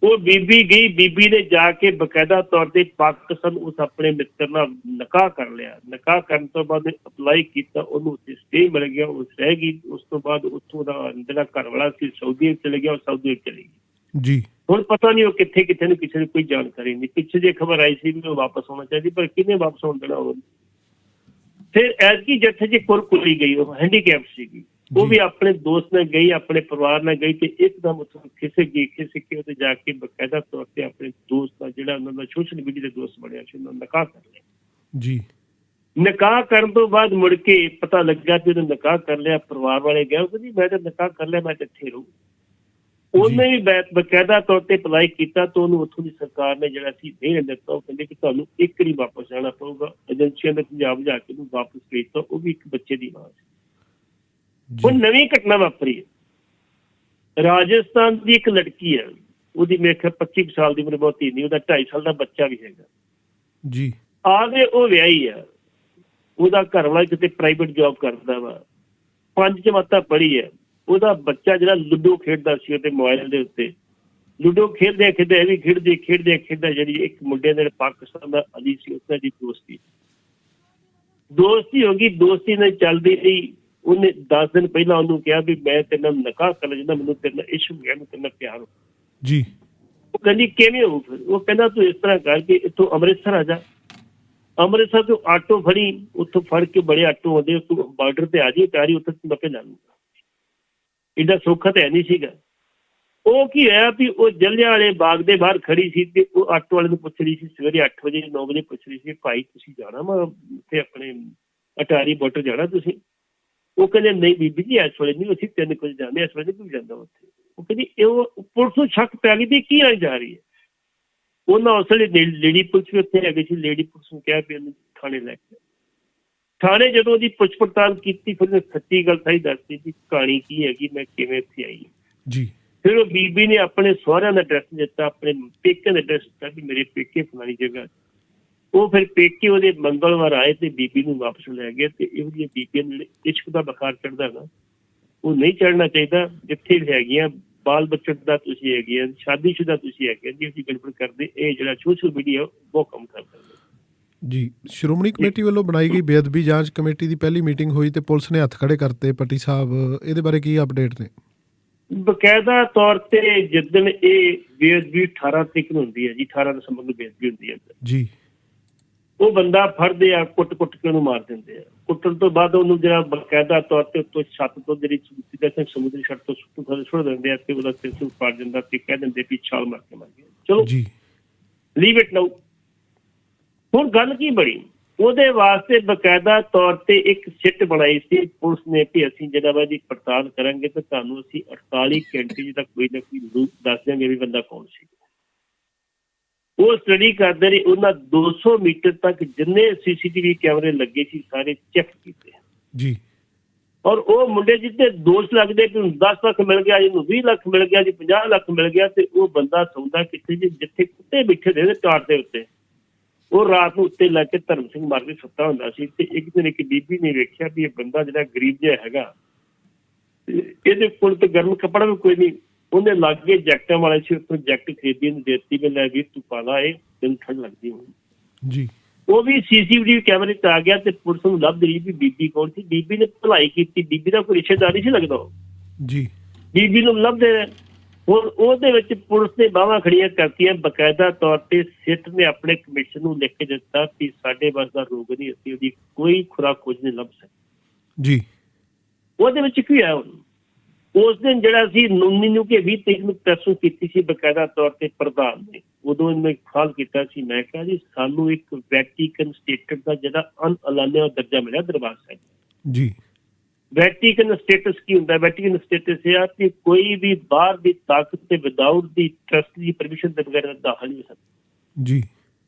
ਉਹ ਬੀਬੀ ਗਈ, ਬੀਬੀ ਨੇ ਜਾ ਕੇ ਬਕਾਇਦਾ ਤੌਰ ਤੇ ਪਾਕਿਸਤਾਨ ਉਸ ਆਪਣੇ ਮਿੱਤਰ ਨਾਲ ਨਿਕਾਹ ਕਰ ਲਿਆ। ਨਿਕਾਹ ਕਰਨ ਤੋਂ ਬਾਅਦ ਅਪਲਾਈ ਕੀਤਾ, ਉਹਨੂੰ ਉੱਥੇ ਸਟੇ ਮਿਲ ਗਿਆ, ਉਹ ਰਹਿ ਗਈ। ਉਸ ਤੋਂ ਬਾਅਦ ਉੱਥੋਂ ਦਾ ਜਿਹੜਾ ਘਰ ਵਾਲਾ ਸੀ ਸਾਊਦੀ ਚਲੇ ਗਿਆ, ਉਹ ਸਾਊਦੀ ਚਲੇ ਗਈ ਜੀ। ਹੁਣ ਪਤਾ ਨਹੀਂ ਉਹ ਕਿੱਥੇ ਨੂੰ, ਕਿਸੇ ਨੂੰ ਕੋਈ ਜਾਣਕਾਰੀ ਨਹੀਂ। ਪਿੱਛੇ ਜੇ ਖਬਰ ਆਈ ਸੀ ਵੀ ਉਹ ਵਾਪਸ ਆਉਣਾ ਚਾਹੀਦੀ, ਪਰ ਕਿਹਨੇ ਵਾਪਸ ਆਉਣ ਦੇਣਾ ਉਹਨੂੰ। ਫਿਰ ਐਤਕੀ ਜੱਥੇ 'ਚ ਕੁਲੀ ਗਈ, ਉਹ ਹੈਂਡੀਕੈਪ ਸੀਗੀ, ਉਹ ਵੀ ਆਪਣੇ ਦੋਸਤ ਨਾਲ ਗਈ, ਆਪਣੇ ਪਰਿਵਾਰ ਨਾਲ ਗਈ ਤੇ ਇੱਕਦਮ ਉੱਥੋਂ ਖਿਸਕ ਕੇ ਉੱਥੇ ਜਾ ਕੇ ਬਕਾਇਦਾ ਤੌਰ ਤੇ ਆਪਣੇ ਦੋਸਤ ਦਾ ਜਿਹੜਾ ਉਹਨਾਂ ਦਾ ਸੋਸ਼ਲ ਮੀਡੀਆ ਦੇ ਦੋਸਤ ਬਣਿਆ ਸੀ, ਉਹਨਾਂ ਨਿਕਾਹ ਕਰ ਲਿਆ ਜੀ। ਨਿਕਾਹ ਕਰਨ ਤੋਂ ਬਾਅਦ ਮੁੜ ਕੇ ਪਤਾ ਲੱਗਾ ਕਿ ਉਹਨੇ ਨਿਕਾਹ ਕਰ ਲਿਆ। ਪਰਿਵਾਰ ਵਾਲੇ ਗਏ, ਉਹ ਕਹਿੰਦੀ ਮੈਂ ਤਾਂ ਨਿਕਾਹ ਕਰ ਲਿਆ, ਮੈਂ ਤਾਂ ਇੱਥੇ ਰਹੂੰ। ਉਹਨੇ ਵੀ ਬਕਾਇਦਾ ਤੌਰ ਤੇ ਅਪਲਾਈ ਕੀਤਾ ਤਾਂ ਉਹਨੂੰ ਉੱਥੋਂ ਦੀ ਸਰਕਾਰ ਨੇ ਜਿਹੜਾ ਸੀ ਨਹੀਂ ਦਿੱਤਾ। ਉਹ ਕਹਿੰਦੇ ਕਿ ਤੁਹਾਨੂੰ ਇੱਕ ਵਾਰੀ ਵਾਪਸ ਜਾਣਾ ਪਊਗਾ। ਏਜੰਸੀਆਂ ਨੇ ਪੰਜਾਬ ਜਾ ਕੇ ਉਹਨੂੰ ਵਾਪਸ ਭੇਜਤਾ। ਉਹ ਵੀ ਇੱਕ ਬੱਚੇ ਦੀ ਮਾਂ ਸੀ। ਹੁਣ ਨਵੀਂ ਘਟਨਾ ਵਾਪਰੀ ਹੈ, ਰਾਜਸਥਾਨ ਦੀ ਇੱਕ ਲੜਕੀ ਹੈ, ਉਹਦੀ ਮੇਰੇ ਖਿਆਲ 25 ਸਾਲ ਦੀ ਉਮਰ, ਬਹੁਤੀ ਨਹੀਂ, ਉਹਦਾ 2.5 ਸਾਲ ਦਾ ਬੱਚਾ ਵੀ ਹੈਗਾ ਜੀ। ਆਗੇ ਉਹ ਵਿਆਹੀ ਆ, ਉਹਦਾ ਘਰ ਵਾਲਾ ਕਿਤੇ ਪ੍ਰਾਈਵੇਟ ਜੌਬ ਕਰਦਾ ਵਾ, 5 ਜਮਾਤਾਂ ਪੜ੍ਹੀ ਹੈ। ਉਹਦਾ ਬੱਚਾ ਜਿਹੜਾ ਲੁੱਡੋ ਖੇਡਦਾ ਸੀ ਉਹਦੇ ਮੋਬਾਈਲ ਦੇ ਉੱਤੇ, ਲੁੱਡੋ ਖੇਡਦੇ ਇਹ ਵੀ ਖੇਡਦੇ ਜਿਹੜੀ ਇੱਕ ਮੁੰਡੇ ਦੇ ਪਾਕਿਸਤਾਨ ਦਾ ਅਲੀ ਸੀ, ਉਸ ਦੀ ਦੋਸਤੀ ਹੋ ਗਈ। ਦੋਸਤੀ ਨਾਲ ਚੱਲਦੀ ਰਹੀ। ਉਹਨੇ 10 ਦਿਨ ਪਹਿਲਾਂ ਉਹਨੂੰ ਕਿਹਾ ਵੀ ਮੈਂ ਤੇਰੇ ਨਾਲ ਨਿਕਾਹ ਕਰ ਲੈਂਦਾ, ਮੈਨੂੰ ਤੇਰੇ ਨਾਲ ਇਸ਼ਕ ਹੋ ਗਿਆ, ਮੈਨੂੰ ਤੇਰੇ ਨਾਲ ਪਿਆਰ ਹੋ ਜੀ। ਉਹ ਕਹਿੰਦੀ ਕਿਵੇਂ ਹੋਊ? ਫਿਰ ਉਹ ਕਹਿੰਦਾ ਤੂੰ ਇਸ ਤਰ੍ਹਾਂ ਕਰਕੇ ਇੱਥੋਂ ਅੰਮ੍ਰਿਤਸਰ ਆ ਜਾ, ਅੰਮ੍ਰਿਤਸਰ ਤੋਂ ਆਟੋ ਫੜੀ, ਉੱਥੋਂ ਫੜ ਕੇ ਬੜੇ ਆਟੋ ਆਉਂਦੇ, ਤੂੰ ਬਾਰਡਰ ਤੇ ਆ ਜੀ, ਪਿਆਰੀ ਉੱਥੇ ਤੂੰ ਨੱਪੇ ਲਾ ਲੂਗਾ। ਏਡਾ ਸੌਖਾ ਤਾਂ ਹੈ ਨਹੀਂ ਸੀਗਾ। ਉਹ ਕੀ ਹੋਇਆ ਵੀ ਉਹ ਜਲਿਆਂਵਾਲੇ ਬਾਗ ਦੇ ਬਾਹਰ ਖੜੀ ਸੀ ਤੇ ਉਹ ਆਟੋ ਵਾਲੇ ਨੂੰ ਪੁੱਛ ਰਹੀ ਸੀ, ਸਵੇਰੇ 8 ਵਜੇ 9 ਵਜੇ ਪੁੱਛ ਰਹੀ ਸੀ, ਭਾਈ ਤੁਸੀਂ ਜਾਣਾ ਵਾ ਉੱਥੇ ਆਪਣੇ ਅਟਾਰੀ ਬਾਰਡਰ ਜਾਣਾ ਤੁਸੀਂ? ਉਹ ਕਹਿੰਦੇ ਨਹੀਂ ਬੀਬੀ ਜੀ ਇਸ ਵੇਲੇ ਨਹੀਂ, ਅਸੀਂ 3 ਵਜੇ ਜਾਂਦੇ, ਇਸ ਵੇਲੇ ਕੋਈ ਜਾਂਦਾ ਉੱਥੇ। ਉਹ ਕਹਿੰਦੀ ਉਹ ਪੁਲਿਸ ਨੂੰ ਸ਼ੱਕ ਪੈ ਗਈ ਵੀ ਕੀ ਨਾਲ ਜਾ ਰਹੀ ਹੈ। ਉਹਨਾਂ ਉਸ ਵੇਲੇ ਲੇਡੀ ਪੁਲਿਸ ਵੀ ਉੱਥੇ ਹੈਗੀ ਸੀ। ਲੇਡੀ ਪੁਲਿਸ ਨੂੰ ਕਿਹਾ ਵੀ ਇਹਨੂੰ ਥਾਣੇ ਲੈ ਕੇ। ਥਾਣੇ ਜਦੋਂ ਉਹਦੀ ਪੁੱਛ ਪੜਤਾਲ ਕੀਤੀ, ਫਿਰ ਉਹਨੇ ਸੱਚੀ ਗੱਲ ਸਾਰੀ ਦੱਸਦੀ ਸੀ, ਕਹਾਣੀ ਕੀ ਹੈਗੀ, ਮੈਂ ਕਿਵੇਂ ਇੱਥੇ ਆਈ ਜੀ। ਫਿਰ ਉਹ ਬੀਬੀ ਨੇ ਆਪਣੇ ਸਹੁਰਿਆਂ ਦਾ ਐਡਰੈਸ ਦਿੱਤਾ, ਆਪਣੇ ਪੇਕੇ ਦਾ ਐਡਰੈਸ ਦਿੱਤਾ ਵੀ ਮੇਰੇ ਪੇਕੇ ਫਲਾਣੀ ਜਗ੍ਹਾ। ਉਹ ਫਿਰ ਪੇਕੇ ਉਹਦੇ ਮੰਗਲਵਾਰ ਆਏ ਤੇ ਬੀਬੀ ਨੂੰ ਵਾਪਸ ਲੈ ਗਏ। ਤੇ ਇਹੋ ਜਿਹੀਆਂ ਬੀਬੀਆਂ ਨੂੰ ਇਸ਼ਕ ਦਾ ਬੁਖਾਰ ਚੜ੍ਹਦਾ ਨਾ, ਉਹ ਨਹੀਂ ਚੜ੍ਹਨਾ ਚਾਹੀਦਾ। ਜਿੱਥੇ ਹੈਗੀਆਂ ਬਾਲ ਬੱਚੇ ਦਾ ਤੁਸੀਂ ਹੈਗੀਆਂ, ਸ਼ਾਦੀशुदा ਤੁਸੀਂ ਹੈਗੇ, ਜੀ ਅਸੀਂ ਗੜਬੜ ਕਰਦੇ, ਇਹ ਜਿਹੜਾ ਸੋਸ਼ਲ ਮੀਡੀਆ ਬਹੁਤ ਕੰਮ ਕਰਦਾ ਜੀ। ਸ਼੍ਰੋਮਣੀ ਕਮੇਟੀ ਵੱਲੋਂ ਬਣਾਈ ਗਈ ਬੇਅਦਬੀ ਜਾਂਚ ਕਮੇਟੀ ਦੀ ਪਹਿਲੀ ਮੀਟਿੰਗ ਹੋਈ ਤੇ ਪੁਲਿਸ ਨੇ ਹੱਥ ਖੜੇ ਕਰਤੇ ਪੱਟੀ ਸਾਹਿਬ, ਇਹਦੇ ਬਾਰੇ ਕੀ ਅਪਡੇਟ ਨੇ? ਬਕਾਇਦਾ ਤੌਰ ਤੇ ਜਿੱਦਣ ਇਹ ਬੇਅਦਬੀ 18 ਤਰੀਕ ਨੂੰ ਹੁੰਦੀ ਹੈ ਜੀ, 18 ਦਸੰਬਰ ਨੂੰ ਬੇਅਦਬੀ ਹੁੰਦੀ ਹੈ ਜੀ। ਉਹ ਬੰਦਾ ਫੜਦੇ ਆ, ਕੁੱਟ ਕੇ ਉਹਨੂੰ ਮਾਰ ਦਿੰਦੇ ਆ। ਕੁੱਟਣ ਤੋਂ ਬਾਅਦ ਉਹਨੂੰ ਜਿਹੜਾ ਬਕਾਇਦਾ ਤੌਰ ਤੇ ਉੱਤੋਂ ਛੱਤ ਤੋਂ ਜਿਹੜੀ ਸਮੁੰਦਰੀ ਛੱਤ ਤੋਂ ਸੁੱਟ ਦਿੰਦੇ ਆ ਤੇ ਉਹਦਾ ਸਿਰ ਪਾੜ ਜਾਂਦਾ ਤੇ ਕਹਿ ਦਿੰਦੇ ਵੀ ਛਾਲ ਮਾਰ ਕੇ ਮਰ ਗਿਆ। ਚਲੋ ਜੀ, ਲੀਵ ਇਟ ਨਾਓ। ਹੁਣ ਗੱਲ ਕੀ ਬਣੀ, ਉਹਦੇ ਵਾਸਤੇ ਬਕਾਇਦਾ ਤੌਰ ਤੇ ਇੱਕ ਸਿੱਟ ਬਣਾਈ ਸੀ ਪੁਲਿਸ ਨੇ ਕਿ ਅਸੀਂ ਜਿਹੜਾ ਵਾ ਜੀ ਪੜਤਾਲ ਕਰਾਂਗੇ ਤੇ ਤੁਹਾਨੂੰ ਅਸੀਂ 48 ਘੰਟੇ ਜਿਹਦਾ ਕੋਈ ਨਾ ਕੋਈ ਦੱਸ ਦਿਆਂਗੇ ਵੀ ਬੰਦਾ ਕੌਣ ਸੀ। ਉਹ ਸਟੱਡੀ ਕਰਦੇ ਰਹੇ। ਉਹਨਾਂ 200 ਮੀਟਰ ਤੱਕ ਜਿੰਨੇ CCTV ਕੈਮਰੇ ਲੱਗੇ ਸੀ ਸਾਰੇ ਚੈੱਕ ਕੀਤੇ ਜੀ। ਔਰ ਉਹ ਮੁੰਡੇ ਜਿੱਤੇ ਦੋਸ਼ ਲੱਗਦੇ ਕਿ 10 ਲੱਖ ਮਿਲ ਗਿਆ, ਜਿਹਨੂੰ 20 ਲੱਖ ਮਿਲ ਗਿਆ ਜੀ, 50 ਲੱਖ ਮਿਲ ਗਿਆ, ਤੇ ਉਹ ਬੰਦਾ ਸੌਂਦਾ ਕਿੱਥੇ ਜੀ? ਜਿੱਥੇ ਕੁੱਤੇ ਬੈਠੇ ਦੇ ਟਾਟ ਦੇ ਉੱਤੇ, ਉਹ ਰਾਤ ਨੂੰ ਉੱਤੇ ਲੈ ਕੇ ਧਰਮ ਸਿੰਘ ਮਾਰ ਕੇ ਸੁੱਤਾ ਹੁੰਦਾ ਸੀ ਤੇ ਇੱਕ ਦਿਨ ਇੱਕ ਬੀਬੀ ਨੇ ਵੇਖਿਆ ਵੀ ਇਹ ਬੰਦਾ ਜਿਹੜਾ ਗਰੀਬ ਜਿਹਾ ਹੈਗਾ ਤੇ ਇਹਦੇ ਕੋਲ ਤੇ ਗਰਮ ਕੱਪੜਾ ਵੀ ਕੋਈ ਨਹੀਂ। ਉਹਨੇ ਲਾਗੇ ਜੈਕਟਾਂ ਵਾਲੇ ਸੀ, ਉੱਥੋਂ ਜੈਕਟ ਖਰੀਦੀ ਉਹਨੂੰ ਦੇਤੀ ਵੀ ਲੈ ਵੀ ਤੂੰ ਪਾ ਲਾ, ਇਹ ਤੈਨੂੰ ਠੰਡ ਲੱਗਦੀ ਹੋਣੀ ਜੀ। ਉਹ ਵੀ CCTV ਕੈਮਰੇ 'ਚ ਆ ਗਿਆ ਤੇ ਪੁਲਿਸ ਨੂੰ ਲੱਭ ਰਹੀ ਵੀ ਬੀਬੀ ਕੌਣ ਸੀ। ਬੀਬੀ ਨੇ ਭਲਾਈ ਕੀਤੀ, ਬੀਬੀ ਦਾ ਕੋਈ ਰਿਸ਼ਤੇਦਾਰ ਨਹੀਂ ਸੀ ਲੱਗਦਾ ਉਹ ਜੀ। ਬੀਬੀ ਨੂੰ ਲੱਭਦੇ ਹੁਣ ਉਹਦੇ ਵਿੱਚ ਪੁਲਿਸ ਨੇ ਬਾਹਾਂ ਖੜੀਆਂ ਕਰਤੀਆਂ। ਬਕਾਇਦਾ ਤੌਰ ਤੇ ਸਿੱਟ ਨੇ ਆਪਣੇ ਕਮਿਸ਼ਨ ਨੂੰ ਲਿਖ ਕੇ ਦਿੱਤਾ ਕਿ ਸਾਡੇ ਵੱਸ ਦਾ ਰੋਗ ਨਹੀਂ, ਅਸੀਂ ਉਹਦੀ ਕੋਈ ਖੁਰਾਕ ਖੋਜ ਨਹੀਂ ਲੱਭ ਸਕਦੇ ਜੀ। ਉਹਦੇ ਵਿੱਚ ਕੀ ਹੋਇਆ ਹੁਣ ਉਸ ਦਿਨ ਜਿਹੜਾ ਸੀ 19 ਨੂੰ ਕਿ 20 ਤਰੀਕ ਨੂੰ ਪ੍ਰੈਸ ਕੀਤੀ ਸੀ ਬਕਾਇਦਾ ਤੌਰ ਤੇ ਪ੍ਰਧਾਨ ਨੇ, ਉਦੋਂ ਇਹਨੇ ਖਾਲ ਕੀਤਾ ਸੀ। ਮੈਂ ਕਿਹਾ ਜੀ ਸਾਨੂੰ ਇੱਕ ਵੈਟੀਕਨ ਸਟੇਟਸ ਦਾ ਜਿਹੜਾ ਅਨਐਲਾਨਿਆ ਦਰਜਾ ਮਿਲਿਆ ਦਰਬਾਰ ਸਾਹਿਬ ਜੀ। ਵੈਟੀਕਨ ਸਟੇਟਸ ਕੀ ਹੁੰਦਾ? ਵੈਟੀਕਨ ਸਟੇਟਸ ਇਹ ਆ ਕਿ ਕੋਈ ਵੀ ਬਾਹਰ ਦੀ ਤਾਕਤ ਤੇ ਵਿਦਾਊਟ ਦੀ ਟਰਸਟ ਦੀ ਪਰਮਿਸ਼ਨ ਦੇ ਬਗੈਰ ਦਾਖਲ ਨਹੀਂ ਹੋ ਸਕਦਾ ਜੀ।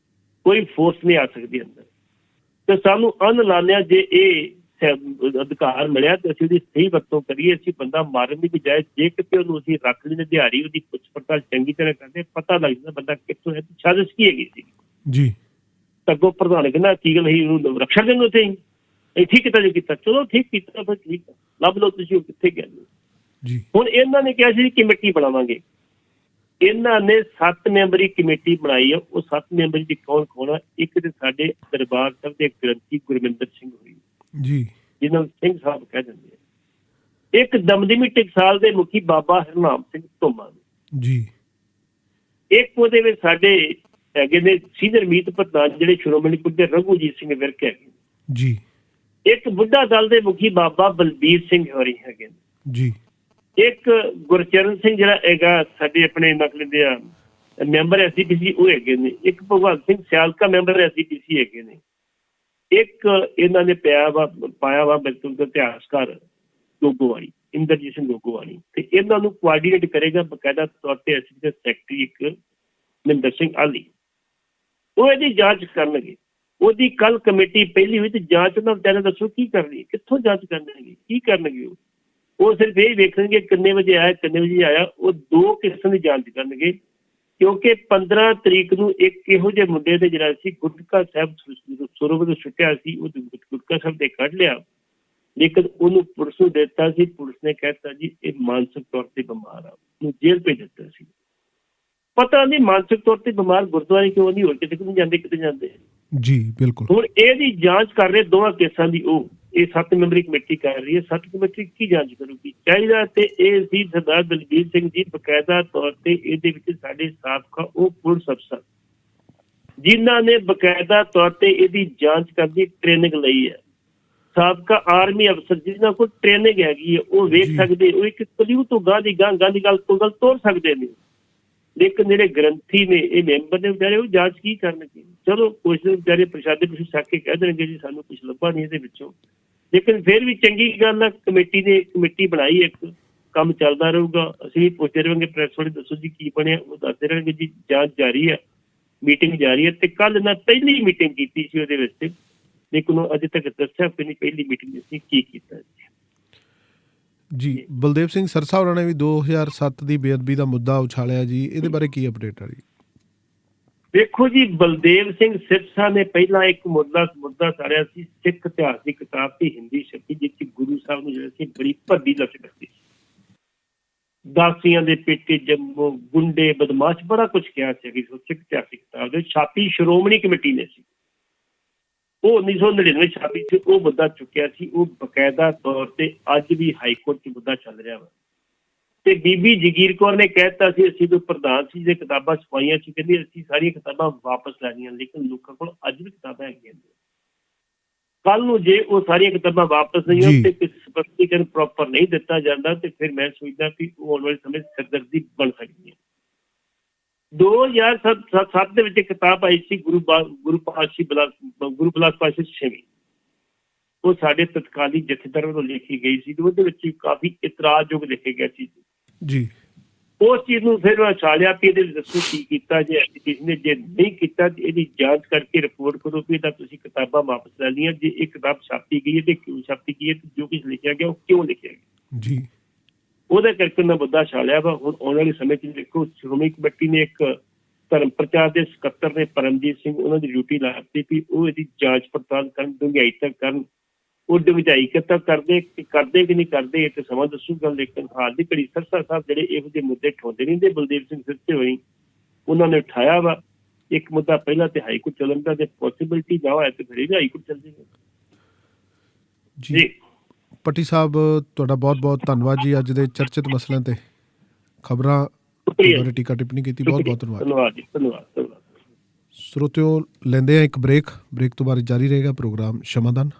ਕੋਈ ਫੋਰਸ ਨਹੀਂ ਆ ਸਕਦੀ ਅੰਦਰ। ਤੇ ਸਾਨੂੰ ਅਨਐਲਾਨਿਆ ਜੇ ਇਹ ਅਧਿਕਾਰ ਮਿਲਿਆ ਤੇ ਅਸੀਂ ਉਹਦੀ ਸਹੀ ਵਰਤੋਂ ਕਰੀਏ। ਅਸੀਂ ਬੰਦਾ ਮਾਰਨ ਦੀ ਬਜਾਏ ਜੇ ਕਿਤੇ ਉਹਨੂੰ ਅਸੀਂ ਰੱਖ ਲੈਂਦੇ ਦਿਹਾੜੀ, ਉਹਦੀ ਪੁੱਛ ਪੜਤਾਲ ਚੰਗੀ ਤਰ੍ਹਾਂ ਕਰਦੇ, ਪਤਾ ਲੱਗ ਜਾਂਦਾ ਬੰਦਾ ਕਿੱਥੋਂ ਹੈ, ਸਾਜ਼ਿਸ਼ ਕੀ ਹੈਗੀ ਸੀ ਜੀ। ਅੱਗੋਂ ਪ੍ਰਧਾਨ ਕਹਿੰਦਾ ਕੀ ਗੱਲ ਸੀ ਉਹਨੂੰ ਰਕਸ਼ਾ ਦੇਣ ਨੂੰ ਇੱਥੇ ਠੀਕ ਕੀਤਾ ਜੀ ਕੀਤਾ, ਚਲੋ ਠੀਕ ਕੀਤਾ ਫਿਰ ਠੀਕ ਆ, ਲੱਭ ਲਓ ਤੁਸੀਂ ਉਹ ਕਿੱਥੇ ਗਿਆ ਜੀ। ਹੁਣ ਇਹਨਾਂ ਨੇ ਕਿਹਾ ਸੀ ਕਮੇਟੀ ਬਣਾਵਾਂਗੇ। ਇਹਨਾਂ ਨੇ 7 ਮੈਂਬਰੀ ਕਮੇਟੀ ਬਣਾਈ ਆ। ਉਹ 7 ਮੈਂਬਰੀ ਦੀ ਕੌਣ ਕੌਣ ਆ? ਇੱਕ ਤੇ ਸਾਡੇ ਦਰਬਾਰ ਸਾਹਿਬ ਦੇ ਗ੍ਰੰਥੀ ਗੁਰਮਿੰਦਰ ਸਿੰਘ ਹੋਈ ਜੀ, ਜਿਹਨਾਂ ਨੂੰ ਸਿੰਘ ਸਾਹਿਬ ਕਹਿ ਦਿੰਦੇ ਆ। ਇੱਕ ਦਮਦਮੀ ਟਕਸਾਲ ਦੇ ਮੁਖੀ ਬਾਬਾ ਹਰਨਾਮ ਸਿੰਘ ਧੋਮਾ ਜੀ। ਇੱਕ ਉਹਦੇ ਵਿੱਚ ਸਾਡੇ ਹੈਗੇ ਨੇ ਸੀਨੀਅਰ ਮੀਤ ਪ੍ਰਧਾਨ ਜਿਹੜੇ ਸ਼੍ਰੋਮਣੀ ਕਮੇਟੀ ਦੇ ਰਘੂਜੀਤ ਸਿੰਘ ਵਿਰਕ ਹੈਗੇ ਜੀ। ਇੱਕ ਬੁੱਢਾ ਦਲ ਦੇ ਮੁਖੀ ਬਾਬਾ ਬਲਬੀਰ ਸਿੰਘ ਹੋਰੀ ਹੈਗੇ ਜੀ। ਇੱਕ ਗੁਰਚਰਨ ਸਿੰਘ ਜਿਹੜਾ ਹੈਗਾ ਸਾਡੇ ਆਪਣੇ ਨਕਲ ਦੇ ਆ ਮੈਂਬਰ SCPC ਉਹ ਹੈਗੇ ਨੇ। ਇੱਕ ਭਗਵੰਤ ਸਿੰਘ ਸਿਆਲਕਾ ਮੈਂਬਰ SCPC ਹੈਗੇ ਨੇ। ਇੱਕ ਇਹਨਾਂ ਨੇ ਪਾਇਆ ਵਾ ਬਿਲਕੁਲ ਇਤਿਹਾਸਕਾਰ ਗੋਗੋਵਾਲੀ, ਇੰਦਰਜੀਤ ਸਿੰਘ ਗੋਗੋਵਾਲੀ, ਤੇ ਇਹਨਾਂ ਨੂੰ ਕੋਆਰਡੀਨੇਟ ਕਰੇਗਾ ਬਕਾਇਦਾ ਤੌਰ ਤੇ ਅਸੀਂ ਦੇ ਸੈਕਟਰੀ ਇੱਕ ਮਹਿੰਦਰ ਸਿੰਘ ਆਲੀ। ਉਹ ਇਹਦੀ ਜਾਂਚ ਕਰਨਗੇ। ਉਹਦੀ ਕੱਲ ਕਮੇਟੀ ਪਹਿਲੀ ਹੋਈ ਤੇ ਜਾਂਚ ਉਹਨਾਂ ਵਿਚਾਰੇ ਦੱਸੋ ਕੀ ਕਰਨੀ, ਕਿੱਥੋਂ ਜਾਂਚ ਕਰਨਗੇ, ਕੀ ਕਰਨਗੇ। ਉਹ ਸਿਰਫ ਇਹ ਵੇਖਣਗੇ ਕਿੰਨੇ ਵਜੇ ਆਇਆ, ਕਿੰਨੇ ਵਜੇ ਆਇਆ। ਉਹ 2 ਕਿਸਮ ਦੀ ਜਾਂਚ ਕਰਨਗੇ ਕਿਉਂਕਿ 15 ਤਰੀਕ ਨੂੰ ਇੱਕ ਇਹੋ ਜਿਹੇ ਮੁੰਡੇ ਦੇ ਜਿਹੜਾ ਸੀ ਗੁਟਕਾ ਸਾਹਿਬ ਸਰੋਵਰ ਤੋਂ ਸੁੱਟਿਆ ਸੀ, ਉਹ ਗੁਟਕਾ ਸਾਹਿਬ ਦੇ ਕੱਢ ਲਿਆ, ਲੇਕਿਨ ਉਹਨੂੰ ਪੁਲਿਸ ਨੂੰ ਦਿੱਤਾ ਸੀ। ਪੁਲਿਸ ਨੇ ਕਹਿਤਾ ਜੀ ਇਹ ਮਾਨਸਿਕ ਤੌਰ ਤੇ ਬਿਮਾਰ ਆ, ਉਹਨੂੰ ਜੇਲ੍ਹ ਭੇਜ ਦਿੱਤਾ ਸੀ। ਪਤਾ ਨਹੀਂ ਮਾਨਸਿਕ ਤੌਰ ਤੇ ਬਿਮਾਰ ਗੁਰਦੁਆਰੇ ਕਿਉਂ ਨਹੀਂ, ਹੋਰ ਕਿਤੇ ਨਹੀਂ ਜਾਂਦੇ, ਕਿਤੇ ਜਾਂਦੇ ਜੀ ਬਿਲਕੁਲ। ਹੁਣ ਇਹਦੀ ਜਾਂਚ ਕਰ ਰਹੇ ਦੋਵਾਂ ਕੇਸਾਂ ਦੀ। ਉਹ ਇਹ 7 ਮੈਂਬਰੀ ਕਮੇਟੀ ਕਰ ਰਹੀ ਹੈ। 7 ਕਮੇਟੀ ਕੀ ਜਾਂਚ ਕਰੂਗੀ? ਚਾਹੀਦਾ ਤੇ ਇਹ ਸੀ ਸਰਦਾਰ ਦਲਬੀਰ ਸਿੰਘ ਜੀ ਬਕਾਇਦਾ ਤੌਰ ਤੇ ਇਹਦੇ ਵਿੱਚ ਸਾਡੇ ਸਾਬਕਾ ਉਹ ਪੁਲਿਸ ਅਫਸਰ ਜਿਨ੍ਹਾਂ ਨੇ ਬਕਾਇਦਾ ਤੌਰ ਤੇ ਇਹਦੀ ਜਾਂਚ ਕਰਨ ਦੀ ਟ੍ਰੇਨਿੰਗ ਲਈ ਹੈ, ਸਾਬਕਾ ਆਰਮੀ ਅਫਸਰ ਜਿਨ੍ਹਾਂ ਕੋਲ ਟ੍ਰੇਨਿੰਗ ਹੈਗੀ ਹੈ, ਉਹ ਵੇਖ ਸਕਦੇ, ਉਹ ਇੱਕ ਕਲਿਊ ਤੋਂ ਗਾਂ ਦੀ ਗੱਲ ਤੋੜ ਸਕਦੇ ਨੇ। ਲੇਕਿਨ ਜਿਹੜੇ ਗ੍ਰੰਥੀ ਨੇ ਇਹ ਮੈਂਬਰ ਨੇ ਵਿਚਾਰੇ ਉਹ ਜਾਂਚ ਕੀ ਕਰਨਗੇ? ਚਲੋ ਕੁਛ ਵਿਚਾਰੇ ਪ੍ਰਸ਼ਾਦੇ ਪਿੱਛੇ ਛੱਕ ਕੇ ਕਹਿ ਦੇਣਗੇ ਜੀ ਸਾਨੂੰ ਕੁਛ ਲੱਭਾ ਨਹੀਂ ਇਹਦੇ ਵਿੱਚੋਂ। ਲੇਕਿਨ ਫਿਰ ਵੀ ਚੰਗੀ ਗੱਲ ਆ ਕਮੇਟੀ ਨੇ ਕਮੇਟੀ ਬਣਾਈ, ਇੱਕ ਕੰਮ ਚੱਲਦਾ ਰਹੂਗਾ। ਅਸੀਂ ਵੀ ਪੁੱਛਦੇ ਰਹਾਂਗੇ ਪ੍ਰੈਸ ਵਾਲੇ ਦੱਸੋ ਜੀ ਕੀ ਬਣਿਆ, ਉਹ ਦੱਸਦੇ ਰਹਿਣਗੇ ਜੀ ਜਾਂਚ ਜਾਰੀ ਹੈ, ਮੀਟਿੰਗ ਜਾਰੀ ਹੈ। ਤੇ ਕੱਲ ਇਹਨਾਂ ਪਹਿਲੀ ਮੀਟਿੰਗ ਕੀਤੀ ਸੀ ਉਹਦੇ ਵਿੱਚ, ਲੇਕਿਨ ਉਹ ਅਜੇ ਤੱਕ ਦੱਸਿਆ ਕਿ ਨਹੀਂ ਪਹਿਲੀ ਮੀਟਿੰਗ ਅਸੀਂ ਕੀ ਕੀਤਾ ਜੀ। ਬਲਦੇਵ ਸਿੰਘ ਸਰਸਾ ਹੋਰਾਂ ਨੇ ਵੀ 2007 ਦੀ ਬੇਅਦਬੀ ਦਾ ਮੁੱਦਾ ਉਛਾਲਿਆ ਜੀ, ਇਹਦੇ ਬਾਰੇ ਕੀ ਅਪਡੇਟ ਆ ਜੀ? ਦੇਖੋ ਜੀ ਬਲਦੇਵ ਸਿੰਘ ਸਿਰਸਾ ਨੇ ਪਹਿਲਾਂ ਇੱਕ ਮੁੱਦਾ ਸਾਰਿਆ ਸੀ ਸਿੱਖ ਇਤਿਹਾਸ ਦੀ ਕਿਤਾਬ ਤੇ ਹਿੰਦੀ ਛਪੀ, ਜਿਸ ਗੁਰੂ ਸਾਹਿਬ ਨੂੰ ਜਿਹੜਾ ਸੀ ਬੜੀ ਭੱਦੀ ਲਫ਼ਜ਼ ਕਰਦੀ ਸੀ। ਦਾਸੀਆਂ ਦੇ ਪੇਟੇ ਜੰਮੋ, ਗੁੰਡੇ, ਬਦਮਾਸ਼, ਬੜਾ ਕੁਛ ਕਿਹਾ ਸੀ। ਸਿੱਖ ਇਤਿਹਾਸਿਕ ਕਿਤਾਬ ਦੇ ਛਾਪੀ ਸ਼੍ਰੋਮਣੀ ਕਮੇਟੀ ਨੇ ਸੀ, ਉਹ 1999 ਛਾਪੀ ਸੀ। ਉਹ ਮੁੱਦਾ ਚੁੱਕਿਆ ਸੀ। ਉਹ ਬਕਾਇਦਾ ਤੌਰ ਤੇ ਅੱਜ ਵੀ ਹਾਈ ਕੋਰਟ 'ਚ ਮੁੱਦਾ ਚੱਲ ਰਿਹਾ ਵਾ। ਤੇ ਬੀਬੀ ਜਗੀਰ ਕੌਰ ਨੇ ਕਹਿ ਦਿੱਤਾ ਸੀ, ਅਸੀਂ ਜੋ ਪ੍ਰਧਾਨ ਸੀ ਜੇ ਕਿਤਾਬਾਂ ਛਪਾਈਆਂ ਸੀ, ਕਹਿੰਦੀ ਅਸੀਂ ਸਾਰੀਆਂ ਕਿਤਾਬਾਂ ਵਾਪਸ ਲੈਣੀਆਂ, ਲੇਕਿਨ ਲੋਕਾਂ ਕੋਲ ਅੱਜ ਵੀ ਕਿਤਾਬਾਂ ਹੈਗੀਆਂ। ਕੱਲ ਨੂੰ ਜੇ ਉਹ ਸਾਰੀਆਂ ਕਿਤਾਬਾਂ ਵਾਪਸ ਨਹੀਂ ਹੋਣ ਤੇ ਸਪਸ਼ਟੀਕਰਨ ਪ੍ਰੋਪਰ ਨਹੀਂ ਦਿੱਤਾ ਜਾਂਦਾ ਤੇ ਫਿਰ ਮੈਂ ਸੋਚਦਾ ਕਿ ਉਹ ਆਉਣ ਵਾਲੇ ਸਮੇਂ ਸਿਰਦਰਦੀ ਬਣ ਸਕਦੀ ਹੈ। 2007 ਦੇ ਵਿੱਚ ਇੱਕ ਕਿਤਾਬ ਆਈ ਸੀ ਗੁਰੂ ਬਿਲਾਸ ਪਾਤਸ਼ਾਹੀ ਛੇਵੀਂ, ਉਹ ਸਾਡੇ ਤਤਕਾਲੀ ਜਥੇਦਾਰ ਵੱਲੋਂ ਲਿਖੀ ਗਈ ਸੀ। ਉਹਦੇ ਵਿੱਚ ਕਾਫੀ ਇਤਰਾਜ਼ਯੋਗ ਲਿਖੇ ਗਿਆ ਸੀ ਜੀ। ਉਸ ਚੀਜ਼ ਨੂੰ ਫਿਰ ਉਛਾਲਿਆ ਵੀ ਇਹਦੇ ਦੱਸੋ ਕੀ ਕੀਤਾ, ਜੇ ਨੇ ਜੇ ਨਹੀਂ ਕੀਤਾ ਇਹਦੀ ਜਾਂਚ ਕਰਕੇ ਰਿਪੋਰਟ ਕਰੋ ਵੀ ਇਹਦਾ ਤੁਸੀਂ ਕਿਤਾਬਾਂ ਵਾਪਸ ਲੈ ਲਈਆਂ। ਜੇ ਇਹ ਕਿਤਾਬ ਛਾਪੀ ਗਈ ਹੈ ਤੇ ਕਿਉਂ ਛਾਪੀ ਗਈ ਹੈ, ਤੇ ਜੋ ਕੁਝ ਲਿਖਿਆ ਗਿਆ ਉਹ ਕਿਉਂ ਲਿਖਿਆ ਗਿਆ ਜੀ, ਉਹਦਾ ਕਰਕੇ ਉਹਨਾਂ ਮੁੱਦਾ ਛਾਲਿਆ ਵਾ। ਹੁਣ ਆਉਣ ਵਾਲੇ ਸਮੇਂ 'ਚ ਦੇਖੋ ਸ਼੍ਰੋਮਣੀ ਕਮੇਟੀ ਨੇ ਇੱਕ ਧਰਮ ਪ੍ਰਚਾਰ ਦੇ ਸਕੱਤਰ ਨੇ ਪਰਮਜੀਤ ਸਿੰਘ, ਉਹਨਾਂ ਦੀ ਡਿਊਟੀ ਲਾ ਦਿੱਤੀ ਵੀ ਉਹ ਇਹਦੀ ਜਾਂਚ ਪੜਤਾਲ ਕਰਨ, ਡੂੰਘਾਈ ਤੱਕ ਕਰਨ। ਉਹ ਡਿਵਿਜਾਈ ਕਿੱਦਾਂ ਕਰਦੇ ਕਿ ਨਹੀਂ ਕਰਦੇ ਇਹ ਤੇ ਸਮਾਂ ਦੱਸੂਗਾ। ਲੇਕਿਨ ਹਾਲ ਦੀ ਘੜੀ ਸਰਸਾ ਸਾਹਿਬ ਜਿਹੜੇ ਇਹੋ ਜਿਹੇ ਮੁੱਦੇ ਉਠਾਉਂਦੇ ਨਹੀਂ, ਬਲਦੇਵ ਸਿੰਘ ਸਿਰਸੇ ਹੋਈ ਉਹਨਾਂ ਨੇ ਉਠਾਇਆ ਵਾ। ਇੱਕ ਮੁੱਦਾ ਪਹਿਲਾਂ ਤੇ ਹਾਈ ਕੋਰਟ ਚੱਲਣ ਦਾ, ਜੇ ਪੋਸੀਬਿਲਿਟੀ ਨਾ ਹੋਇਆ ਤੇ ਫਿਰ ਇਹ ਹਾਈ ਕੋਰਟ ਚੱਲ ਜਾਏਗਾ ਜੀ। ਪੱਟੀ ਸਾਹਿਬ ਤੁਹਾਡਾ ਬਹੁਤ ਬਹੁਤ ਧੰਨਵਾਦ ਜੀ, ਅੱਜ ਦੇ ਚਰਚਿਤ ਮਸਲਿਆਂ ਤੇ ਖਬਰਾਂ ਬਾਰੇ ਟੀਕਾ ਟਿੱਪਣੀ ਕੀਤੀ। ਬਹੁਤ ਬਹੁਤ ਧੰਨਵਾਦ। ਧੰਨਵਾਦ। ਸਰੋਤਿਓ, ਲੈਂਦੇ ਆ ਇੱਕ ਬ੍ਰੇਕ ਤੋਂ ਬਾਅਦ ਜਾਰੀ ਰਹੇਗਾ ਪ੍ਰੋਗਰਾਮ ਸ਼ਮਾਦਾਨ।